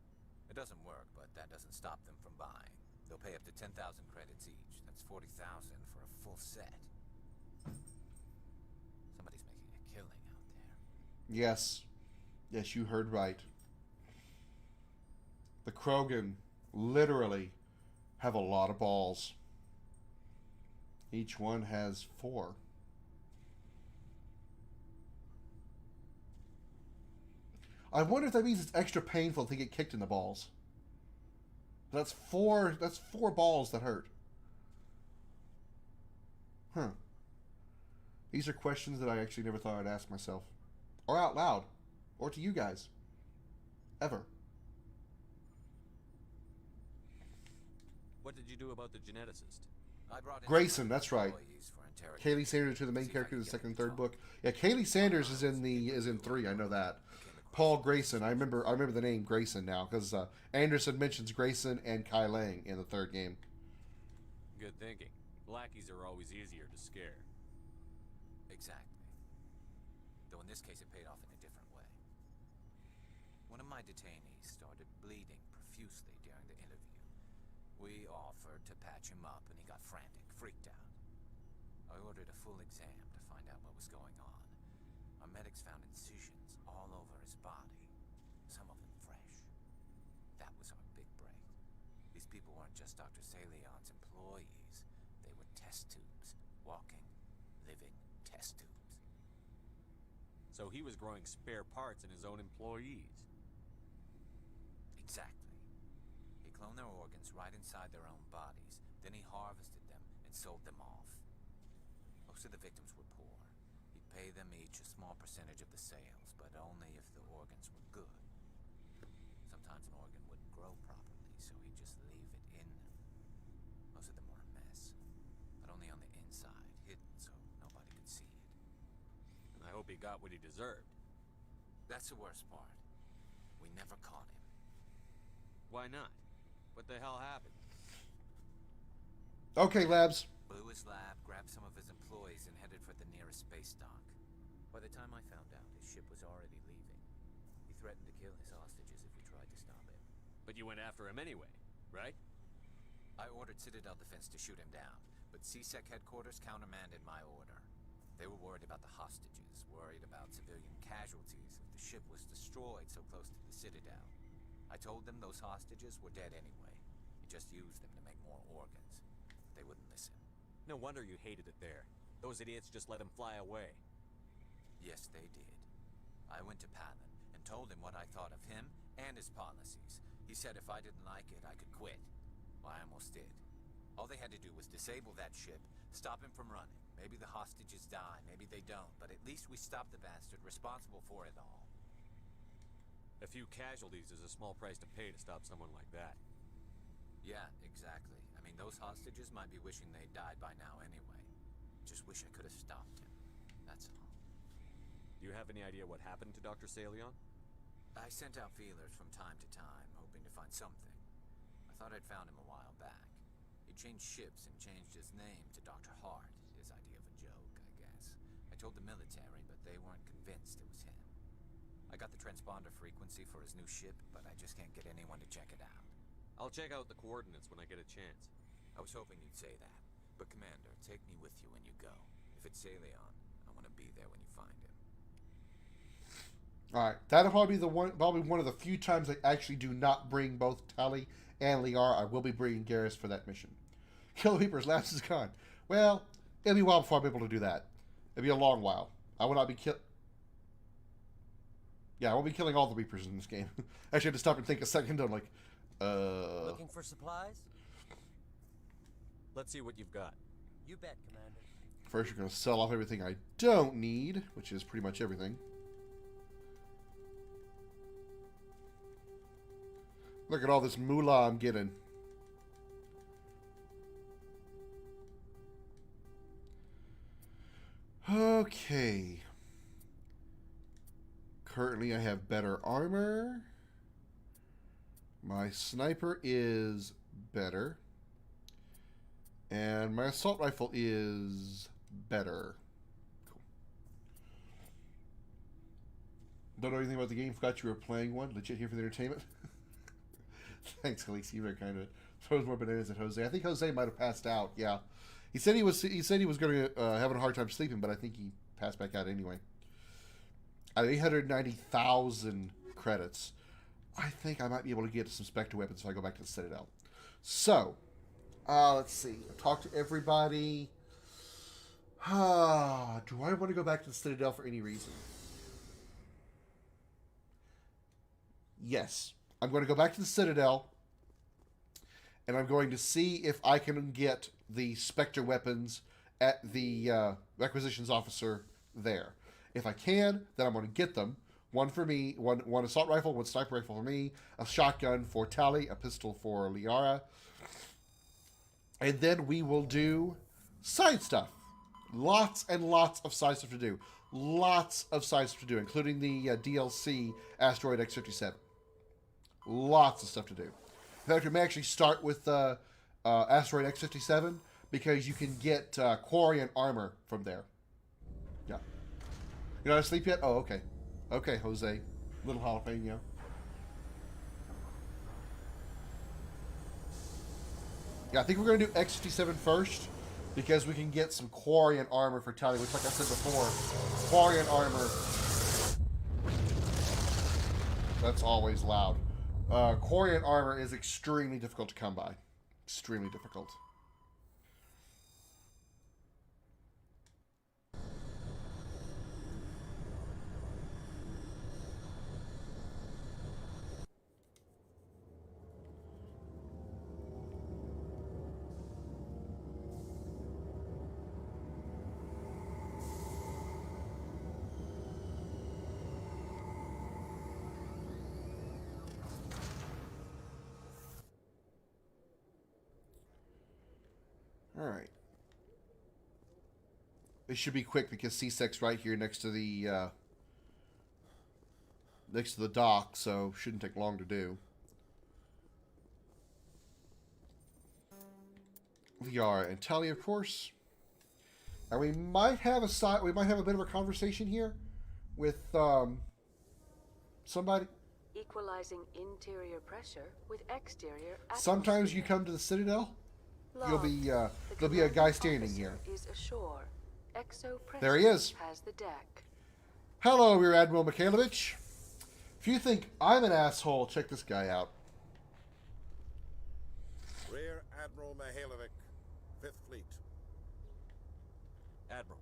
[SPEAKER 15] It doesn't work, but that doesn't stop them from buying. They'll pay up to 10,000 credits each. That's 40,000 for a full set. Somebody's making a killing out there.
[SPEAKER 1] Yes. Yes, you heard right. The Krogan literally have a lot of balls. Each one has 4. I wonder if that means it's extra painful to get kicked in the balls. That's 4 balls that hurt. Huh. These are questions that I actually never thought I'd ask myself. Or out loud. or to you guys. Ever.
[SPEAKER 5] What did you do about the geneticist?
[SPEAKER 15] I brought in
[SPEAKER 1] Grayson, that's right.
[SPEAKER 15] employees for interrogation.
[SPEAKER 1] Kaylee Sanders, to the main character in the second and third book. Yeah, Kaylee Sanders is in 3. I know that. Paul Grayson. I remember the name Grayson now because Anderson mentions Grayson and Kai Lang in the third game.
[SPEAKER 5] Good thinking. Lackeys are always easier to scare.
[SPEAKER 15] Exactly. Though in this case it paid off in a different way. One of my detainees started bleeding profusely during the interview. We offered to patch him up and he got frantic, freaked out. I ordered a full exam to find out what was going on. Our medics found incisions all over his body, some of them fresh. That was our big break. These people weren't just Dr. Salion's employees. They were test tubes. Walking, living test tubes.
[SPEAKER 5] So he was growing spare parts in his own employees.
[SPEAKER 15] Exactly. He cloned their organs right inside their own bodies. Then he harvested them and sold them off. Most of the victims were poor. He'd pay them each a small percentage of the sales, but only if the organs were good. Sometimes an organ wouldn't grow properly, so he'd just leave it in them. Most of them were a mess, but only on the inside, hidden so nobody could see it.
[SPEAKER 5] And I hope he got what he deserved.
[SPEAKER 15] That's the worst part. We never caught him.
[SPEAKER 5] Why not? What the hell happened?
[SPEAKER 1] Okay, Labs.
[SPEAKER 15] Blew his lab, grabbed some of his employees, and headed for the nearest space dock. By the time I found out, his ship was already leaving. He threatened to kill his hostages if we tried to stop him.
[SPEAKER 5] But you went after him anyway, right?
[SPEAKER 15] I ordered Citadel Defense to shoot him down, but CSEC headquarters countermanded my order. They were worried about the hostages, worried about civilian casualties if the ship was destroyed so close to the Citadel. I told them those hostages were dead anyway. He just used them to make more organs. They wouldn't listen.
[SPEAKER 5] No wonder you hated it there. Those idiots just let him fly away.
[SPEAKER 15] Yes, they did. I went to Palin and told him what I thought of him and his policies. He said if I didn't like it, I could quit. Well, I almost did. All they had to do was disable that ship, stop him from running. Maybe the hostages die, maybe they don't, but at least we stopped the bastard responsible for it all.
[SPEAKER 5] A few casualties is a small price to pay to stop someone like that.
[SPEAKER 15] Yeah, exactly. I mean, those hostages might be wishing they'd died by now anyway. Just wish I could have stopped him. That's all.
[SPEAKER 5] Do you have any idea what happened to Dr. Salion?
[SPEAKER 15] I sent out feelers from time to time, hoping to find something. I thought I'd found him a while back. He changed ships and changed his name to Dr. Hart, his idea of a joke, I guess. I told the military, but they weren't convinced it was him. I got the transponder frequency for his new ship, but I just can't get anyone to check it out.
[SPEAKER 5] I'll check out the coordinates when I get a chance.
[SPEAKER 15] I was hoping you'd say that. But Commander, take me with you when you go. If it's Salion, I want to be there when you find him.
[SPEAKER 1] Alright, that'll probably be probably one of the few times I actually do not bring both Tally and Liar. I will be bringing Garrus for that mission. Kill the Reapers, Labs is gone. Well, it'll be a while before I'm able to do that. It'll be a long while. I will not be I won't be killing all the Reapers in this game. Actually, I had to stop and think a second. I'm like,
[SPEAKER 16] Looking for supplies?
[SPEAKER 5] Let's see what you've got.
[SPEAKER 16] You bet, Commander.
[SPEAKER 1] First, you're going to sell off everything I don't need, which is pretty much everything. Look at all this moolah I'm getting. Okay. Currently, I have better armor. My sniper is better. And my assault rifle is better. Cool. Don't know anything about the game. Forgot you were playing one. Legit here for the entertainment. Thanks, Khaleesi. You're very kind of it. Throws more bananas at Jose. I think Jose might have passed out. Yeah, he said he was going to having a hard time sleeping, but I think he passed back out anyway. At 890,000 credits, I think I might be able to get some Spectre weapons if I go back to the Citadel. So, let's see. Talk to everybody. Do I want to go back to the Citadel for any reason? Yes. I'm going to go back to the Citadel, and I'm going to see if I can get the Spectre weapons at the requisitions officer there. If I can, then I'm going to get them. One for me, one assault rifle, one sniper rifle for me, a shotgun for Tally, a pistol for Liara. And then we will do side stuff. Lots and lots of side stuff to do. Lots of side stuff to do, including the DLC Asteroid X-57. Lots of stuff to do. In fact, we may actually start with Asteroid X-57 because you can get Quarian armor from there. Yeah. You're not asleep yet? Oh, okay. Okay, Jose. Little jalapeno. Yeah, I think we're going to do X-57 first because we can get some Quarian armor for Tally, which, like I said before, Quarian armor... That's always loud. Quarian armor is extremely difficult to come by. Extremely difficult. Alright. This should be quick because C-Sec's right here next to the dock, so shouldn't take long to do. Liara and Tally, of course. And we might have a bit of a conversation here with somebody.
[SPEAKER 17] Equalizing interior pressure with exterior atmosphere.
[SPEAKER 1] Sometimes you come to the Citadel. There'll be a guy standing here.
[SPEAKER 17] Is ashore. Exo
[SPEAKER 1] There he is.
[SPEAKER 17] Has the deck.
[SPEAKER 1] Hello, Rear Admiral Mikhailovich. If you think I'm an asshole, check this guy out.
[SPEAKER 18] Rear Admiral Mihailovic, 5th Fleet.
[SPEAKER 5] Admiral,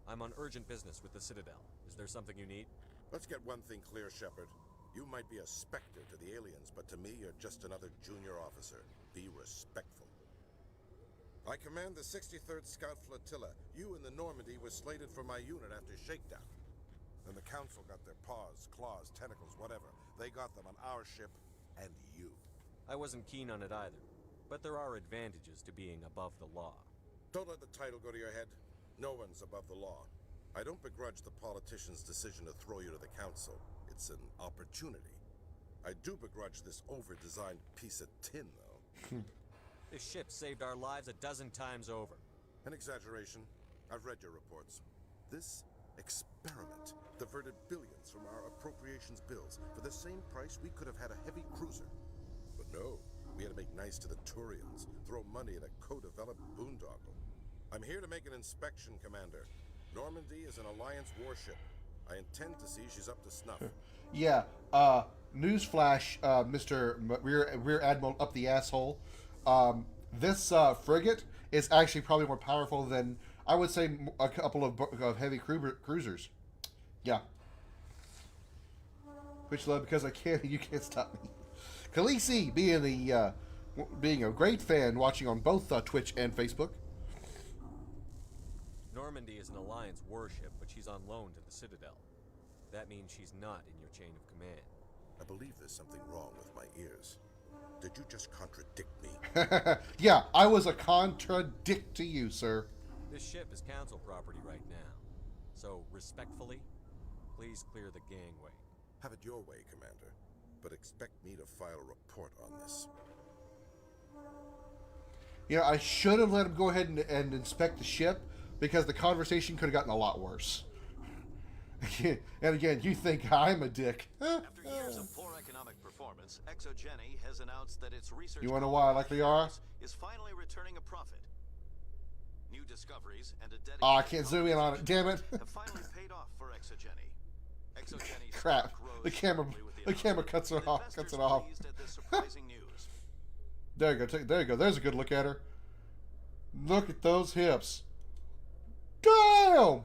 [SPEAKER 5] I'm on urgent business with the Citadel. Is there something you need?
[SPEAKER 18] Let's get one thing clear, Shepard. You might be a specter to the aliens, but to me, you're just another junior officer. Be respectful. I command the 63rd Scout Flotilla. You and the Normandy were slated for my unit after shakedown. Then the Council got their paws, claws, tentacles, whatever. They got them on our ship and you.
[SPEAKER 5] I wasn't keen on it either, but there are advantages to being above the law.
[SPEAKER 18] Don't let the title go to your head. No one's above the law. I don't begrudge the politician's decision to throw you to the Council. It's an opportunity. I do begrudge this over-designed piece of tin, though.
[SPEAKER 5] This ship saved our lives a dozen times over.
[SPEAKER 18] An exaggeration. I've read your reports. This experiment diverted billions from our appropriations bills. For the same price, we could have had a heavy cruiser. But no, we had to make nice to the Turians, throw money at a co-developed boondoggle. I'm here to make an inspection, Commander. Normandy is an Alliance warship. I intend to see she's up to snuff.
[SPEAKER 1] Yeah, newsflash, Mr. Rear Admiral up the asshole. This frigate is actually probably more powerful than, I would say, a couple of heavy cruisers. Yeah. Which love, because you can't stop me. Khaleesi being a great fan, watching on both Twitch and Facebook.
[SPEAKER 5] Normandy is an Alliance warship, but she's on loan to the Citadel. That means she's not in your chain of command.
[SPEAKER 18] I believe there's something wrong with my ears. Did you just contradict me?
[SPEAKER 1] Yeah, I was a contradict to you, sir.
[SPEAKER 5] This ship is Council property right now. So, respectfully, please clear the gangway.
[SPEAKER 18] Have it your way, Commander. But expect me to file a report on this.
[SPEAKER 1] You know, I should have let him go ahead and inspect the ship, because the conversation could have gotten a lot worse. And again, you think I'm a dick.
[SPEAKER 19] After years of poor economic performance, ExoGeni has announced that its research
[SPEAKER 1] You want to know why I like Liara?
[SPEAKER 19] is finally returning a profit. New discoveries and a dedicated
[SPEAKER 1] I can't zoom in on it, damn it.
[SPEAKER 19] have finally paid off for ExoGeni. ExoGeni's
[SPEAKER 1] Crap.
[SPEAKER 19] stock rose
[SPEAKER 1] The camera cuts it off.
[SPEAKER 19] pleased at this surprising news.
[SPEAKER 1] There you go. There you go. There's a good look at her. Look at those hips. Damn!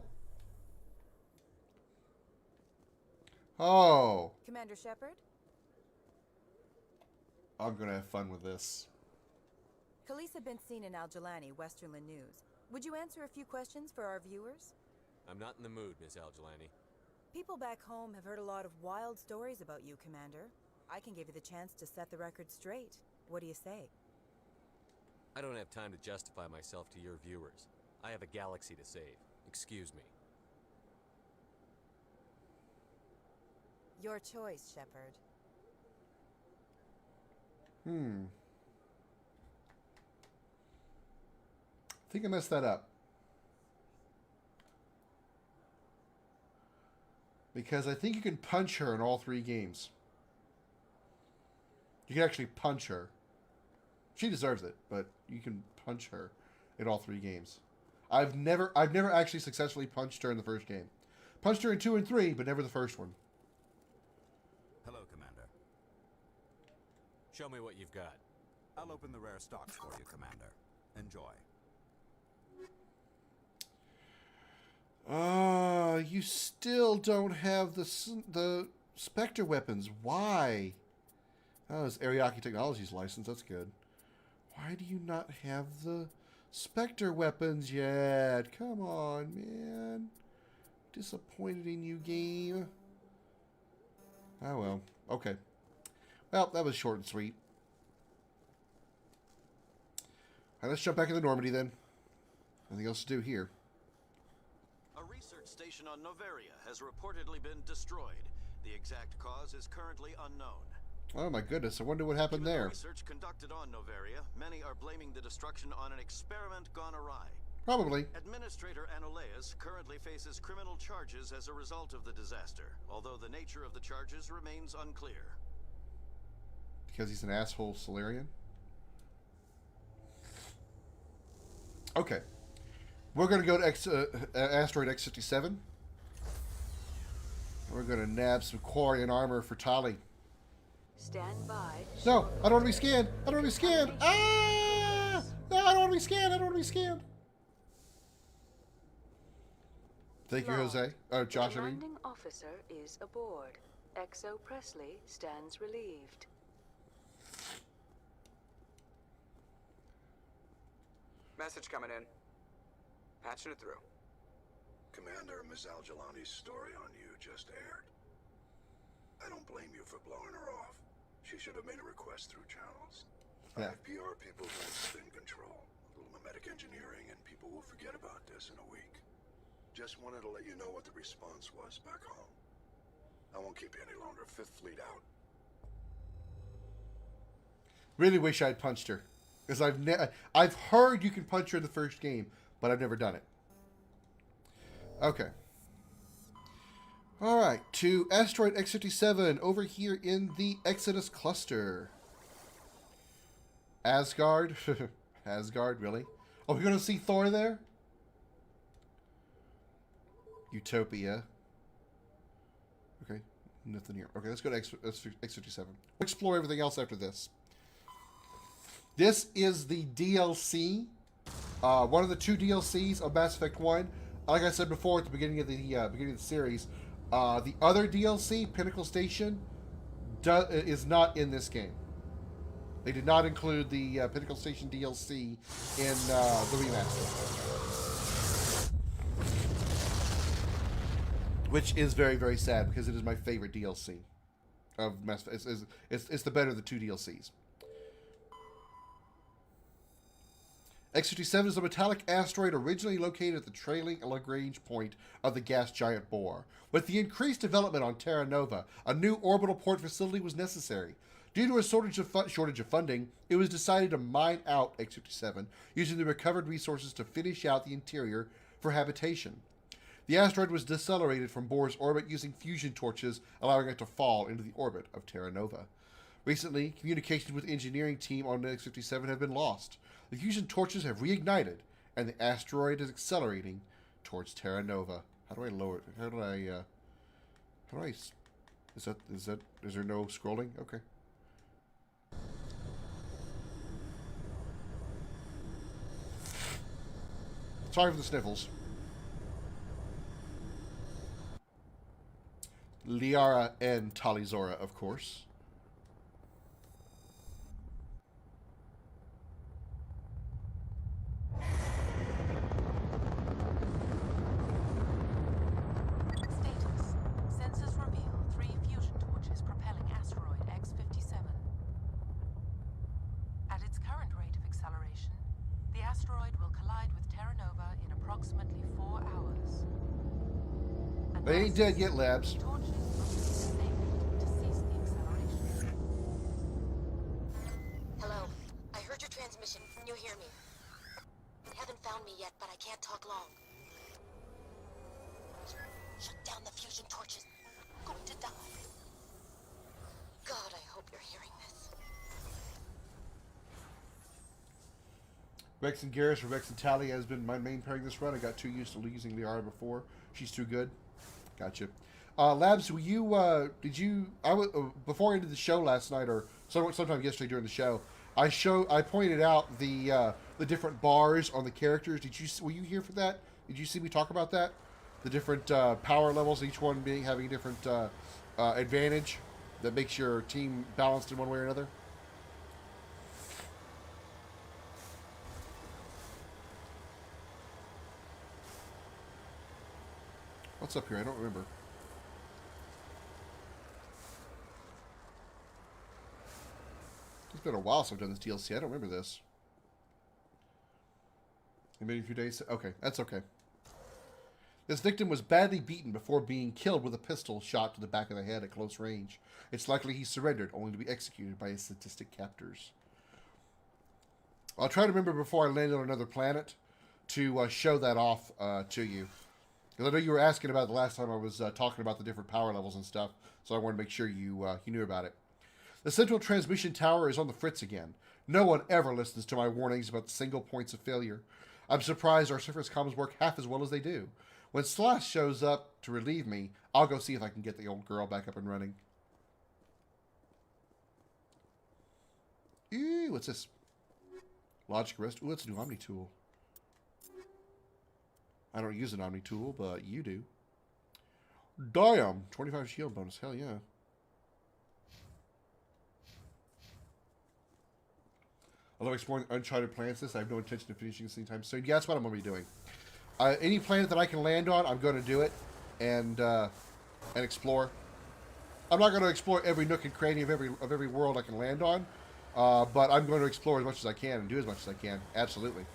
[SPEAKER 1] Oh.
[SPEAKER 8] Commander Shepard?
[SPEAKER 1] I'm gonna have fun with this.
[SPEAKER 8] Khaleesi been seen in Al-Jalani, Westerland News. Would you answer a few questions for our viewers?
[SPEAKER 5] I'm not in the mood, Miss Al-Jalani.
[SPEAKER 8] People back home have heard a lot of wild stories about you, Commander. I can give you the chance to set the record straight. What do you say?
[SPEAKER 5] I don't have time to justify myself to your viewers. I have a galaxy to save. Excuse me.
[SPEAKER 8] Your choice, Shepard.
[SPEAKER 1] I think I messed that up. Because I think you can punch her in all 3 games. You can actually punch her. She deserves it, but you can punch her in all 3 games. I've never actually successfully punched her in the first game. Punched her in 2 and 3, but never the first one.
[SPEAKER 20] Hello, Commander.
[SPEAKER 5] Show me what you've got.
[SPEAKER 20] I'll open the rare stocks for you, Commander. Enjoy.
[SPEAKER 1] You still don't have the Spectre weapons. Why? Oh, it's Ariake Technologies license. That's good. Why do you not have the Spectre weapons yet? Come on, man. Disappointed in you, game. Oh, well. Okay. Well, that was short and sweet. All right, let's jump back into Normandy then. Nothing else to do here.
[SPEAKER 19] A research station on Noveria has reportedly been destroyed. The exact cause is currently unknown.
[SPEAKER 1] Oh my goodness, I wonder what happened there.
[SPEAKER 19] Research conducted on Noveria, many are blaming the destruction on an experiment gone awry.
[SPEAKER 1] Probably.
[SPEAKER 19] Administrator Anoleus currently faces criminal charges as a result of the disaster, although the nature of the charges remains unclear.
[SPEAKER 1] Because he's an asshole Solarian? Okay. We're going to go to Asteroid X-57. We're going to nab some Quarian armor for Tali.
[SPEAKER 17] Stand by.
[SPEAKER 1] No, I don't want to be scanned. I don't want to be scanned. Ah! No, I don't want to be scanned. I don't want to be scanned. Thank you, Jose. Josh,
[SPEAKER 17] the
[SPEAKER 1] I mean.
[SPEAKER 17] commanding officer is aboard. XO Presley stands relieved.
[SPEAKER 21] Message coming in. Patching it through.
[SPEAKER 18] Commander, Ms. Al-Jalani's story on you just aired. I don't blame you for blowing her off. She should have made a request through channels.
[SPEAKER 1] Yeah.
[SPEAKER 18] I have PR people who are spin control. A little mimetic engineering, and people will forget about this in a week. Just wanted to let you know what the response was back home. I won't keep you any longer. 5th Fleet out.
[SPEAKER 1] Really wish I'd punched her. Because I've heard you can punch her in the first game, but I've never done it. Okay. Alright, to Asteroid X-57 over here in the Exodus Cluster. Asgard? Asgard, really? Oh, we're going to see Thor there? Utopia. Okay, nothing here. Okay, let's go to X-57. We'll explore everything else after this. This is the DLC. One of the 2 DLCs of Mass Effect 1. Like I said before at the beginning of the series, the other DLC, Pinnacle Station, is not in this game. They did not include the Pinnacle Station DLC in the remaster. Which is very, very sad because it is my favorite DLC of Mass Effect. It's the better of the 2 DLCs. X-57 is a metallic asteroid originally located at the trailing Lagrange point of the gas giant Bohr. With the increased development on Terra Nova, a new orbital port facility was necessary. Due to a shortage of funding, it was decided to mine out X-57, using the recovered resources to finish out the interior for habitation. The asteroid was decelerated from Bohr's orbit using fusion torches, allowing it to fall into the orbit of Terra Nova. Recently, communications with the engineering team on X-57 have been lost. The fusion torches have reignited, and the asteroid is accelerating towards Terra Nova. How do I lower it? How do I, is there no scrolling? Okay. Sorry for the sniffles. Liara and Talizora, of course.
[SPEAKER 17] Status.
[SPEAKER 1] They ain't dead yet, Labs.
[SPEAKER 14] Hello. I heard your transmission. Can you hear me? They haven't found me yet, but I can't talk long. Shut down the fusion torches. I'm going to die. God, I hope you're hearing this.
[SPEAKER 1] Rex and Garrus or Rex and Tally has been my main pairing this run. I got too used to using Liara before. She's too good. Gotcha. Labs, were you, did you, before I ended the show last night, or sometime yesterday during the show, I pointed out the different bars on the characters. Were you here for that? Did you see me talk about that? The different power levels, each one having a different advantage that makes your team balanced in one way or another? What's up here? I don't remember. It's been a while since I've done this DLC. I don't remember this. Maybe a few days. Okay, that's okay. This victim was badly beaten before being killed with a pistol shot to the back of the head at close range. It's likely he surrendered, only to be executed by his sadistic captors. I'll try to remember before I land on another planet to show that off to you. Because I know you were asking about it the last time I was talking about the different power levels and stuff, so I want to make sure you knew about it. The central transmission tower is on the fritz again. No one ever listens to my warnings about the single points of failure. I'm surprised our surface comms work half as well as they do. When Slash shows up to relieve me, I'll go see if I can get the old girl back up and running. Ew, what's this? Logic Arrest. Ooh, it's a new Omni tool. I don't use an Omni tool, but you do. Damn! 25 shield bonus. Hell yeah. I love exploring uncharted planets. I have no intention of finishing this anytime soon. Yeah, that's what I'm going to be doing. Any planet that I can land on, I'm going to do it and explore. I'm not going to explore every nook and cranny of every world I can land on, but I'm going to explore as much as I can and do as much as I can. Absolutely.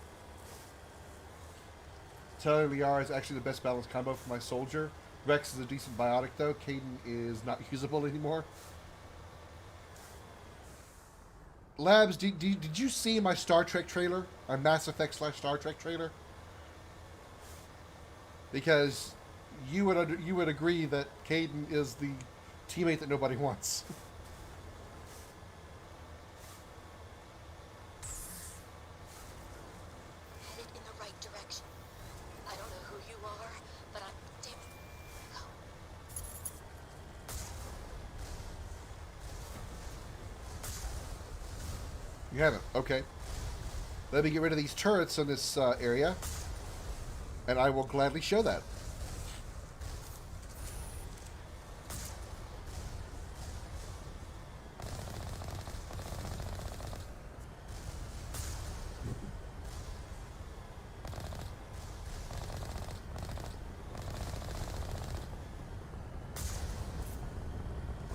[SPEAKER 1] Telly Liara is actually the best balanced combo for my soldier. Rex is a decent biotic though. Caden is not usable anymore. Labs, did you see my Star Trek trailer? My Mass Effect / Star Trek trailer? Because you would agree that Caden is the teammate that nobody wants.
[SPEAKER 14] Headed in the right direction. I don't know who you are, but I'm damn. Go.
[SPEAKER 1] You haven't? Okay. Let me get rid of these turrets in this area, and I will gladly show that.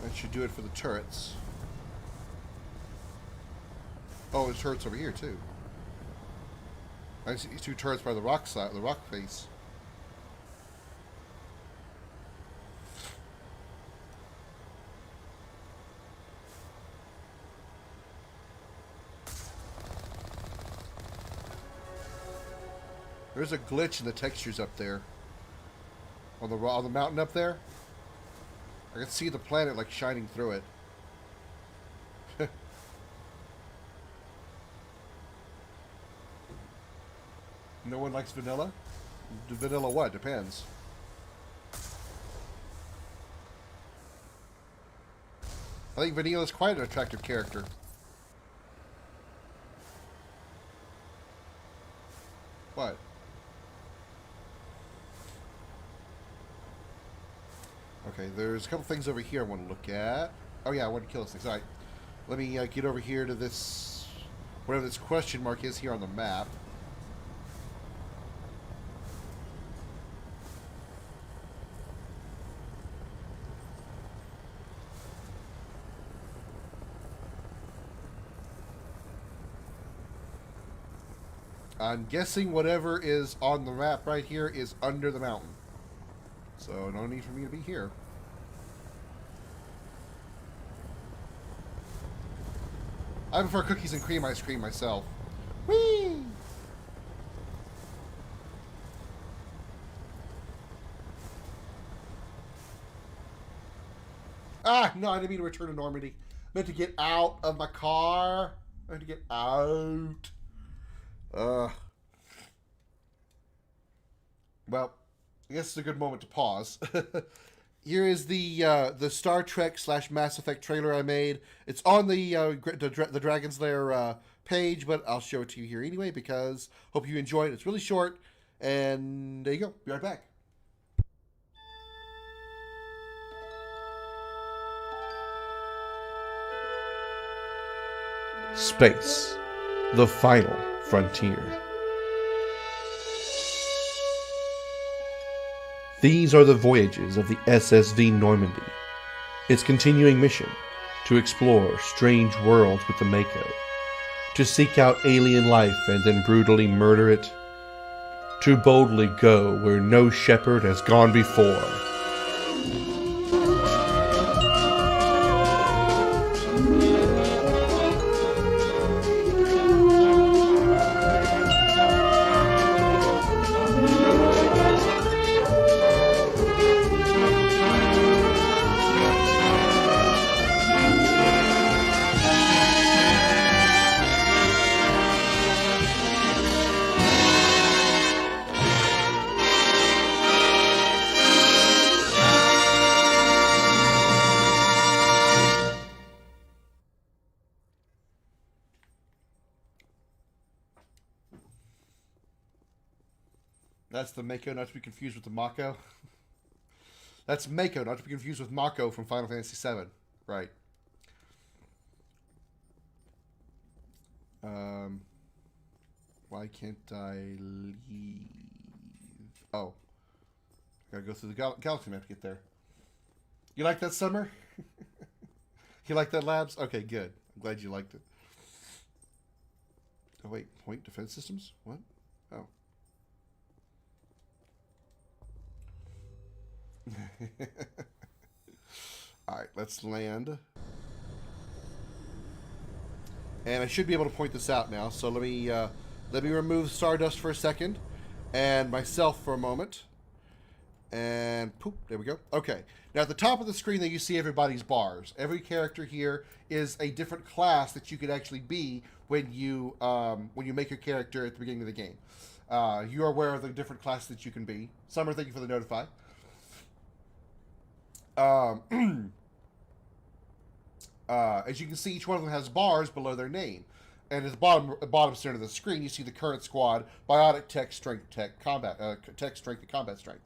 [SPEAKER 1] That should do it for the turrets. Oh, there's turrets over here too. I see these two turrets by the rock side, the rock face. There's a glitch in the textures up there. On the mountain up there. I can see the planet like shining through it. No one likes vanilla? Vanilla what? Depends. I think Vanilla is quite an attractive character. What? Okay, there's a couple things over here I want to look at. Oh yeah, I want to kill this thing. Alright. Let me get over here to this, whatever this question mark is here on the map. I'm guessing whatever is on the map right here is under the mountain. So no need for me to be here. I prefer cookies and cream ice cream myself. Whee! Ah, no, I didn't mean to return to Normandy. I meant to get out of my car. I meant to get out. Well, I guess it's a good moment to pause. Here is the Star Trek / Mass Effect trailer I made. It's on the Dragon's Lair page, but I'll show it to you here anyway because hope you enjoy it. It's really short, and there you go. Be right back. Space, the final frontier. These are the voyages of the SSV Normandy. Its continuing mission, to explore strange worlds with the Mako, to seek out alien life and then brutally murder it, to boldly go where no shepherd has gone before. That's the Mako, not to be confused with the Mako. That's Mako, not to be confused with Mako from Final Fantasy VII. Right. Why can't I leave? Oh. Gotta go through the galaxy map to get there. You like that, Summer? You like that, Labs? Okay, good. I'm glad you liked it. Oh, wait. Point defense systems? What? Oh. Alright, let's land. And I should be able to point this out now, so let me remove Stardust for a second and myself for a moment. And poop, there we go. Okay. Now at the top of the screen there you see everybody's bars. Every character here is a different class that you could actually be when you make your character at the beginning of the game. You are aware of the different classes that you can be. Summer, thank you for the notify. As you can see, each one of them has bars below their name. And at the bottom center of the screen, you see the current squad: biotic, tech, strength, tech, combat, tech, strength, and combat strength.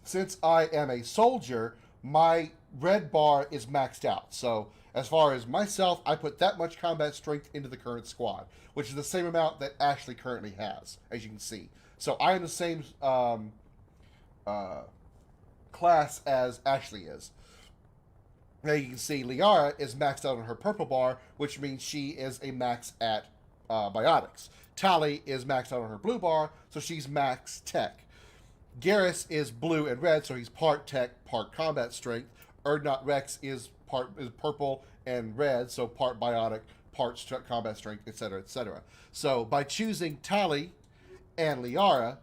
[SPEAKER 1] Since I am a soldier, my red bar is maxed out. So as far as myself, I put that much combat strength into the current squad, which is the same amount that Ashley currently has, as you can see. So I am the same class as Ashley is. Now you can see Liara is maxed out on her purple bar, which means she is a max at biotics. Tali is maxed out on her blue bar, so she's max tech. Garrus is blue and red, so he's part tech, part combat strength. Erdnot Rex is purple and red, so part biotic, part combat strength, etc., etc. So by choosing Tali and Liara,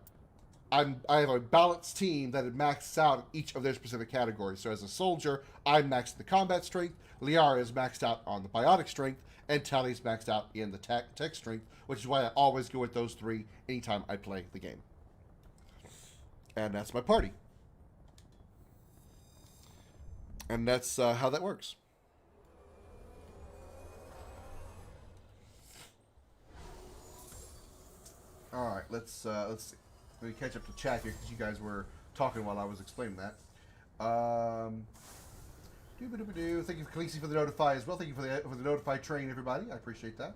[SPEAKER 1] I have a balanced team that maxes out each of their specific categories. So as a soldier, I'm maxed the combat strength, Liara is maxed out on the biotic strength, and Tali's maxed out in the tech strength, which is why I always go with those three anytime I play the game. And that's my party. And that's how that works. All right, let's see. Let me catch up to chat here because you guys were talking while I was explaining that. Thank you, Khaleesi, for the notify as well. Thank you for the notify train, everybody. I appreciate that.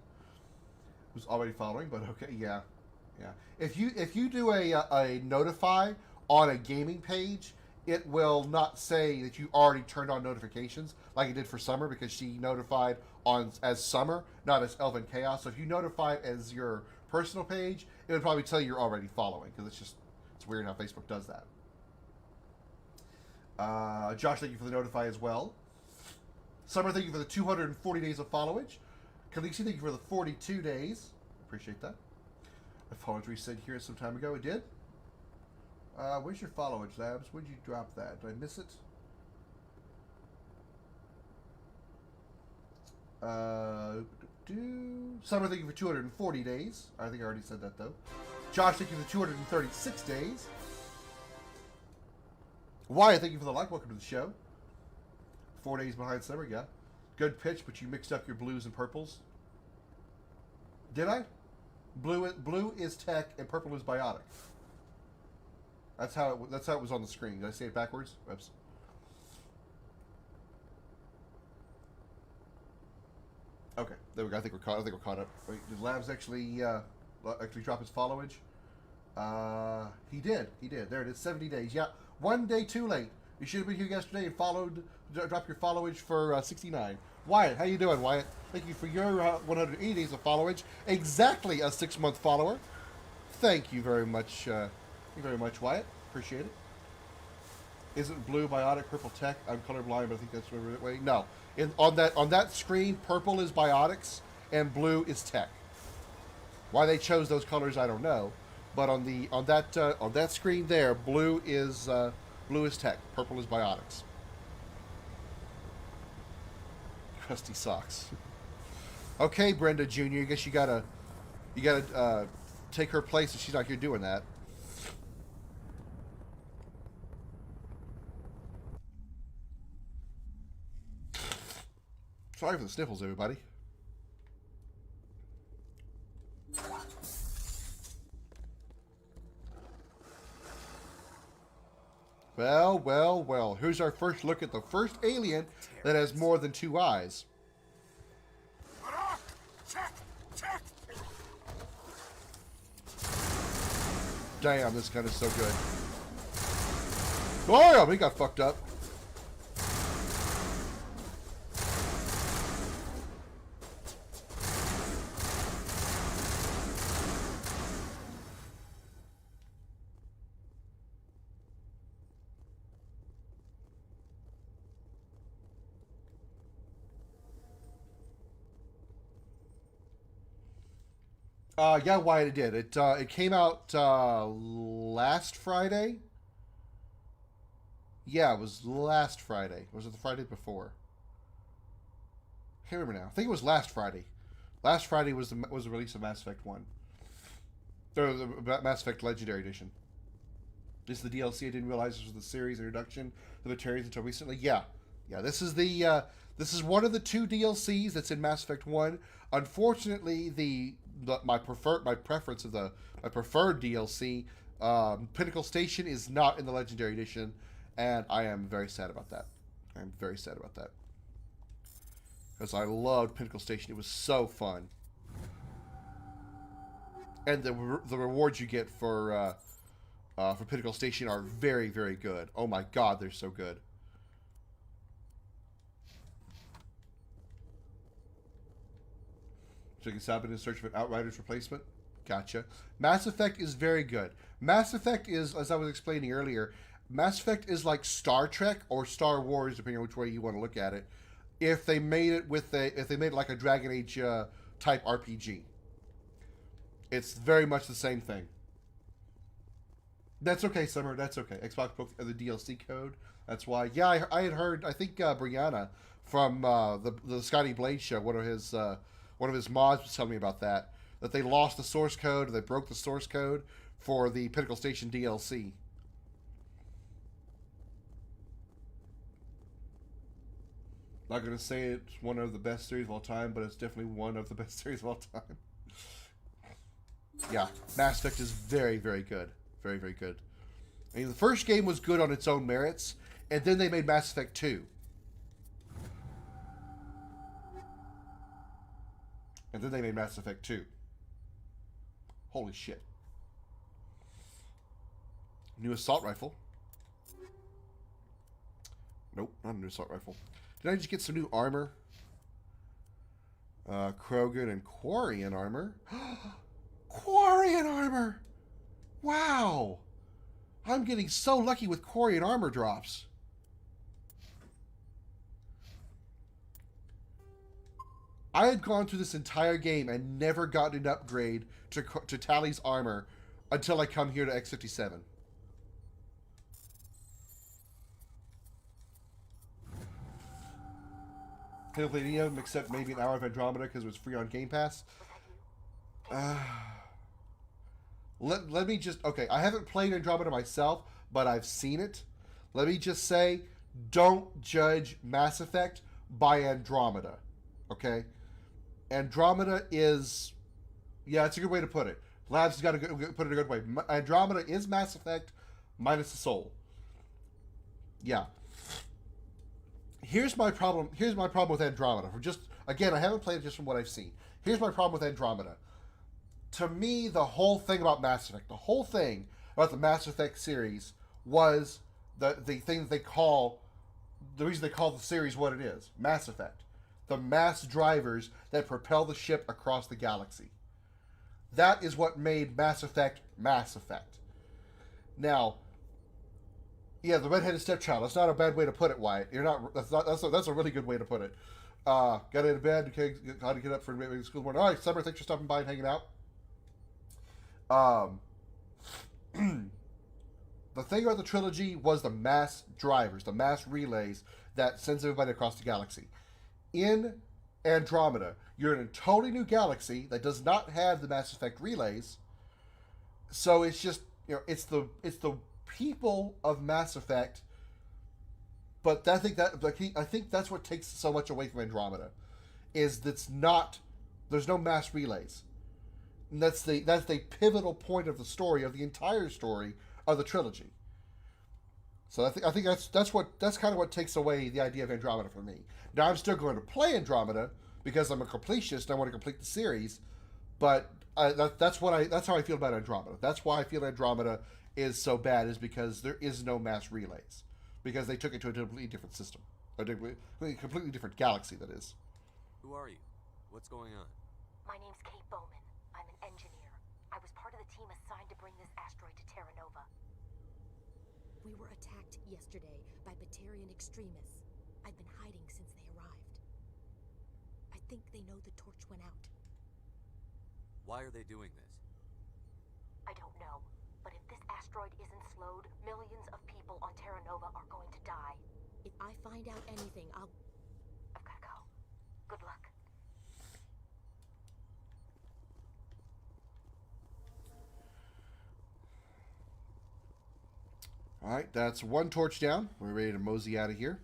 [SPEAKER 1] Who's already following, but okay, yeah. If you do a notify on a gaming page, it will not say that you already turned on notifications like it did for Summer, because she notified as Summer, not as Elven Chaos. So if you notify it as your personal page, it would probably tell you you're already following, because it's just It's weird how Facebook does that. Josh, thank you for the notify as well. Summer, thank you for the 240 days of followage. Khaleesi, thank you for the 42 days. Appreciate that. My followage reset here some time ago. It did? Where's your followage, Labs? Where'd you drop that? Did I miss it? Summer, thank you for 240 days. I think I already said that, though. Josh, thank you for 236 days. Wyatt, thank you for the like. Welcome to the show. 4 days behind Summer, yeah. Good pitch, but you mixed up your blues and purples. Did I? Blue is tech and purple is biotic. That's how it was on the screen. Did I say it backwards? Oops. Okay, there we go. I think we're caught up. Wait, did Labs actually drop his followage? He did. There it is. 70 days. Yeah, 1 day too late. You should have been here yesterday and drop your followage for 69. Wyatt, how you doing, Wyatt? Thank you for your 180 days of followage. Exactly a 6-month follower. Thank you very much. Wyatt. Appreciate it. Isn't blue biotic, purple tech? I'm colorblind, but I think that's the right way. No. On that screen, purple is biotics and blue is tech. Why they chose those colors, I don't know. But on that screen there, blue is tech, purple is biotics. Crusty socks. Okay, Brenda Jr. I guess you gotta take her place if she's not here doing that. Sorry for the sniffles, everybody. Well. Here's our first look at the first alien that has more than 2 eyes. Damn, this gun is so good. Oh, he got fucked up. Yeah, Wyatt, it did. It came out last Friday. Yeah, it was last Friday. Or was it the Friday before? I can't remember now. I think it was last Friday. Last Friday was the release of Mass Effect 1. Or the Mass Effect Legendary Edition. This is the DLC. I didn't realize this was the series introduction to the Veterans until recently. Yeah. This is one of the 2 DLCs that's in Mass Effect 1. Unfortunately, my preferred DLC, Pinnacle Station, is not in the Legendary Edition, and I am very sad about that. Because I loved Pinnacle Station. It was so fun. And the rewards you get for Pinnacle Station are very, very good. Oh my god, they're so good. Taking Sabin in search of an Outrider's replacement. Gotcha. Mass Effect is very good. Mass Effect is, as I was explaining earlier, Mass Effect is like Star Trek or Star Wars, depending on which way you want to look at it. If they made it like a Dragon Age type RPG, it's very much the same thing. That's okay, Summer. That's okay. Xbox broke the DLC code. That's why. Yeah, I had heard. I think Brianna from the Scotty Blade show, one of his mods was telling me about that they lost the source code, or they broke the source code for the Pinnacle Station DLC. Not going to say it's one of the best series of all time, but it's definitely one of the best series of all time. Yeah, Mass Effect is very, very good. Very, very good. I mean, the first game was good on its own merits, and then they made Mass Effect 2. And then they made Mass Effect 2. Holy shit. New assault rifle. Nope, not a new assault rifle. Did I just get some new armor? Krogan and Quarian armor. Quarian armor! Wow! I'm getting so lucky with quarry and armor drops. I had gone through this entire game and never gotten an upgrade to Tally's armor until I come here to X57. Couldn't play any of them except maybe an hour of Andromeda because it was free on Game Pass. Let me just... Okay, I haven't played Andromeda myself, but I've seen it. Let me just say, don't judge Mass Effect by Andromeda. Okay? Andromeda is... Yeah, it's a good way to put it. Labs has got to put it a good way. Andromeda is Mass Effect minus the soul. Yeah. Here's my problem with Andromeda. Again, I haven't played it just from what I've seen. Here's my problem with Andromeda. To me, the whole thing about Mass Effect, the whole thing about the Mass Effect series was the thing that they call, the reason they call the series what it is, Mass Effect. The mass drivers that propel the ship across the galaxy. That is what made Mass Effect Mass Effect. Now, yeah, the redheaded stepchild. That's not a bad way to put it, Wyatt. You're not. That's a really good way to put it. Got into bed. Okay, got to get up for school morning. All right, Summer, thanks for stopping by and hanging out. The thing about the trilogy was the mass drivers, the mass relays that sends everybody across the galaxy. In Andromeda, you're in a totally new galaxy that does not have the Mass Effect relays. So it's just, it's the people of Mass Effect. But I think that's what takes so much away from Andromeda, is there's no mass relays. And that's the pivotal point of the story, of the entire story of the trilogy. So I think that's kind of what takes away the idea of Andromeda for me. Now I'm still going to play Andromeda because I'm a completionist and I want to complete the series, but that's how I feel about Andromeda. That's why I feel Andromeda is so bad, is because there is no mass relays, because they took it to a completely different system, a completely different galaxy. That is.
[SPEAKER 5] Who are you? What's going on?
[SPEAKER 7] My name's Kate Bowman. I'm an engineer. I was part of the team assigned to bring this asteroid to Terra Nova.
[SPEAKER 22] We were attacked yesterday by Batarian extremists. I've been hiding since they arrived. I think they know the torch went out.
[SPEAKER 5] Why are they doing this?
[SPEAKER 7] I don't know, but if this asteroid isn't slowed, millions of people on Terra Nova are going to die.
[SPEAKER 22] If I find out anything, I've
[SPEAKER 7] gotta go. Good luck.
[SPEAKER 1] All right, that's one torch down. We're ready to mosey out of here.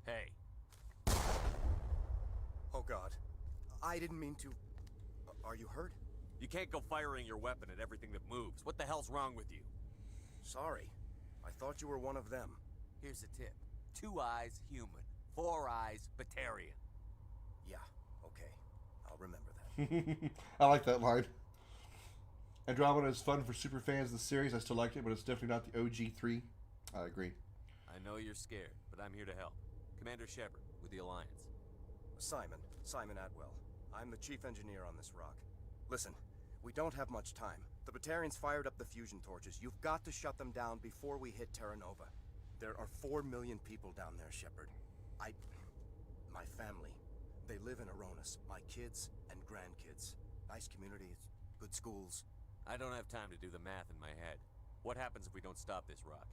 [SPEAKER 5] Hey.
[SPEAKER 23] Oh, God. I didn't mean to... Are you hurt?
[SPEAKER 5] You can't go firing your weapon at everything that moves. What the hell's wrong with you?
[SPEAKER 23] Sorry. I thought you were one of them.
[SPEAKER 5] Here's a tip. 2 eyes, human. 4 eyes, Batarian.
[SPEAKER 23] Yeah, okay. I'll remember that.
[SPEAKER 1] I like that line. Andromeda is fun for super fans of the series. I still like it, but it's definitely not the OG3. I agree.
[SPEAKER 5] I know you're scared, but I'm here to help. Commander Shepard, with the Alliance.
[SPEAKER 23] Simon Atwell. I'm the chief engineer on this rock. Listen, we don't have much time. The Batarians fired up the fusion torches. You've got to shut them down before we hit Terra Nova. There are 4 million people down there, Shepard. My family, they live in Aronis. My kids and grandkids. Nice communities, good schools.
[SPEAKER 5] I don't have time to do the math in my head. What happens if we don't stop this rock?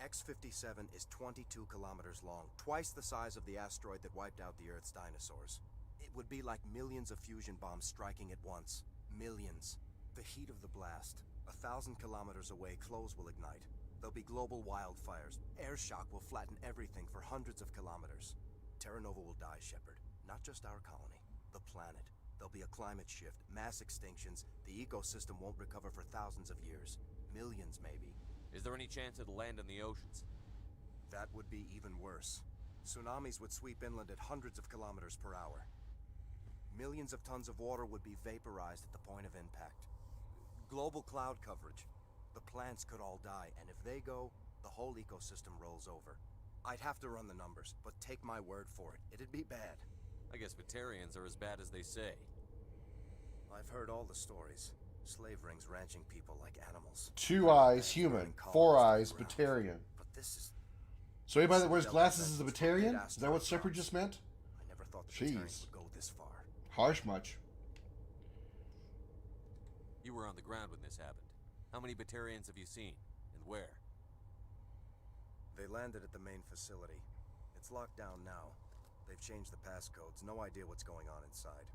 [SPEAKER 23] X-57 is 22 kilometers long, twice the size of the asteroid that wiped out the Earth's dinosaurs. It would be like millions of fusion bombs striking at once. Millions. The heat of the blast, 1,000 kilometers away, clothes will ignite. There'll be global wildfires. Air shock will flatten everything for hundreds of kilometers. Terra Nova will die, Shepard. Not just our colony, the planet. There'll be a climate shift, mass extinctions. The ecosystem won't recover for thousands of years. Millions, maybe.
[SPEAKER 5] Is there any chance it'll land in the oceans?
[SPEAKER 23] That would be even worse. Tsunamis would sweep inland at hundreds of kilometers per hour. Millions of tons of water would be vaporized at the point of impact. Global cloud coverage. The plants could all die, and if they go, the whole ecosystem rolls over. I'd have to run the numbers, but take my word for it, it'd be bad.
[SPEAKER 5] I guess Batarians are as bad as they say.
[SPEAKER 23] I've heard all the stories. Slave rings ranching people like animals.
[SPEAKER 1] 2 eyes human, 4 eyes Batarian.
[SPEAKER 23] But this is...
[SPEAKER 1] So anybody that wears glasses is a Batarian? Is that what Slipper just meant?
[SPEAKER 23] I never thought the Batarians
[SPEAKER 1] Jeez.
[SPEAKER 23] would go this far.
[SPEAKER 1] Harsh much.
[SPEAKER 5] You were on the ground when this happened. How many Batarians have you seen? And where?
[SPEAKER 23] They landed at the main facility. It's locked down now. They've changed the passcodes. No idea what's going on inside.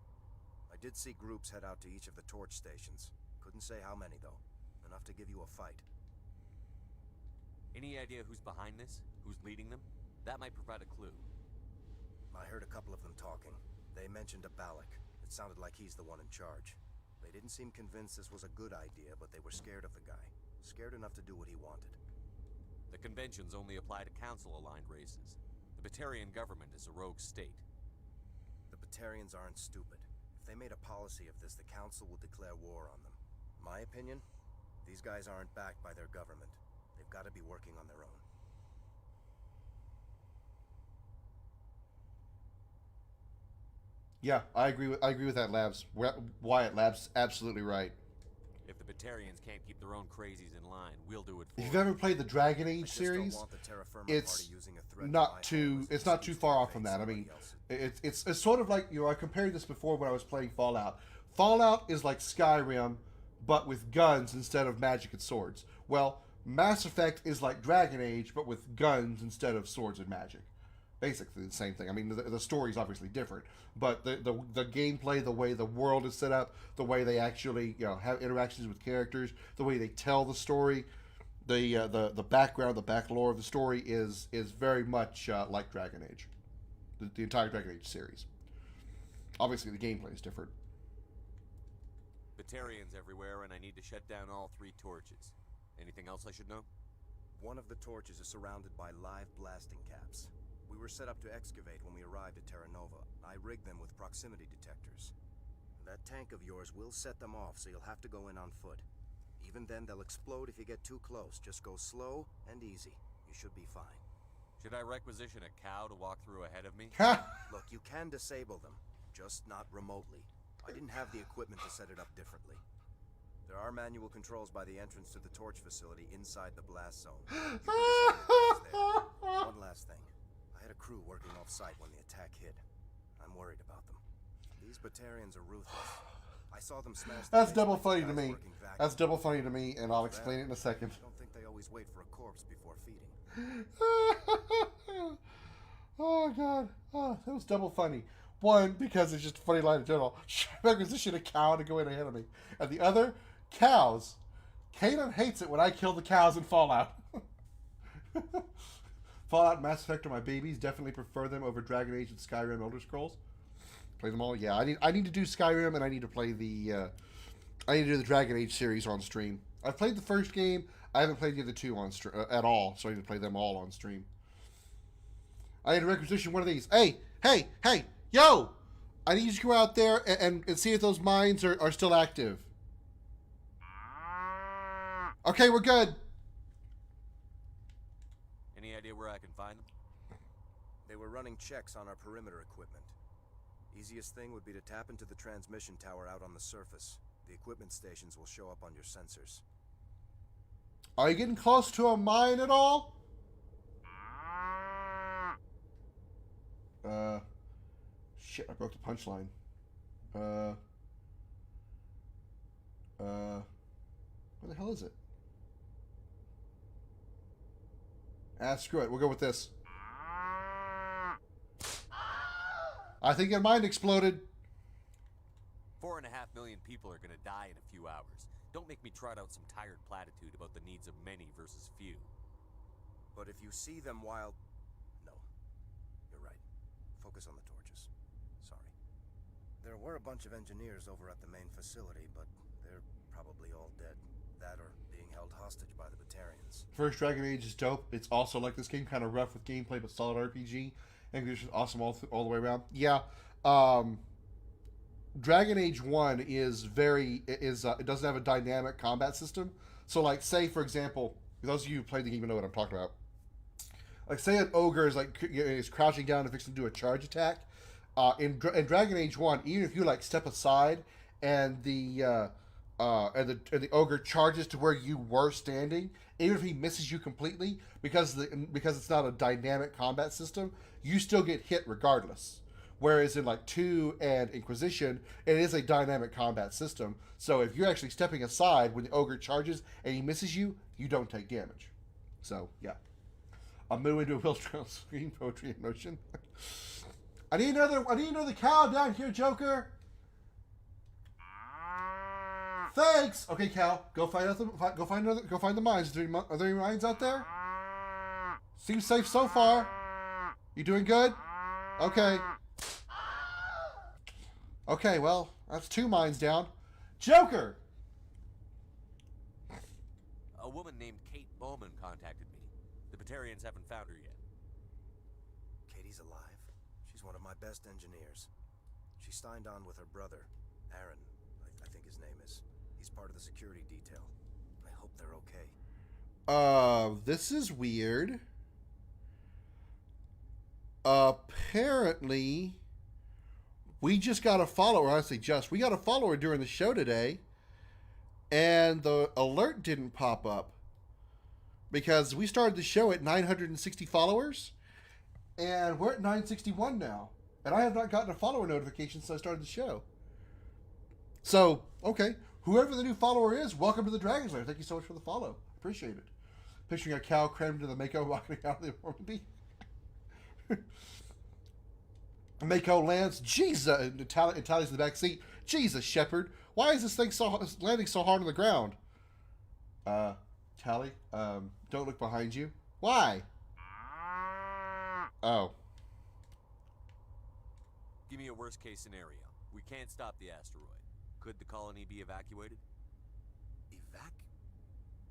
[SPEAKER 23] I did see groups head out to each of the torch stations. Couldn't say how many, though. Enough to give you a fight.
[SPEAKER 5] Any idea who's behind this? Who's leading them? That might provide a clue.
[SPEAKER 23] I heard a couple of them talking. They mentioned a Balak. It sounded like he's the one in charge. They didn't seem convinced this was a good idea, but they were scared of the guy. Scared enough to do what he wanted.
[SPEAKER 5] The conventions only apply to council-aligned races. The Batarian government is a rogue state.
[SPEAKER 23] The Batarians aren't stupid. If they made a policy of this, the council would declare war on them. My opinion? These guys aren't backed by their government. They've got to be working on their own.
[SPEAKER 1] Yeah, I agree with that, Labs. Wyatt, Labs, absolutely right.
[SPEAKER 5] If the Batarians can't keep their own crazies in line, we'll do it for
[SPEAKER 1] If you've
[SPEAKER 5] them.
[SPEAKER 1] ever played the Dragon Age series, it's not too far off from that. I mean, it's sort of like, you know, I compared this before when I was playing Fallout. Fallout is like Skyrim, but with guns instead of magic and swords. Well, Mass Effect is like Dragon Age, but with guns instead of swords and magic. Basically the same thing. I mean, the story is obviously different, but the gameplay, the way the world is set up, the way they actually, you know, have interactions with characters, the way they tell the story, the background, the back lore of the story is very much like Dragon Age, the entire Dragon Age series. Obviously, the gameplay is different.
[SPEAKER 5] Batarians everywhere, and I need to shut down all 3 torches. Anything else I should know?
[SPEAKER 23] One of the torches is surrounded by live blasting caps. We were set up to excavate when we arrived at Terra Nova. I rigged them with proximity detectors. That tank of yours will set them off, so you'll have to go in on foot. Even then, they'll explode if you get too close. Just go slow and easy. You should be fine.
[SPEAKER 5] Should I requisition a cow to walk through ahead of me?
[SPEAKER 23] Look, you can disable them, just not remotely. I didn't have the equipment to set it up differently. There are manual controls by the entrance to the torch facility inside the blast zone. You can disable those there. One last thing. I had a crew working off-site when the attack hit. I'm worried about them. These Batarians are ruthless. I saw them smash...
[SPEAKER 1] That's double funny to me. That's double funny to me, and I'll explain it in a second.
[SPEAKER 23] I don't think they always wait for a corpse before feeding.
[SPEAKER 1] Oh, God. Oh, that was double funny. One, because it's just a funny line in general. Requisition a cow to go in ahead of me. And the other, cows. Kanan hates it when I kill the cows in Fallout. Fallout and Mass Effect are my babies. Definitely prefer them over Dragon Age and Skyrim, Elder Scrolls. Play them all. Yeah, I need to do Skyrim, and I need to play the I need to do the Dragon Age series on stream. I've played the first game. I haven't played the other 2 on at all, so I need to play them all on stream. I need to requisition one of these. Hey, yo! I need you to go out there and see if those mines are still active. Okay, we're good.
[SPEAKER 5] Any idea where I can find them?
[SPEAKER 23] They were running checks on our perimeter equipment. Easiest thing would be to tap into the transmission tower out on the surface. The equipment stations will show up on your sensors.
[SPEAKER 1] Are you getting close to a mine at all? Shit, I broke the punchline. Where the hell is it? Screw it. We'll go with this. I think your mind exploded.
[SPEAKER 5] 4.5 million people are gonna die in a few hours. Don't make me trot out some tired platitude about the needs of many versus few.
[SPEAKER 23] But if you see them while... No. You're right. Focus on the torches. Sorry. There were a bunch of engineers over at the main facility, but they're probably all dead. That or being held hostage by the Batarians.
[SPEAKER 1] First Dragon Age is dope. It's also like this game, kind of rough with gameplay, but solid RPG. And it's just awesome all the way around. Yeah. Dragon Age 1 is it doesn't have a dynamic combat system. So, like, say, for example, Those of you who played the game know what I'm talking about. Like, say an ogre is like is crouching down and fixing to do a charge attack. In Dragon Age 1, even if you like step aside and the ogre charges to where you were standing, even if he misses you completely, because it's not a dynamic combat system, you still get hit regardless. Whereas in like 2 and Inquisition, it is a dynamic combat system. So if you're actually stepping aside when the ogre charges and he misses you, you don't take damage. So yeah, I'm moving to a Will Trail screen poetry in motion. I need another cow down here, Joker. Thanks. Okay, Cal, go find the mines. Are there any mines out there? Seems safe so far. You doing good? Okay. Okay, well, that's 2 mines down. Joker.
[SPEAKER 5] A woman named Kate Bowman contacted me. The Batarians haven't found her yet.
[SPEAKER 23] Katie's alive. She's one of my best engineers. She signed on with her brother, Aaron, I think his name is. He's part of the security detail. I hope they're okay.
[SPEAKER 1] This is weird. Apparently, we just got a follower. I say we got a follower during the show today, and the alert didn't pop up because we started the show at 960 followers, and we're at 961 now, and I have not gotten a follower notification since I started the show. So, okay, whoever the new follower is, welcome to the Dragon's Lair. Thank you so much for the follow. Appreciate it. Picturing a cow crammed into the Mako walking out of the Normandy. Mako lands. Jesus, and Tally's in the back seat. Jesus, Shepard, why is this thing landing so hard on the ground? Tally, don't look behind you. Why? Oh.
[SPEAKER 5] Give me a worst case scenario. We can't stop the asteroid. Could the colony be evacuated?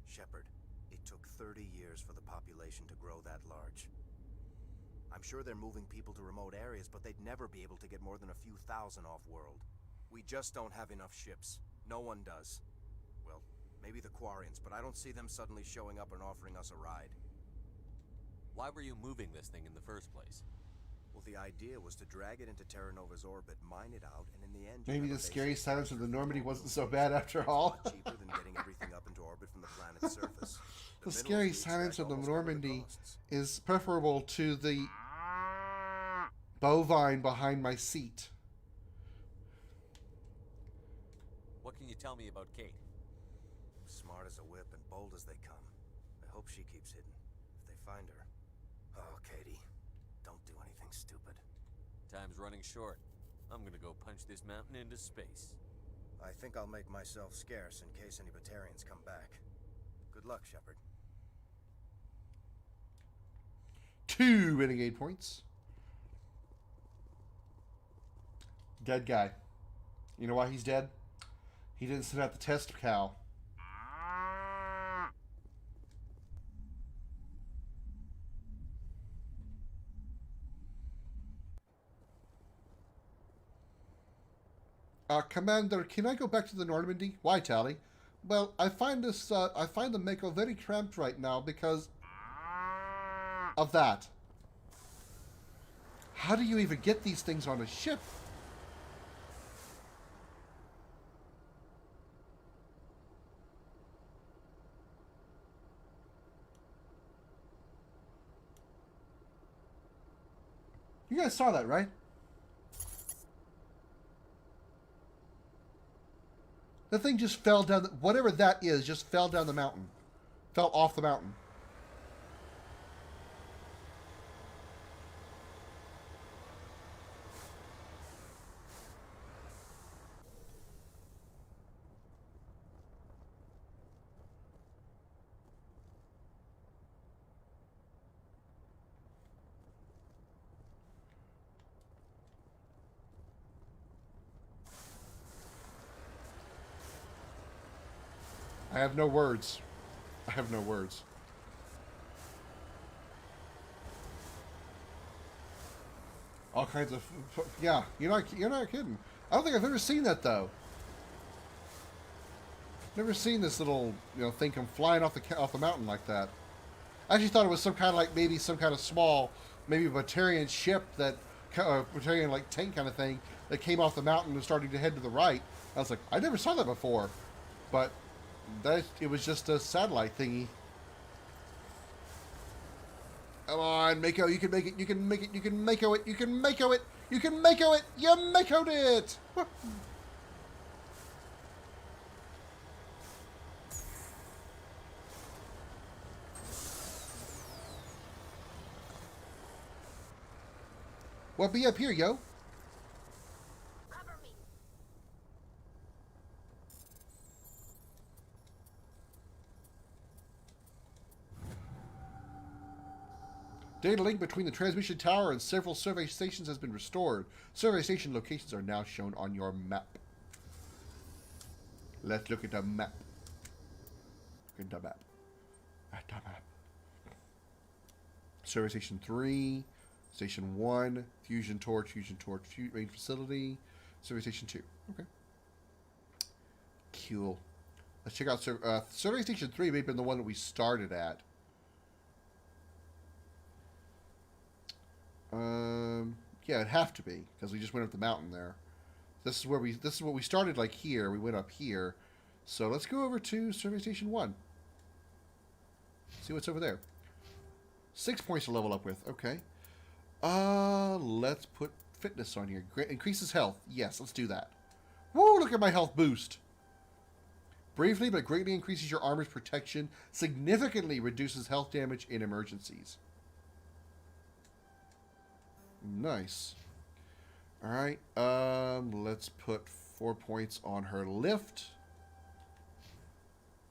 [SPEAKER 23] Shepard, it took 30 years for the population to grow that large. I'm sure they're moving people to remote areas, but they'd never be able to get more than a few thousand off-world. We just don't have enough ships. No one does. Well, maybe the Quarians, but I don't see them suddenly showing up and offering us a ride.
[SPEAKER 5] Why were you moving this thing in the first place?
[SPEAKER 23] Well, the idea was to drag it into Terra Nova's orbit, mine it out, and in the end...
[SPEAKER 1] Maybe the scary silence of the Normandy wasn't so bad after all.
[SPEAKER 23] Cheaper than getting everything up into orbit from the planet's surface.
[SPEAKER 1] The scary silence of the Normandy is preferable to the bovine behind my seat.
[SPEAKER 5] What can you tell me about Kate?
[SPEAKER 23] Smart as a whip and bold as they come. I hope she keeps hidden. If they find her... Oh, Katie. Don't do anything stupid.
[SPEAKER 5] Time's running short. I'm gonna go punch this mountain into space.
[SPEAKER 23] I think I'll make myself scarce in case any Batarians come back. Good luck, Shepard.
[SPEAKER 1] 2 renegade points. Dead guy. You know why he's dead? He didn't sit out the test, Cal. Commander, can I go back to the Normandy? Why, Tally? Well, I find the Mako very cramped right now because of that. How do you even get these things on a ship? You guys saw that, right? The thing just fell down, whatever that is, just fell down the mountain. Fell off the mountain. I have no words. I have no words. All kinds of... Yeah, you're not kidding. I don't think I've ever seen that, though. Never seen this little, thing come flying off the mountain like that. I actually thought it was some kind of like maybe some kind of small, maybe Batarian ship that, Batarian like tank kind of thing that came off the mountain and started to head to the right. I was like, I never saw that before, but it was just a satellite thingy. Come on, Mako, you can make it, you can make it, you can Mako it, you can Mako it, you can Mako it, you Mako'd it! Well, be up here, yo.
[SPEAKER 2] Cover me.
[SPEAKER 1] Data link between the transmission tower and several survey stations has been restored. Survey station locations are now shown on your map. Let's look at the map. Look at the map. At the map. Survey station 3, station 1, fusion torch, main facility, survey station 2. Okay. Cool. Let's check out survey station 3 may have been the one that we started at. Yeah, it'd have to be because we just went up the mountain there. This is what we started like here. We went up here. So let's go over to survey station 1. See what's over there. 6 points to level up with. Okay. Let's put fitness on here. Increases health. Yes, let's do that. Woo, look at my health boost. Briefly, but greatly increases your armor's protection. Significantly reduces health damage in emergencies. Nice. Alright, let's put 4 points on her lift.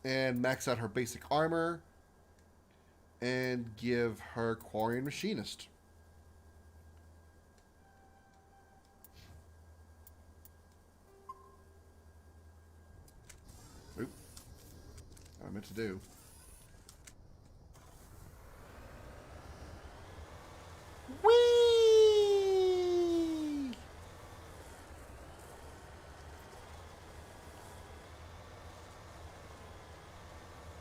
[SPEAKER 1] And max out her basic armor. And give her Quarry and Machinist. Oop. What I meant to do. Whee!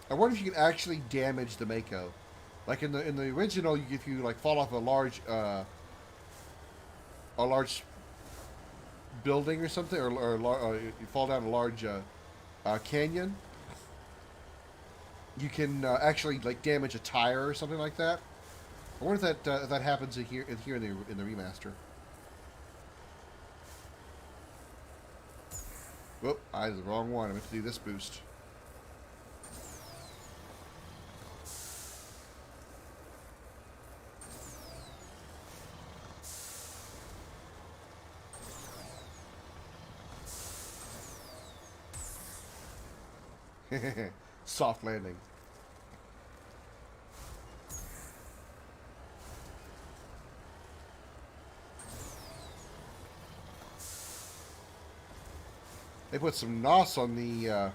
[SPEAKER 1] I wonder if you can actually damage the Mako. Like in the original, if you like fall off a large building or something, or you fall down a large canyon, you can actually like damage a tire or something like that. I wonder if that happens here in the remaster. Whoop! I did the wrong one. I meant to do this boost. Soft landing. They put some NOS on the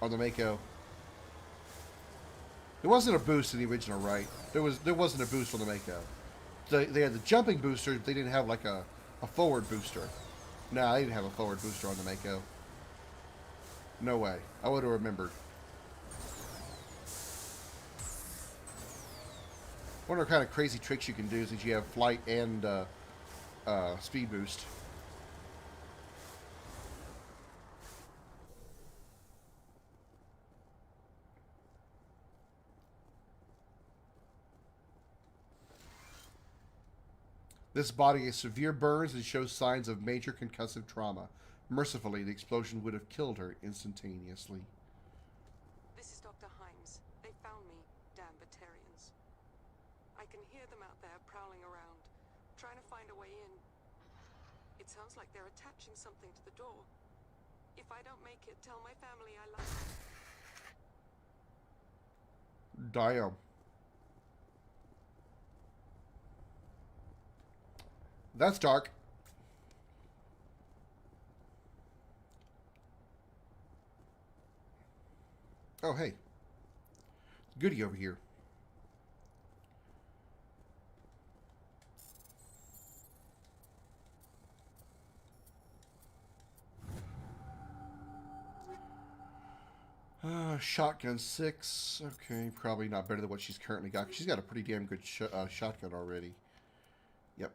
[SPEAKER 1] Mako. There wasn't a boost in the original, right? There wasn't a boost on the Mako. They had the jumping booster. They didn't have like a forward booster. Nah, they didn't have a forward booster on the Mako. No way. I would have remembered. One of the kind of crazy tricks you can do is that you have flight and speed boost. This body has severe burns and shows signs of major concussive trauma. Mercifully, the explosion would have killed her instantaneously.
[SPEAKER 3] This is Dr. Himes. They found me, damn Batarians. I can hear them out there prowling around, trying to find a way in. It sounds like they're attaching something to the door. If I don't make it, tell my family I love them.
[SPEAKER 1] Damn. That's dark. Oh, hey. Goody over here. Shotgun 6. Okay, probably not better than what she's currently got. She's got a pretty damn good shotgun already. Yep.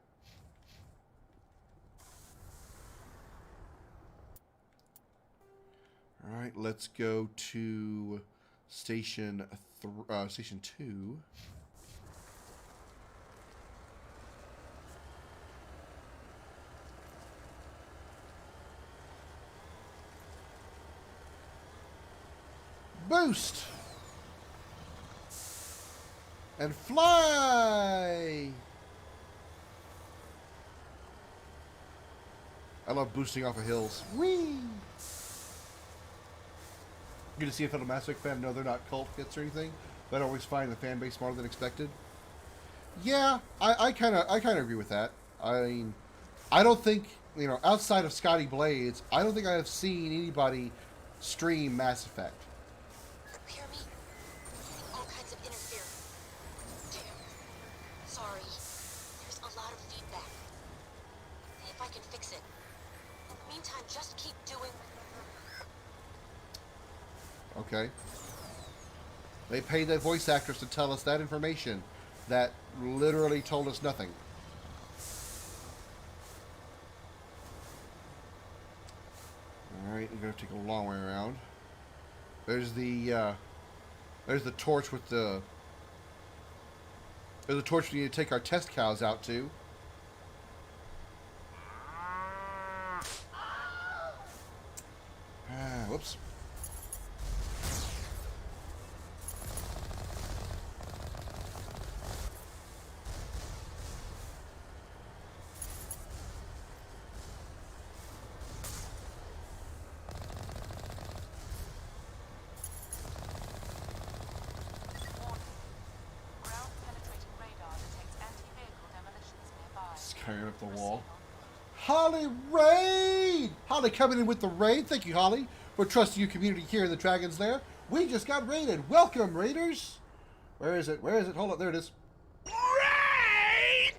[SPEAKER 1] All right, let's go to station 2. Boost! And fly! I love boosting off of hills. Whee! Good to see a fellow Mass Effect fan. No, they're not cult hits or anything, but I always find the fan base smarter than expected. Yeah, I kind of agree with that. I mean, I don't think, you know, outside of Scotty Blades, I don't think I have seen anybody stream Mass Effect.
[SPEAKER 7] Hear me? All kinds of interference. Damn. Sorry. There's a lot of feedback. If I can fix it. In the meantime, just keep doing...
[SPEAKER 1] Okay. They paid that voice actress to tell us that information that literally told us nothing. Alright, you're going to take a long way around. There's the torch with the... There's a torch we need to take our test cows out to. Whoops. Carrying up the wall. Holly Raid! Holly coming in with the raid. Thank you, Holly, for trusting your community here in the Dragon's Lair. We just got raided. Welcome, Raiders! Where is it? Where is it? Hold up. There it is. Raid!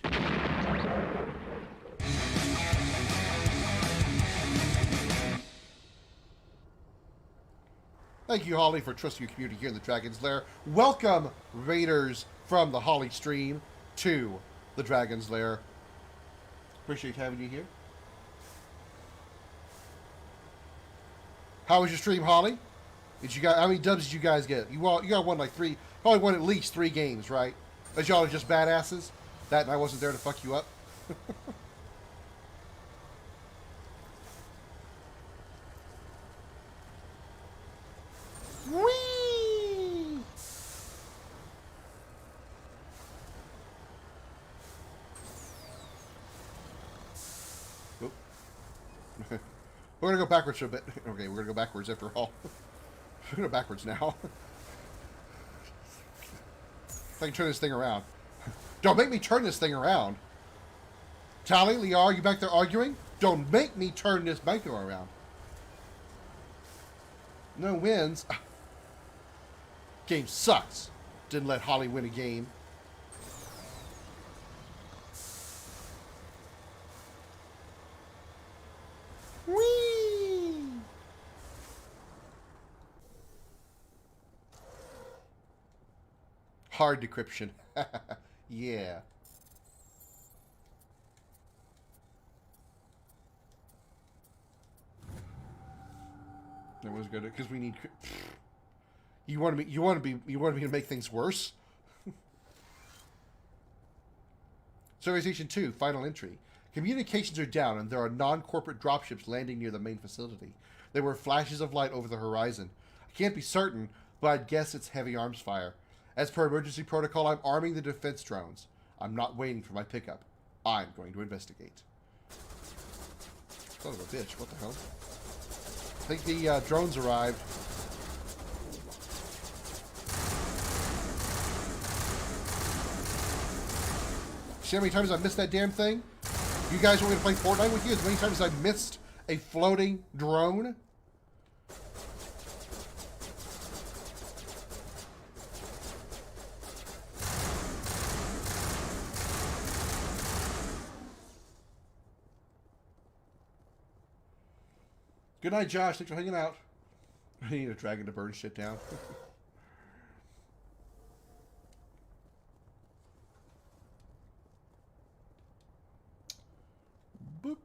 [SPEAKER 1] Thank you, Holly, for trusting your community here in the Dragon's Lair. Welcome, Raiders, from the Holly stream to the Dragon's Lair. Appreciate having you here. How was your stream, Holly? Did you guys? How many dubs did you guys get? You got won like 3. Probably won at least 3 games, right? As y'all are just badasses. That and I wasn't there to fuck you up. Whee! We're going to go backwards for a bit. Okay, we're going to go backwards after all. We're going to go backwards now. If I can turn this thing around. Don't make me turn this thing around. Tally, Liar, you back there arguing? Don't make me turn this bike around. No wins. Game sucks. Didn't let Holly win a game. Whee! Hard decryption. Yeah. That was good because we need. You want me to make things worse? Civilization 2 final entry. Communications are down, and there are non-corporate dropships landing near the main facility. There were flashes of light over the horizon. I can't be certain, but I'd guess it's heavy arms fire. As per emergency protocol, I'm arming the defense drones. I'm not waiting for my pickup. I'm going to investigate. Son of a bitch, what the hell? I think the drones arrived. See how many times I missed that damn thing? You guys want me to play Fortnite with you as many times as I missed a floating drone? Good night, Josh. Thanks for hanging out. I need a dragon to burn shit down. Boop.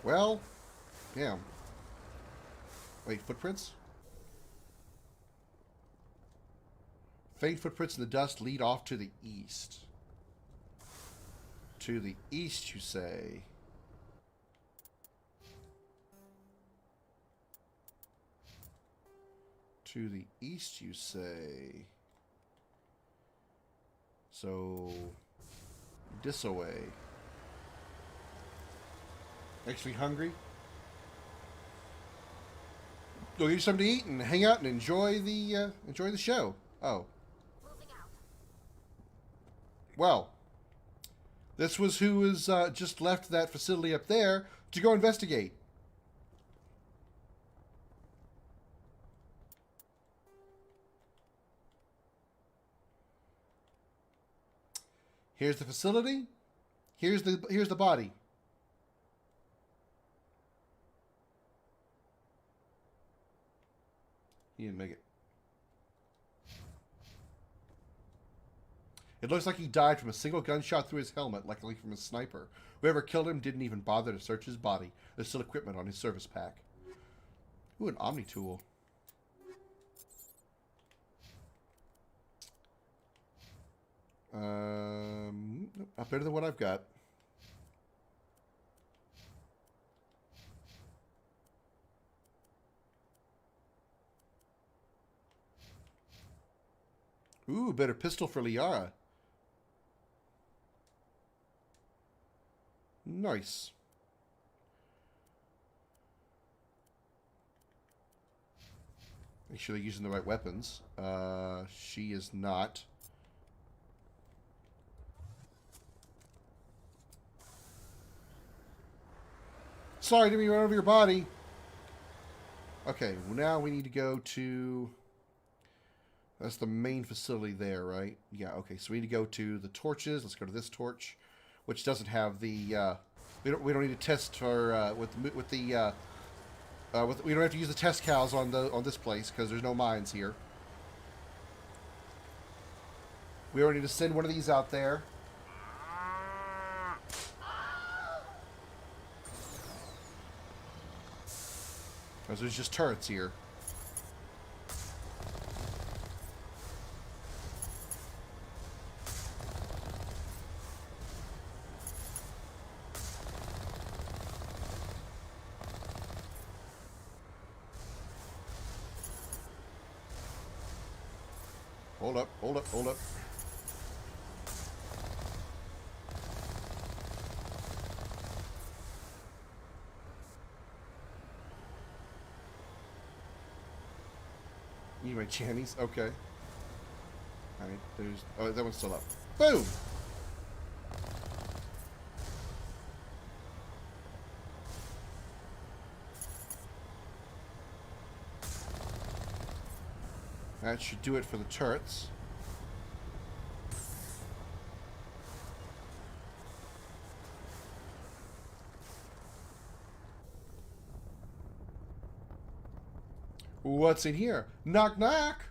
[SPEAKER 1] Well, damn. Wait, footprints? Faint footprints in the dust lead off to the east. To the east, you say? To the east, you say? So, this away. Actually hungry? Go get you something to eat and hang out and enjoy the show. Oh. Well, this was who was just left that facility up there to go investigate. Here's the facility. Here's the body. He didn't make it. It looks like he died from a single gunshot through his helmet, likely from a sniper. Whoever killed him didn't even bother to search his body. There's still equipment on his service pack. Ooh, an Omni tool. Not better than what I've got. Ooh, better pistol for Liara. Nice. Make sure they're using the right weapons. She is not. Sorry, didn't mean to run over your body. Okay, well now we need to go to... That's the main facility there, right? Yeah, okay, so we need to go to the torches. Let's go to this torch, which doesn't have the... we don't need to test for we don't have to use the test cows on this place because there's no mines here. We already need to send one of these out there. Because there's just turrets here. Hold up, hold up, hold up. You my jammies? Okay. Alright, there's... Oh, that one's still up. Boom! That should do it for the turrets. What's in here? Knock, knock!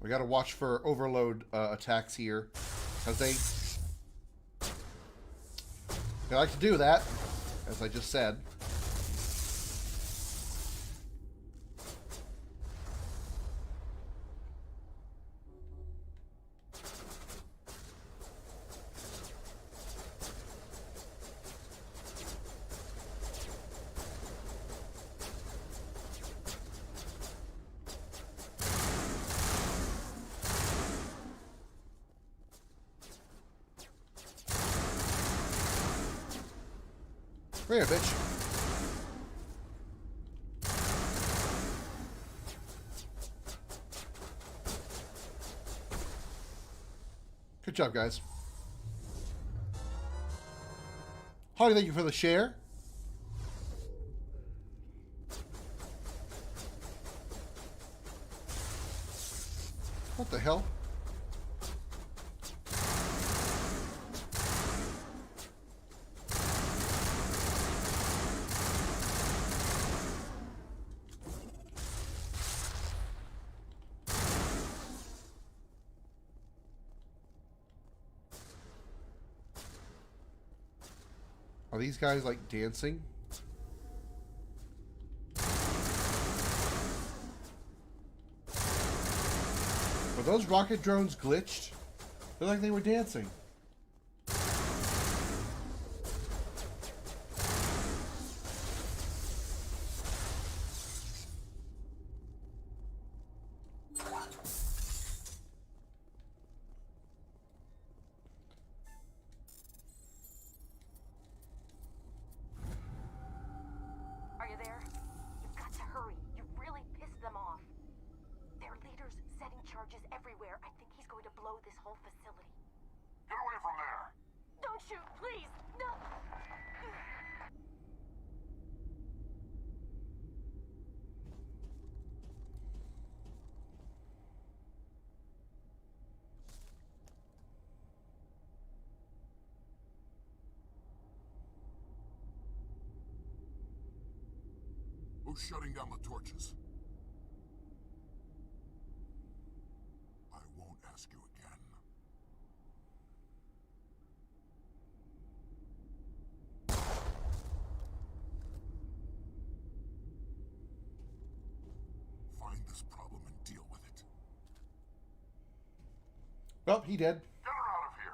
[SPEAKER 1] We gotta watch for overload attacks here, because they like to do that, as I just said. Come here, bitch. Good job, guys. Holly, thank you for the share. What the hell? Are these guys like dancing? Were those rocket drones glitched? They're like they were dancing.
[SPEAKER 7] Are you there? You've got to hurry. You really pissed them off. Their leader's setting charges everywhere. I think he's going to blow this whole facility.
[SPEAKER 13] Get away from there!
[SPEAKER 7] Don't shoot, please! No!
[SPEAKER 13] Who's shutting down the torches? I won't ask you again. Find this problem and deal with it.
[SPEAKER 1] Oh, he did.
[SPEAKER 13] Get her out of here!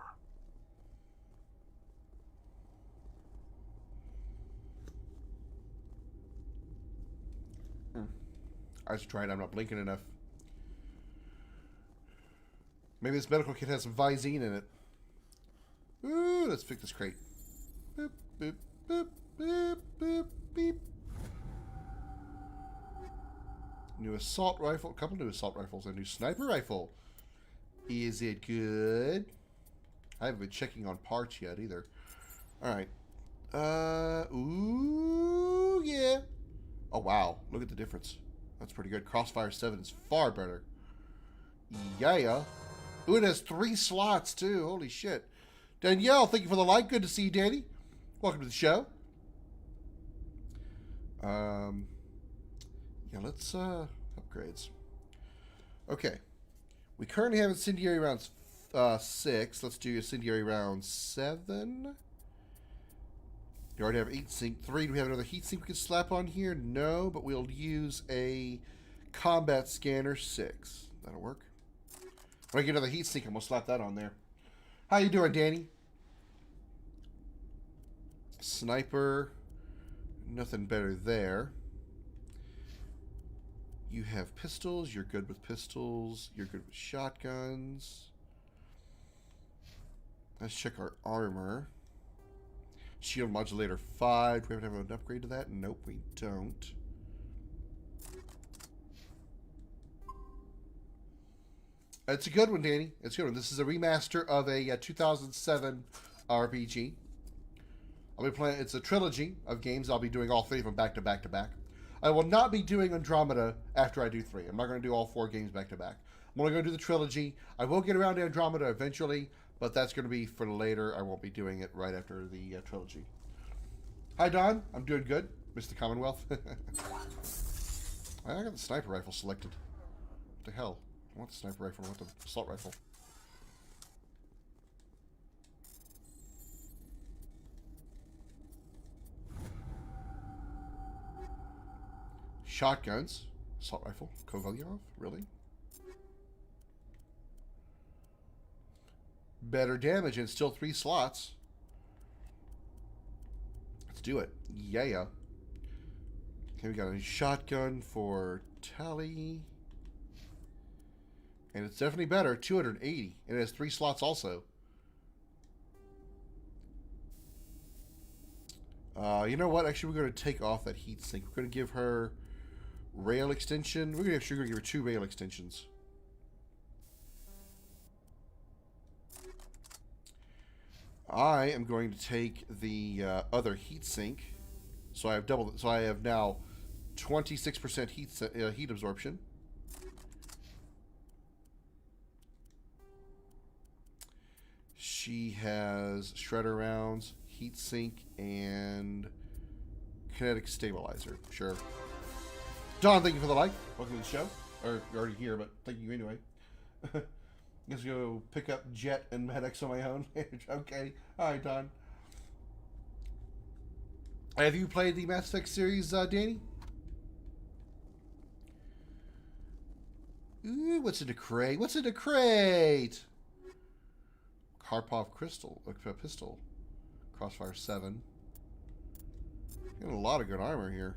[SPEAKER 1] I was trying. I'm not blinking enough. Maybe this medical kit has some Visine in it. Ooh, let's pick this crate. Boop, boop, boop, boop, boop, beep. New assault rifle. A couple new assault rifles. A new sniper rifle. Is it good? I haven't been checking on parts yet either. Alright. Ooh, yeah. Oh, wow. Look at the difference. That's pretty good. Crossfire 7 is far better. Yeah. Ooh, it has 3 slots, too. Holy shit. Danielle, thank you for the like. Good to see you, Danny. Welcome to the show. Yeah, let's, upgrades. Okay. We currently have incendiary rounds 6. Let's do incendiary round 7. You already have heat sink 3. Do we have another heat sink we can slap on here? No, but we'll use a combat scanner 6. That'll work. When I get another heat sink, I'm gonna slap that on there. How you doing, Danny? Sniper. Nothing better there. You have pistols. You're good with pistols. You're good with shotguns. Let's check our armor. Shield modulator 5. Do we have an upgrade to that? Nope, we don't. It's a good one, Danny. It's a good one. This is a remaster of a 2007 RPG. I'll be playing. It's a trilogy of games. I'll be doing all 3 of them back to back to back. I will not be doing Andromeda after I do 3. I'm not going to do all 4 games back to back. I'm only going to do the trilogy. I will get around to Andromeda eventually, but that's going to be for later. I won't be doing it right after the trilogy. Hi, Don. I'm doing good. Mr. Commonwealth. I got the sniper rifle selected. What the hell? I want the sniper rifle. I want the assault rifle. Shotguns. Assault rifle. Kovalyov? Really? Better damage and still 3 slots. Let's do it. Yeah. Okay, we got a shotgun for Tally. And it's definitely better. 280. And it has 3 slots also. You know what? Actually, we're going to take off that heat sink. We're going to give her rail extension. We're actually going to give her 2 rail extensions. I am going to take the other heat sink. So I have double. So I have now 26% heat absorption. She has shredder rounds, heat sink, and kinetic stabilizer. Sure. Don, thank you for the like. Welcome to the show. Or you're already here, but thank you anyway. Guess go pick up Jet and Med-X on my own. Okay. Alright, Don. Have you played the Mass Effect series, Danny? Ooh, what's in the crate? What's in the crate? Karpov crystal, pistol. Crossfire 7. Getting a lot of good armor here.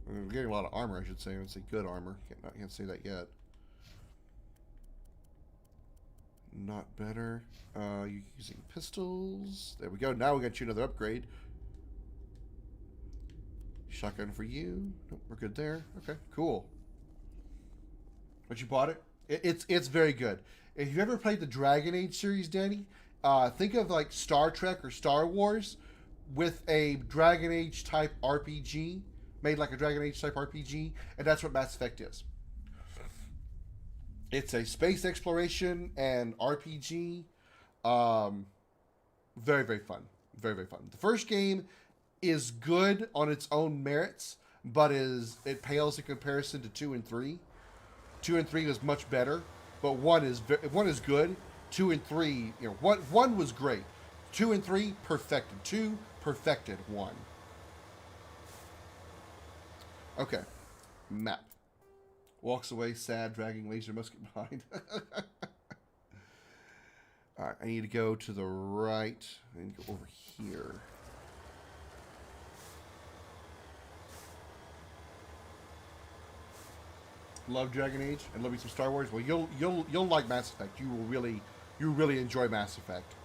[SPEAKER 1] We're getting a lot of armor, I should say. I would say good armor. Can't say that yet. Not better. You're using pistols. There we go. Now we got you another upgrade. Shotgun for you. Nope, we're good there. Okay, cool. But you bought it? It's very good. If you've ever played the Dragon Age series, Danny, think of like Star Trek or Star Wars with a Dragon Age type RPG, made like a Dragon Age type RPG, and that's what Mass Effect is. It's a space exploration and RPG. Very, very fun. Very, very fun. The first game is good on its own merits, but it pales in comparison to 2 and 3. 2 and 3 was much better. But one is good. 2 and 3, you know, one was great. 2 and 3 perfected. 2 perfected 1. Okay, map. Walks away sad, dragging laser musket behind. All right, I need to go to the right. I need to go over here. Love Dragon Age and love you some Star Wars. Well, you'll like Mass Effect. You really enjoy Mass Effect.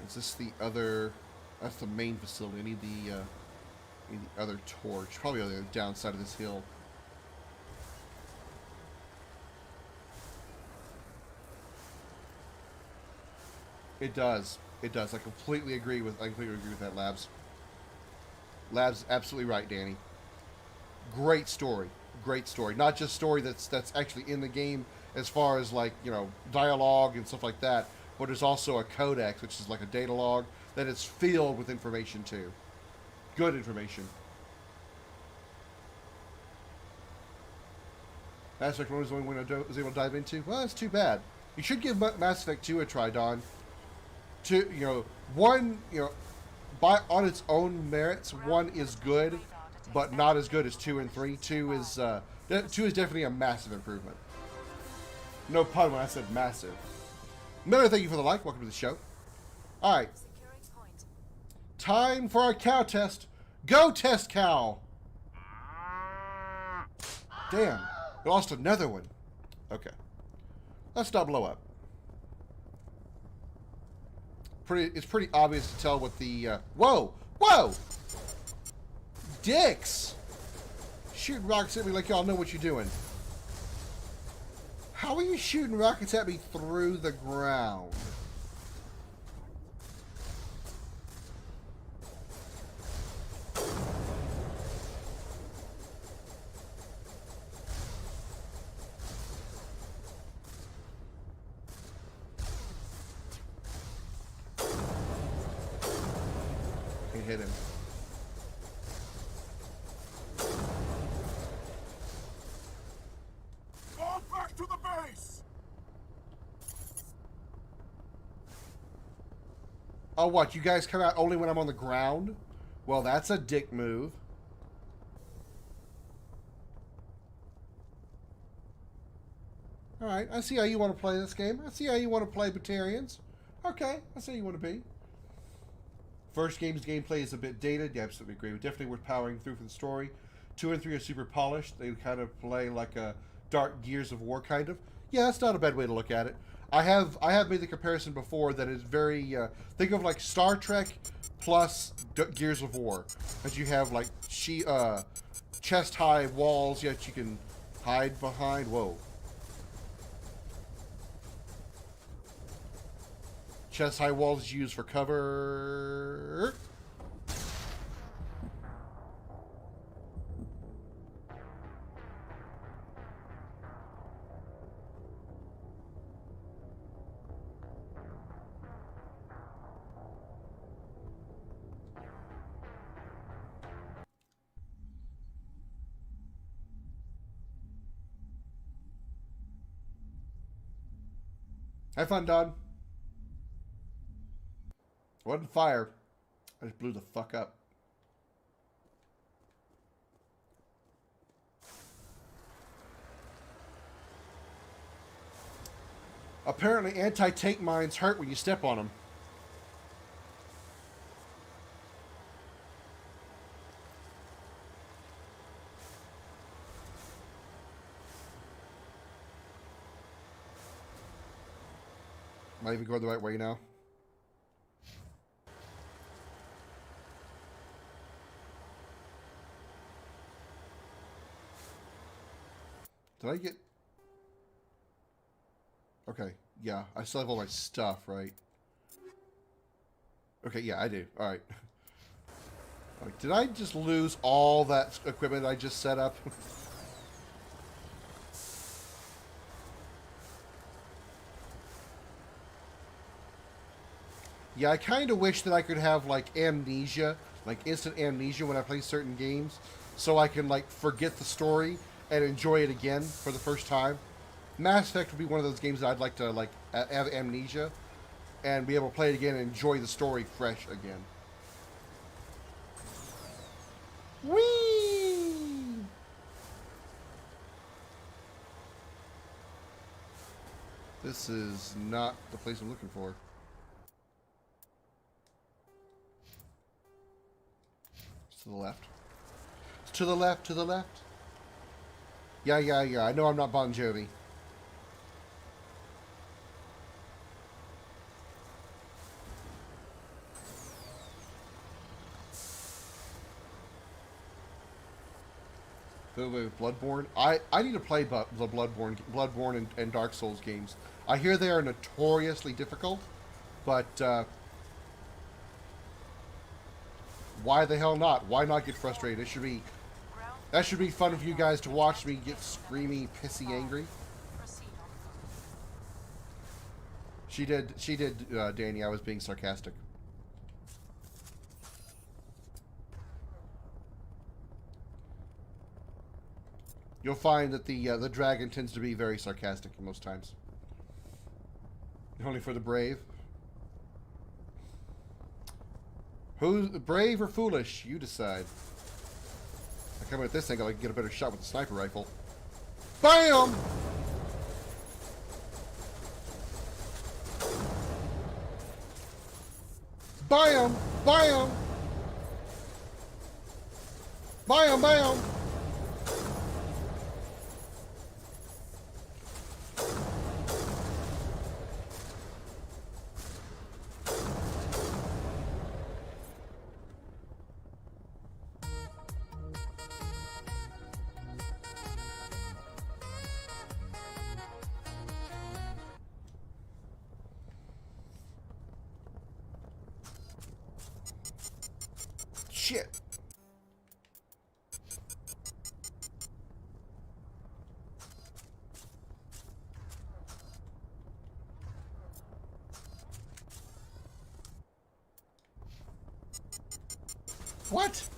[SPEAKER 1] Is this the other? That's the main facility. I need the other torch. Probably on the downside of this hill. It does. It does. I completely agree with that, Labs. Labs, absolutely right, Danny. Great story. Great story. Not just story that's actually in the game as far as like, you know, dialogue and stuff like that, but there's also a codex, which is like a data log that is filled with information too. Good information. Mass Effect 1 was the only one I was able to dive into. Well, that's too bad. You should give Mass Effect 2 a try, Don. One, on its own merits, 1 is good, but not as good as 2 and 3. 2 is definitely a massive improvement. No pun when I said massive. Miller, thank you for the like. Welcome to the show. All right. Time for our cow test. Go test cow. Damn, we lost another one. Okay. Let's not blow up. It's pretty obvious to tell what the whoa dicks shooting rockets at me like y'all know what you're doing. How are you shooting rockets at me through the ground? Hit him.
[SPEAKER 13] Fall back to the base.
[SPEAKER 1] Oh, what? You guys come out only when I'm on the ground? Well, that's a dick move. Alright, I see how you want to play this game. I see how you want to play Batarians. Okay, I see how you want to be. First game's gameplay is a bit dated. Yeah, absolutely agree. Definitely worth powering through for the story. 2 and 3 are super polished. They kind of play like a Dark Gears of War kind of. Yeah, that's not a bad way to look at it. I have made the comparison before that is very think of like Star Trek plus Gears of War, as you have like chest high walls yet you can hide behind. Whoa. chest high walls is used for cover. Have fun, Don. Wasn't fire. I just blew the fuck up. Apparently, anti-tank mines hurt when you step on them. Am I even going the right way now? Did I get... Okay, yeah. I still have all my stuff, right? Okay, yeah, I do. Alright. Did I just lose all that equipment I just set up? Yeah, I kind of wish that I could have, like, amnesia, like instant amnesia when I play certain games, so I can, like, forget the story and enjoy it again for the first time. Mass Effect would be one of those games that I'd like to, like, have amnesia and be able to play it again and enjoy the story fresh again. Whee! This is not the place I'm looking for. To the left. To the left, to the left. Yeah. I know I'm not Bon Jovi. Bloodborne. I need to play the Bloodborne and Dark Souls games. I hear they are notoriously difficult, but why the hell not? Why not get frustrated? That should be fun for you guys to watch me get screamy, pissy, angry. She did, Danny. I was being sarcastic. You'll find that the dragon tends to be very sarcastic most times. Only for the brave. Who's brave or foolish? You decide. I come with this thing, I can get a better shot with the sniper rifle. BAM! BAM! BAM! BAM! BAM! Shit. What?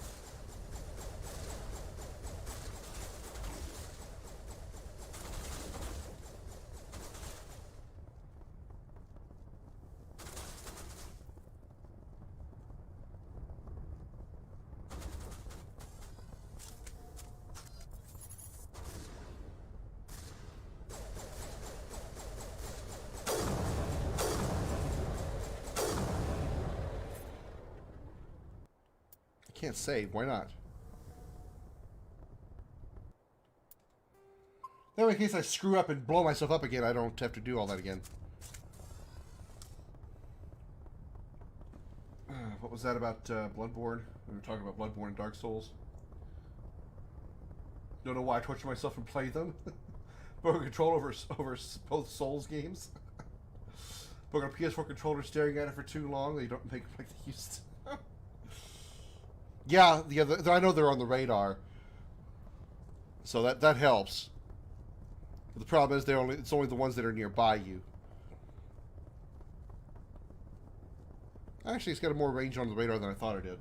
[SPEAKER 1] Can't save. Why not? That way, in case I screw up and blow myself up again, I don't have to do all that again. What was that about Bloodborne? We were talking about Bloodborne and Dark Souls. Don't know why I torture myself and play them. But control over both Souls games. Put a PS4 controller staring at it for too long, they don't make them like they used to. Yeah, I know they're on the radar. So that helps. But the problem is it's only the ones that are nearby you. Actually, it's got more range on the radar than I thought it did.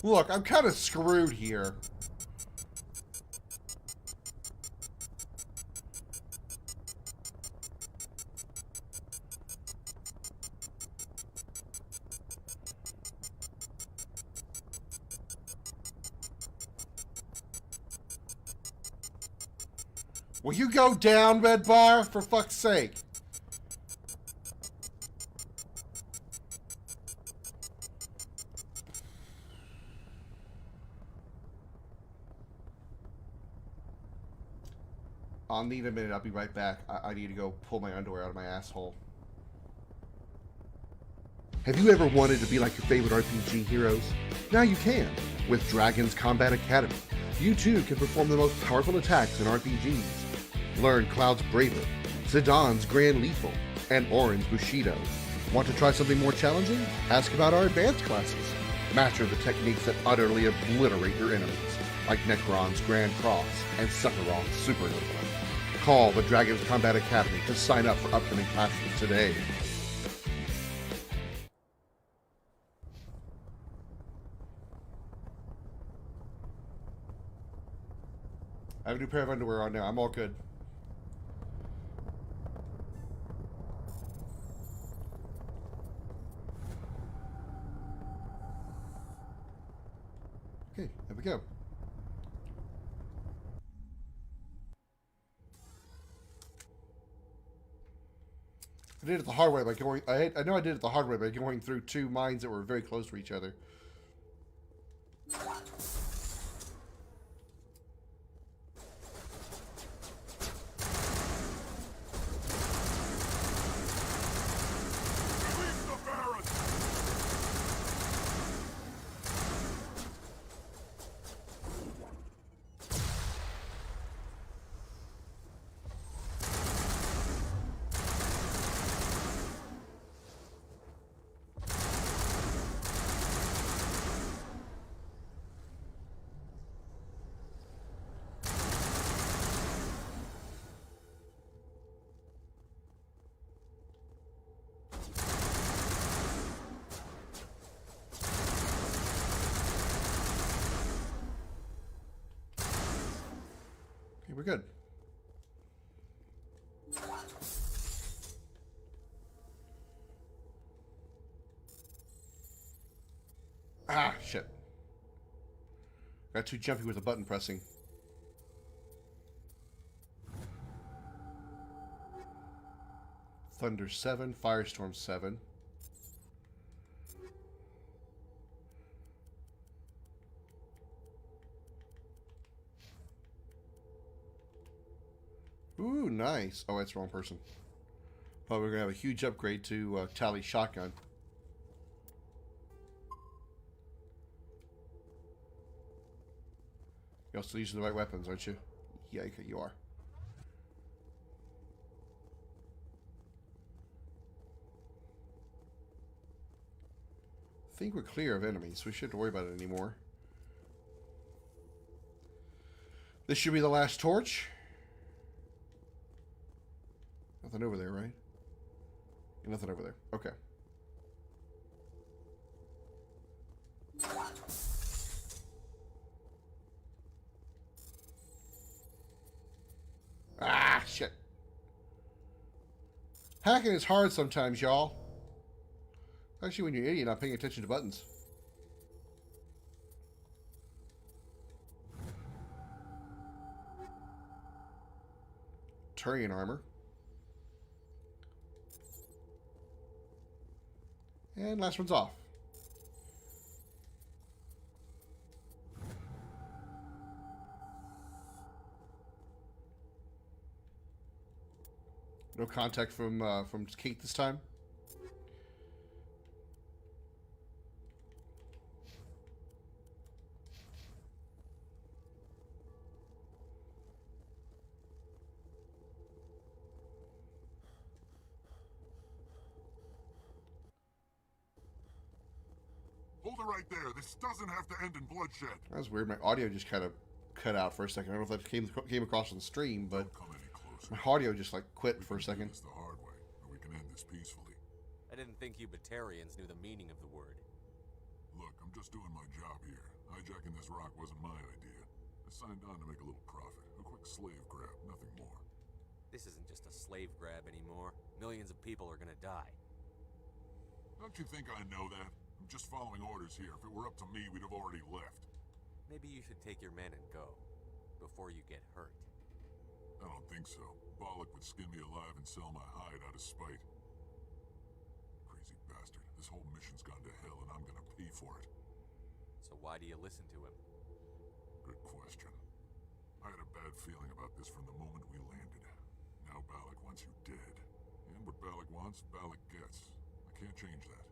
[SPEAKER 1] Look, I'm kind of screwed here. Will you go down, Red Bar? For fuck's sake. I'll need a minute. I'll be right back. I need to go pull my underwear out of my asshole. Have you ever wanted to be like your favorite RPG heroes? Now you can, with Dragon's Combat Academy. You too can perform the most powerful attacks in RPGs. Learn Cloud's Braver, Zidane's Grand Lethal, and Orin's Bushido. Want to try something more challenging? Ask about our advanced classes. Master the techniques that utterly obliterate your enemies, like Necron's Grand Cross and Sephiroth's Supernova. Call the Dragon's Combat Academy to sign up for upcoming classes today. I have a new pair of underwear on now. I'm all good. Okay, there we go. I did it the hard way by going... I know I did it the hard way by going through two mines that were very close to each other. We're good. Ah, shit. Got too jumpy with the button pressing. Thunder 7, Firestorm 7. Ooh, nice. Oh, that's the wrong person. Oh, we're going to have a huge upgrade to Tally's shotgun. You're still using the right weapons, aren't you? Yeah, you are. I think we're clear of enemies, so we shouldn't worry about it anymore. This should be the last torch. Nothing over there, right? Nothing over there. Okay. Ah, shit. Hacking is hard sometimes, y'all. Especially when you're an idiot not paying attention to buttons. Turian armor. And last one's off. No contact from Kate this time.
[SPEAKER 13] it right there. This doesn't have to end in bloodshed.
[SPEAKER 1] That was weird. My audio just kind of cut out for a second. I don't know if that came across on the stream, but my audio just like quit for a second.
[SPEAKER 13] The hard way, or we can end this peacefully.
[SPEAKER 5] I didn't think you Batarians knew the meaning of the word.
[SPEAKER 13] Look, I'm just doing my job here. Hijacking this rock wasn't my idea. I signed on to make a little profit. A quick slave grab, nothing more.
[SPEAKER 5] This isn't just a slave grab anymore. Millions of people are gonna die.
[SPEAKER 13] Don't you think I know that? I'm just following orders here. If it were up to me, we'd have already left.
[SPEAKER 5] Maybe you should take your men and go, before you get hurt.
[SPEAKER 13] I don't think so. Bollock would skin me alive and sell my hide out of spite. Crazy bastard. This whole mission's gone to hell and I'm gonna pay for it.
[SPEAKER 5] So why do you listen to him?
[SPEAKER 13] Good question. I had a bad feeling about this from the moment we landed. Now Bollock wants you dead. And what Bollock wants, Bollock gets. I can't change that.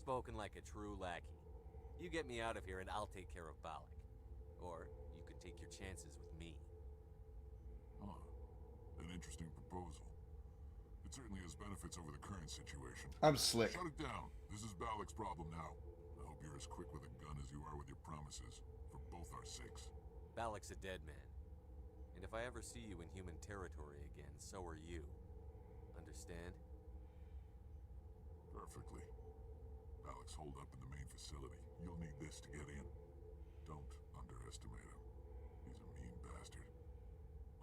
[SPEAKER 5] Spoken like a true lackey. You get me out of here and I'll take care of Bollock. Or you could take your chances with me.
[SPEAKER 13] Huh. An interesting proposal. It certainly has benefits over the current situation.
[SPEAKER 1] I'm slick.
[SPEAKER 13] Shut it down. This is Bollock's problem now. I hope you're as quick with a gun as you are with your promises. For both our sakes.
[SPEAKER 5] Bollock's a dead man. And if I ever see you in human territory again, so are you. Understand?
[SPEAKER 13] Perfectly. Bollock's holed up in the main facility. You'll need this to get in. Don't underestimate him. He's a mean bastard.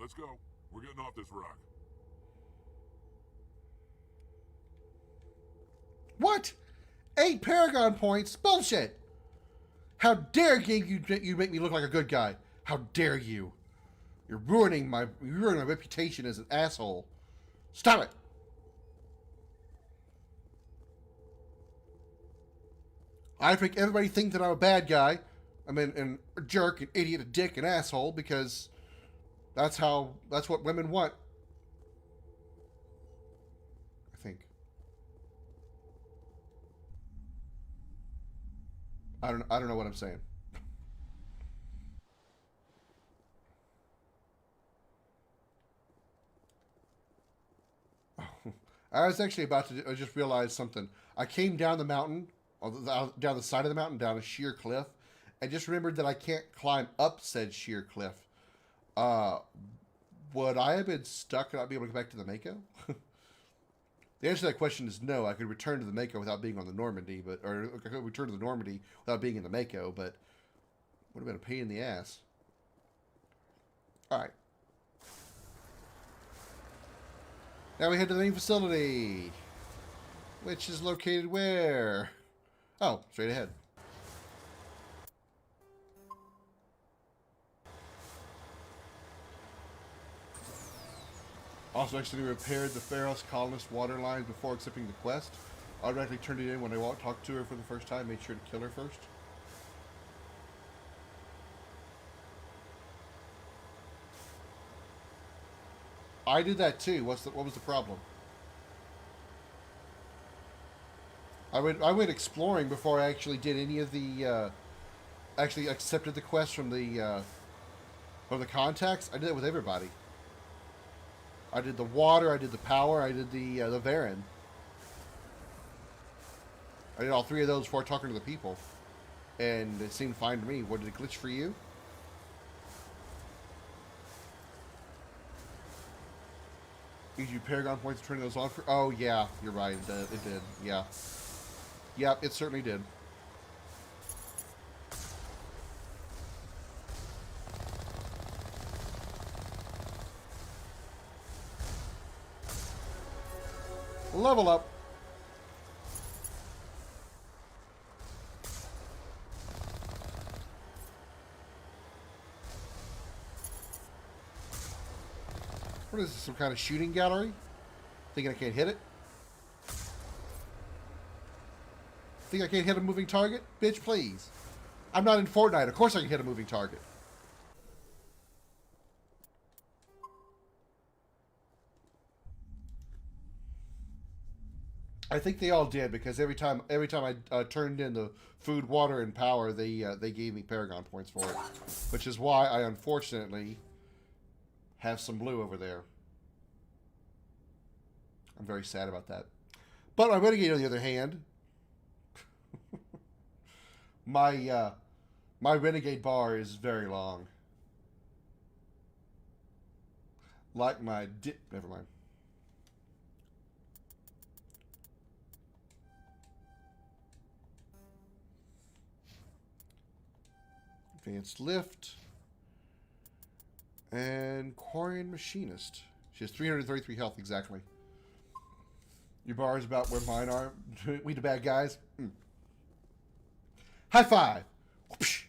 [SPEAKER 13] Let's go. We're getting off this rock.
[SPEAKER 1] What? 8 Paragon points? Bullshit! How dare you make me look like a good guy? How dare you? You're ruining my reputation as an asshole. Stop it! I make everybody think that I'm a bad guy. I mean, a jerk, an idiot, a dick, an asshole, because that's what women want. I think. I don't know what I'm saying. I was actually about to I just realized something. I came down the mountain, down the side of the mountain, down a sheer cliff, and just remembered that I can't climb up said sheer cliff. Would I have been stuck and not be able to get back to the Mako? The answer to that question is no. I could return to the Mako without being on the Normandy, or I could return to the Normandy without being in the Mako, but would have been a pain in the ass. All right. Now we head to the main facility, which is located where? Oh, straight ahead. Also, actually repaired the Pharos colonist water lines before accepting the quest. Automatically turned it in when I talked to her for the first time. Made sure to kill her first. I did that too. What was the problem? I went exploring before I actually did any of the actually accepted the quest from the contacts. I did it with everybody. I did the water, I did the power, I did the Varen. I did all 3 of those before talking to the people. And it seemed fine to me. What, did it glitch for you? Gives you Paragon points to turn those on for... Oh, yeah, you're right. It did. Yeah. Yep, it certainly did. Level up. What is this, some kind of shooting gallery? Thinking I can't hit it? Think I can't hit a moving target? Bitch, please. I'm not in Fortnite. Of course I can hit a moving target. I think they all did, because every time I turned in the food, water, and power, they gave me Paragon points for it, which is why I unfortunately have some blue over there. I'm very sad about that. But my renegade, on the other hand, my renegade bar is very long. Like my never mind. Advanced lift. And Quarian Machinist. She has 333 health exactly. Your bar is about where mine are. We the bad guys. High five. Whoosh.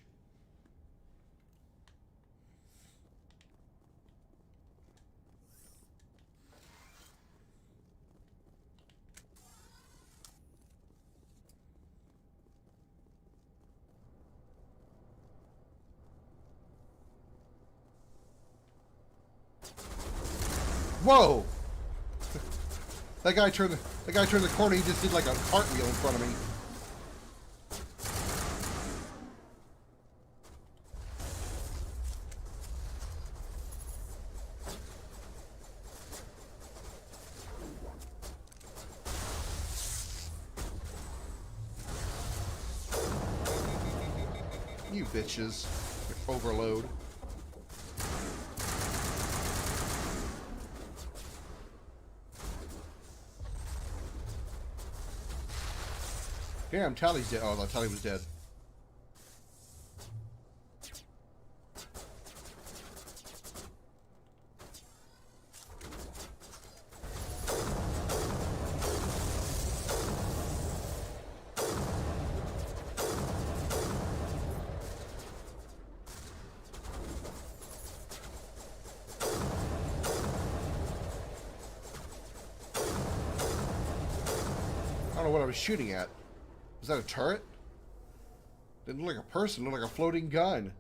[SPEAKER 1] Whoa! That guy turned the corner. He just did like a cartwheel in front of me. You bitches. Overload. Damn, Tally's dead. Oh, I thought Tally was dead. I don't know what I was shooting at. Was that a turret? Didn't look like a person, it looked like a floating gun.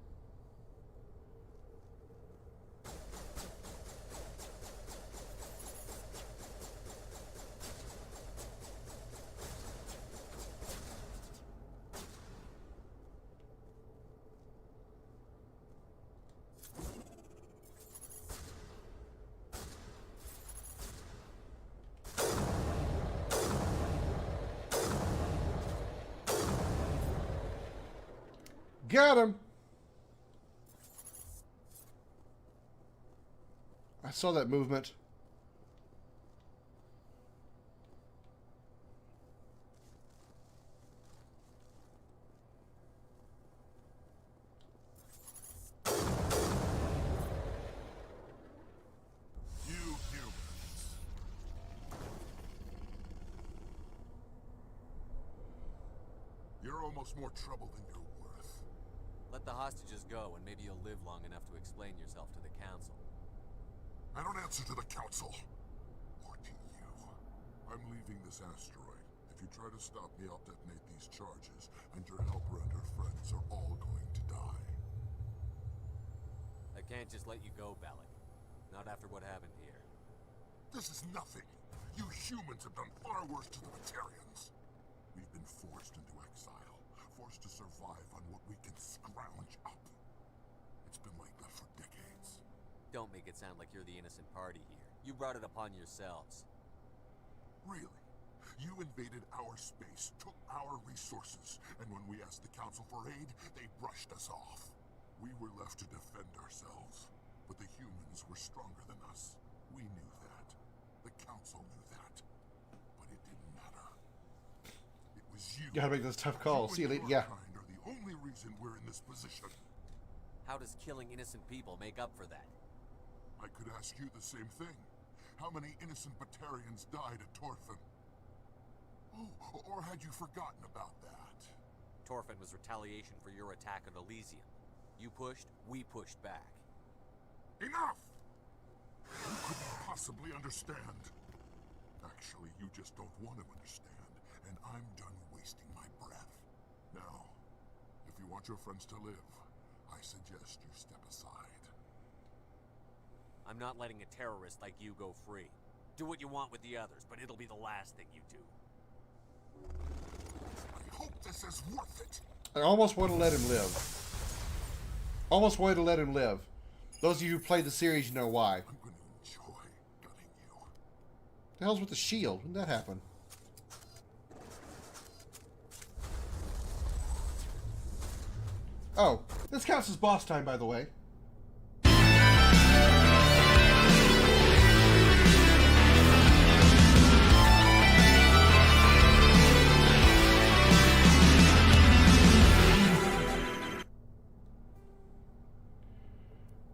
[SPEAKER 1] Got him! I saw that movement.
[SPEAKER 13] You humans. You're almost more trouble than you're worth.
[SPEAKER 5] Let the hostages go, and maybe you'll live long enough to explain yourself to the Council.
[SPEAKER 13] I don't answer to the Council. Or to you. I'm leaving this asteroid. If you try to stop me, I'll detonate these charges, and your helper and her friends are all going to die.
[SPEAKER 5] I can't just let you go, Balak. Not after what happened here.
[SPEAKER 13] This is nothing. You humans have done far worse to the Batarians. We've been forced into exile, forced to survive on what we can scrounge up. It's been like that for decades.
[SPEAKER 5] Don't make it sound like you're the innocent party here. You brought it upon yourselves.
[SPEAKER 13] Really? You invaded our space, took our resources, and when we asked the Council for aid, they brushed us off. We were left to defend ourselves, but the humans were stronger than us. We knew that. The Council knew that. But it didn't matter. It was you.
[SPEAKER 1] You gotta make those tough calls. See you later. Yeah.
[SPEAKER 13] Kind are the only reason we're in this position.
[SPEAKER 5] How does killing innocent people make up for that?
[SPEAKER 13] I could ask you the same thing. How many innocent Batarians died at Torfin? Oh, or had you forgotten about that?
[SPEAKER 5] Torfin was retaliation for your attack on Elysium. You pushed, we pushed back.
[SPEAKER 13] Enough! You couldn't possibly understand. Actually, you just don't want to understand, and I'm done wasting my breath. Now, if you want your friends to live, I suggest you step aside.
[SPEAKER 5] I'm not letting a terrorist like you go free. Do what you want with the others, but it'll be the last thing you do.
[SPEAKER 13] I hope this is worth it.
[SPEAKER 1] I almost want to let him live. Almost wanted to let him live. Those of you who played the series know why.
[SPEAKER 13] I'm going to enjoy gutting you.
[SPEAKER 1] The hell's with the shield? When did that happen? Oh, this counts as boss time, by the way.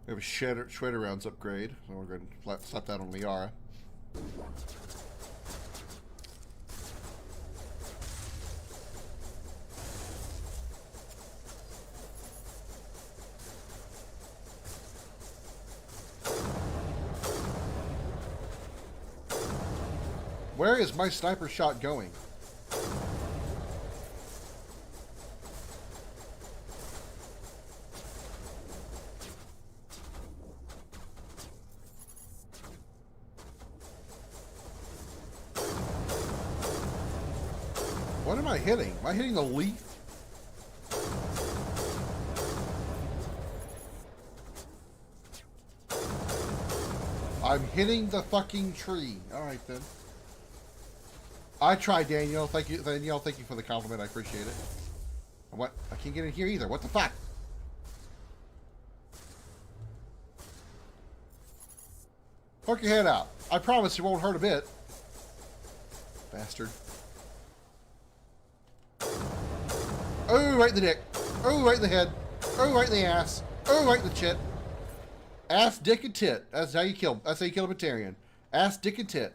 [SPEAKER 1] We have a shredder rounds upgrade, so we're going to slap that on Liara. Where is my sniper shot going? What am I hitting? Am I hitting the leaf? I'm hitting the fucking tree. Alright then. I tried, Daniel. Thank you, Danielle. Thank you for the compliment. I appreciate it. What? I can't get in here either. What the fuck? Poke your head out. I promise you won't hurt a bit. Bastard. Oh, right in the dick. Oh, right in the head. Oh, right in the ass. Oh, right in the chit. Ass, dick, and tit. That's how you kill. That's how you kill a Batarian. Ass, dick, and tit.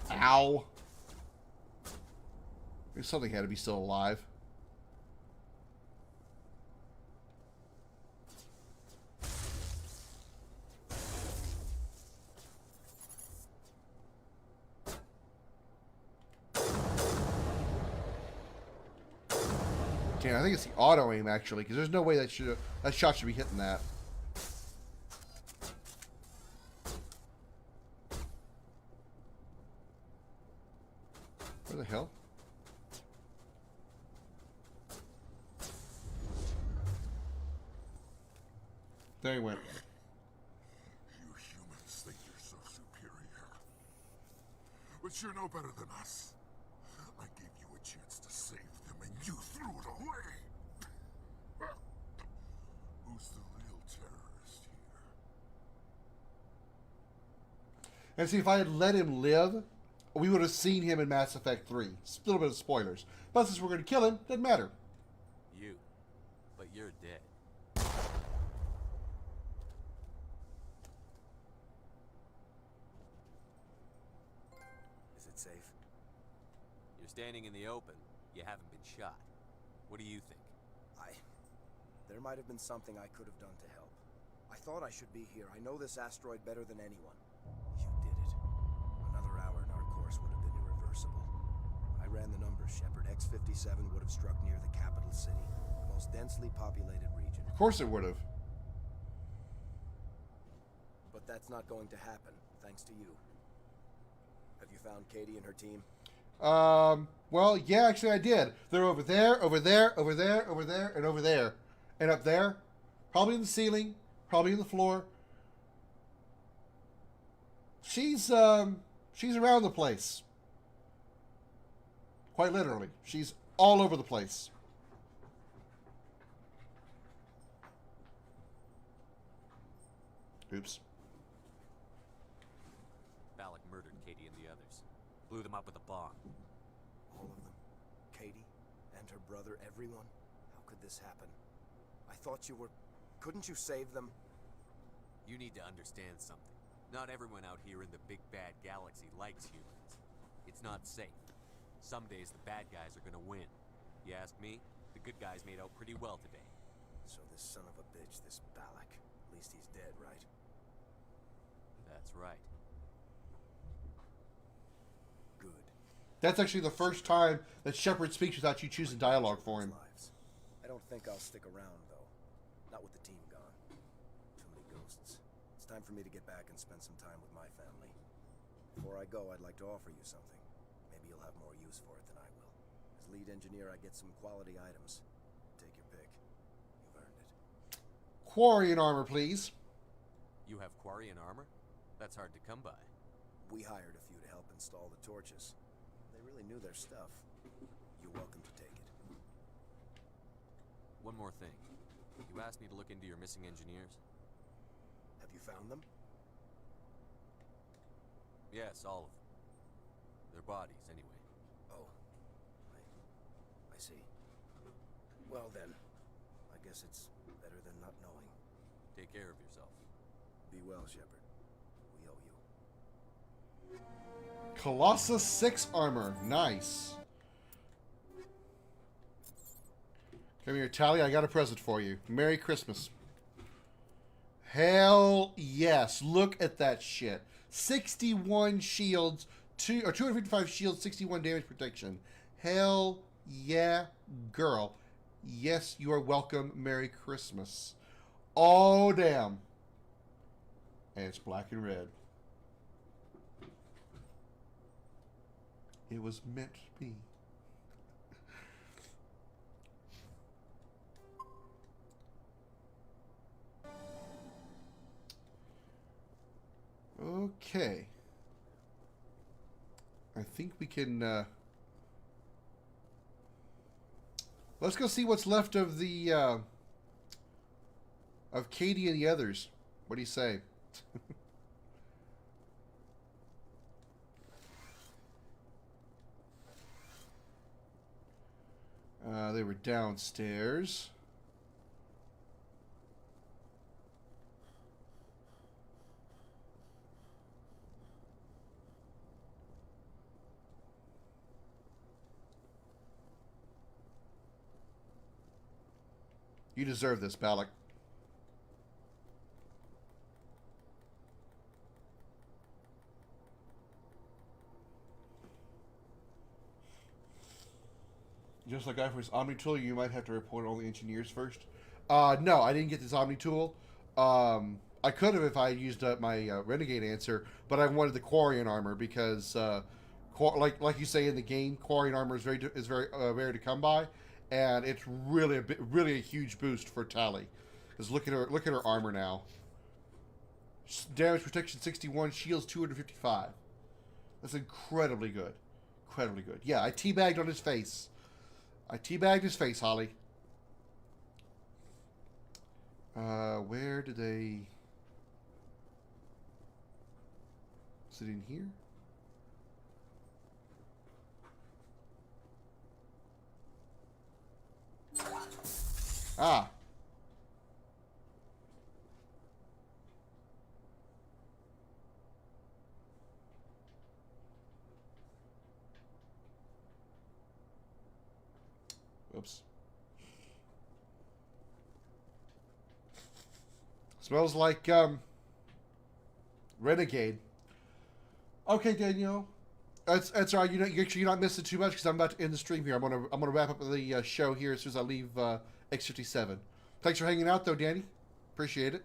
[SPEAKER 1] Ow. There's something had to be still alive. Damn, I think it's the auto aim actually, because there's no way that shot should be hitting that. Where the hell? There he went.
[SPEAKER 13] You humans think you're so superior. But you're no better than us. I gave you a chance to save them and you threw it away. Who's the real terrorist here?
[SPEAKER 1] And see, if I had let him live, we would have seen him in Mass Effect 3. A little bit of spoilers. But since we're going to kill him, doesn't matter.
[SPEAKER 5] You. But you're dead.
[SPEAKER 23] Is it safe?
[SPEAKER 5] You're standing in the open. You haven't been shot. What do you think?
[SPEAKER 23] There might have been something I could have done to help. I thought I should be here. I know this asteroid better than anyone. You did it. Another hour and our course would have been irreversible. I ran the numbers, Shepard. X-57 would have struck near the capital city, the most densely populated region.
[SPEAKER 1] Of course it would have.
[SPEAKER 23] But that's not going to happen, thanks to you. Have you found Katie and her team?
[SPEAKER 1] Well, yeah, actually I did. They're over there, over there, over there, over there, and over there. And up there. Probably in the ceiling. Probably in the floor. She's around the place. Quite literally. She's all over the place. Oops.
[SPEAKER 5] Balak murdered Katie and the others. Blew them up with a bomb.
[SPEAKER 23] All of them? Katie? And her brother? Everyone? How could this happen? I thought you were... Couldn't you save them?
[SPEAKER 5] You need to understand something. Not everyone out here in the big bad galaxy likes humans. It's not safe. Some days the bad guys are gonna win. You ask me, the good guys made out pretty well today.
[SPEAKER 23] So this son of a bitch, this Balak, at least he's dead, right?
[SPEAKER 5] That's right.
[SPEAKER 23] Good.
[SPEAKER 1] That's actually the first time that Shepard speaks without you choosing dialogue for him.
[SPEAKER 23] I don't think I'll stick around, though. Not with the team gone. Too many ghosts. It's time for me to get back and spend some time with my family. Before I go, I'd like to offer you something. Maybe you'll have more use for it than I will. As lead engineer, I get some quality items. Take your pick. You've earned it.
[SPEAKER 1] Quarian armor, please.
[SPEAKER 5] You have Quarian armor? That's hard to come by.
[SPEAKER 23] We hired a few to help install the torches. They really knew their stuff. You're welcome to take it.
[SPEAKER 5] One more thing. You asked me to look into your missing engineers?
[SPEAKER 23] Have you found them?
[SPEAKER 5] Yes, all of them. Their bodies, anyway.
[SPEAKER 23] Oh. I see. Well then, I guess it's better than not knowing.
[SPEAKER 5] Take care of yourself.
[SPEAKER 23] Be well, Shepard. We owe you.
[SPEAKER 1] Colossus 6 armor. Nice. Come here, Tally. I got a present for you. Merry Christmas. Hell yes. Look at that shit. 61 shields, 255 shields, 61 damage protection. Hell yeah, girl. Yes, you are welcome. Merry Christmas. Oh, damn. And it's black and red. It was meant to be. Okay. I think we can, let's go see what's left of the, of Katie and the others. What do you say? They were downstairs. You deserve this, Balak. Just like for his Omni tool, you might have to report all the engineers first. No, I didn't get this Omni tool. I could have if I had used up my Renegade answer, but I wanted the Quarian armor because, like you say in the game, Quarian armor is very rare to come by, and it's really a huge boost for Tally. Because look at her armor now. Damage protection 61, shields 255. That's incredibly good. Incredibly good. Yeah, I teabagged on his face. I teabagged his face, Holly. Where did they... Is it in here? Ah. Oops. Smells like Renegade. Okay, Danielle. That's all right. You're not missing too much because I'm about to end the stream here. I'm gonna wrap up the show here as soon as I leave X57. Thanks for hanging out though, Danny. Appreciate it.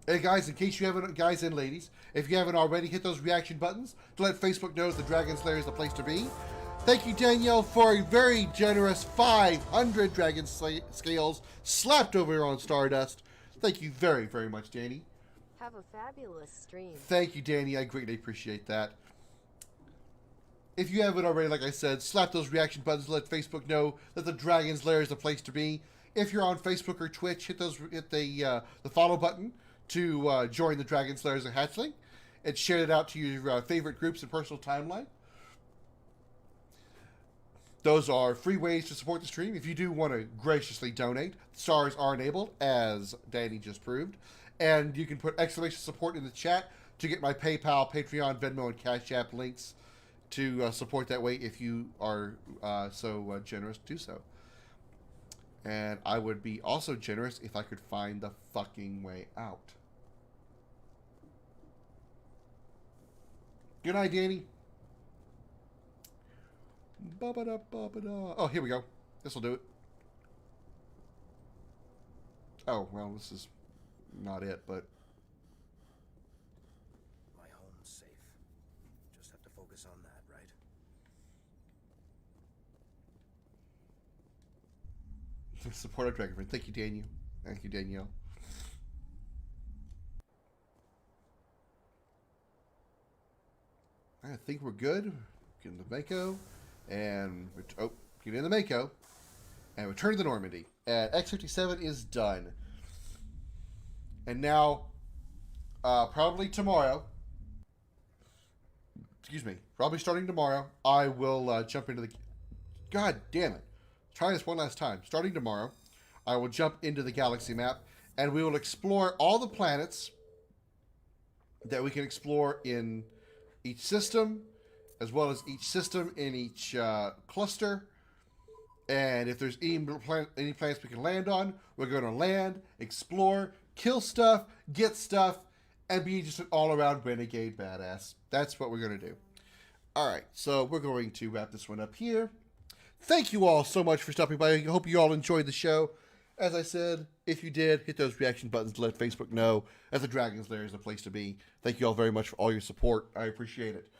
[SPEAKER 1] Hey guys, in case you haven't, guys and ladies, if you haven't already, hit those reaction buttons to let Facebook know the Dragon Slayer is the place to be. Thank you, Danielle, for a very generous 500 Dragon Scales slapped over here on Stardust. Thank you very, very much, Danny.
[SPEAKER 4] Have a fabulous stream.
[SPEAKER 1] Thank you, Danny. I greatly appreciate that. If you haven't already, like I said, slap those reaction buttons to let Facebook know that the Dragon's Lair is the place to be. If you're on Facebook or Twitch, hit the follow button to join the Dragon's Lair as a hatchling and share it out to your favorite groups and personal timeline. Those are free ways to support the stream. If you do want to graciously donate, stars are enabled, as Danny just proved. And you can put exclamation support in the chat to get my PayPal, Patreon, Venmo, and Cash App links to support that way if you are so generous to do so. And I would be also generous if I could find the fucking way out. Good night, Danny. Ba-ba-da, ba-ba-da. Oh, here we go. This will do it. Oh, well, this is not it, but...
[SPEAKER 23] My home's safe. Just have to focus on that, right?
[SPEAKER 1] Support our Dragon Friend. Thank you, Daniel. Thank you, Danielle. I think we're good. Get in the Mako. And... get in the Mako. And return to the Normandy. And X-57 is done. And now, probably tomorrow... Excuse me. Probably starting tomorrow, I will jump into the... God damn it. Try this one last time. Starting tomorrow, I will jump into the galaxy map, and we will explore all the planets that we can explore in each system, as well as each system in each cluster. And if there's any planets we can land on, we're going to land, explore, kill stuff, get stuff, and be just an all-around renegade badass. That's what we're going to do. All right, so we're going to wrap this one up here. Thank you all so much for stopping by. I hope you all enjoyed the show. As I said, if you did, hit those reaction buttons to let Facebook know that the Dragon's Lair is the place to be. Thank you all very much for all your support. I appreciate it.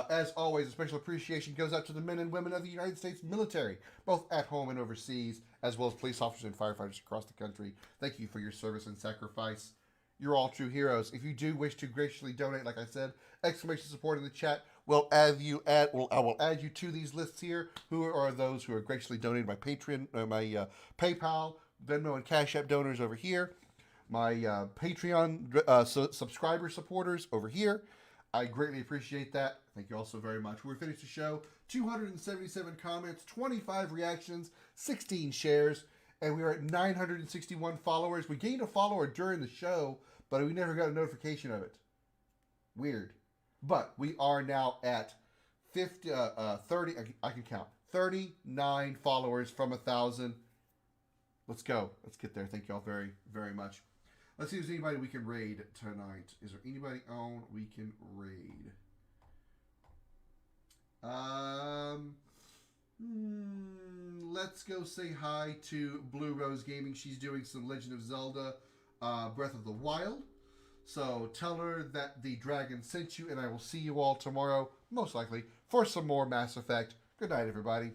[SPEAKER 1] As always, a special appreciation goes out to the men and women of the United States military, both at home and overseas, as well as police officers and firefighters across the country. Thank you for your service and sacrifice. You're all true heroes. If you do wish to graciously donate, like I said, exclamation support in the chat. I will add you to these lists here. Who are those who are graciously donated by Patreon, my PayPal, Venmo, and Cash App donors over here. My Patreon subscriber supporters over here. I greatly appreciate that. Thank you all so very much. We finished the show. 277 comments, 25 reactions, 16 shares, and we are at 961 followers. We gained a follower during the show, but we never got a notification of it. Weird. But we are now at 30, I can count, 39 followers from 1,000. Let's go. Let's get there. Thank you all very, very much. Let's see if there's anybody we can raid tonight. Is there anybody on we can raid? Let's go say hi to Blue Rose Gaming. She's doing some Legend of Zelda Breath of the Wild. So tell her that the dragon sent you, and I will see you all tomorrow, most likely, for some more Mass Effect. Good night, everybody.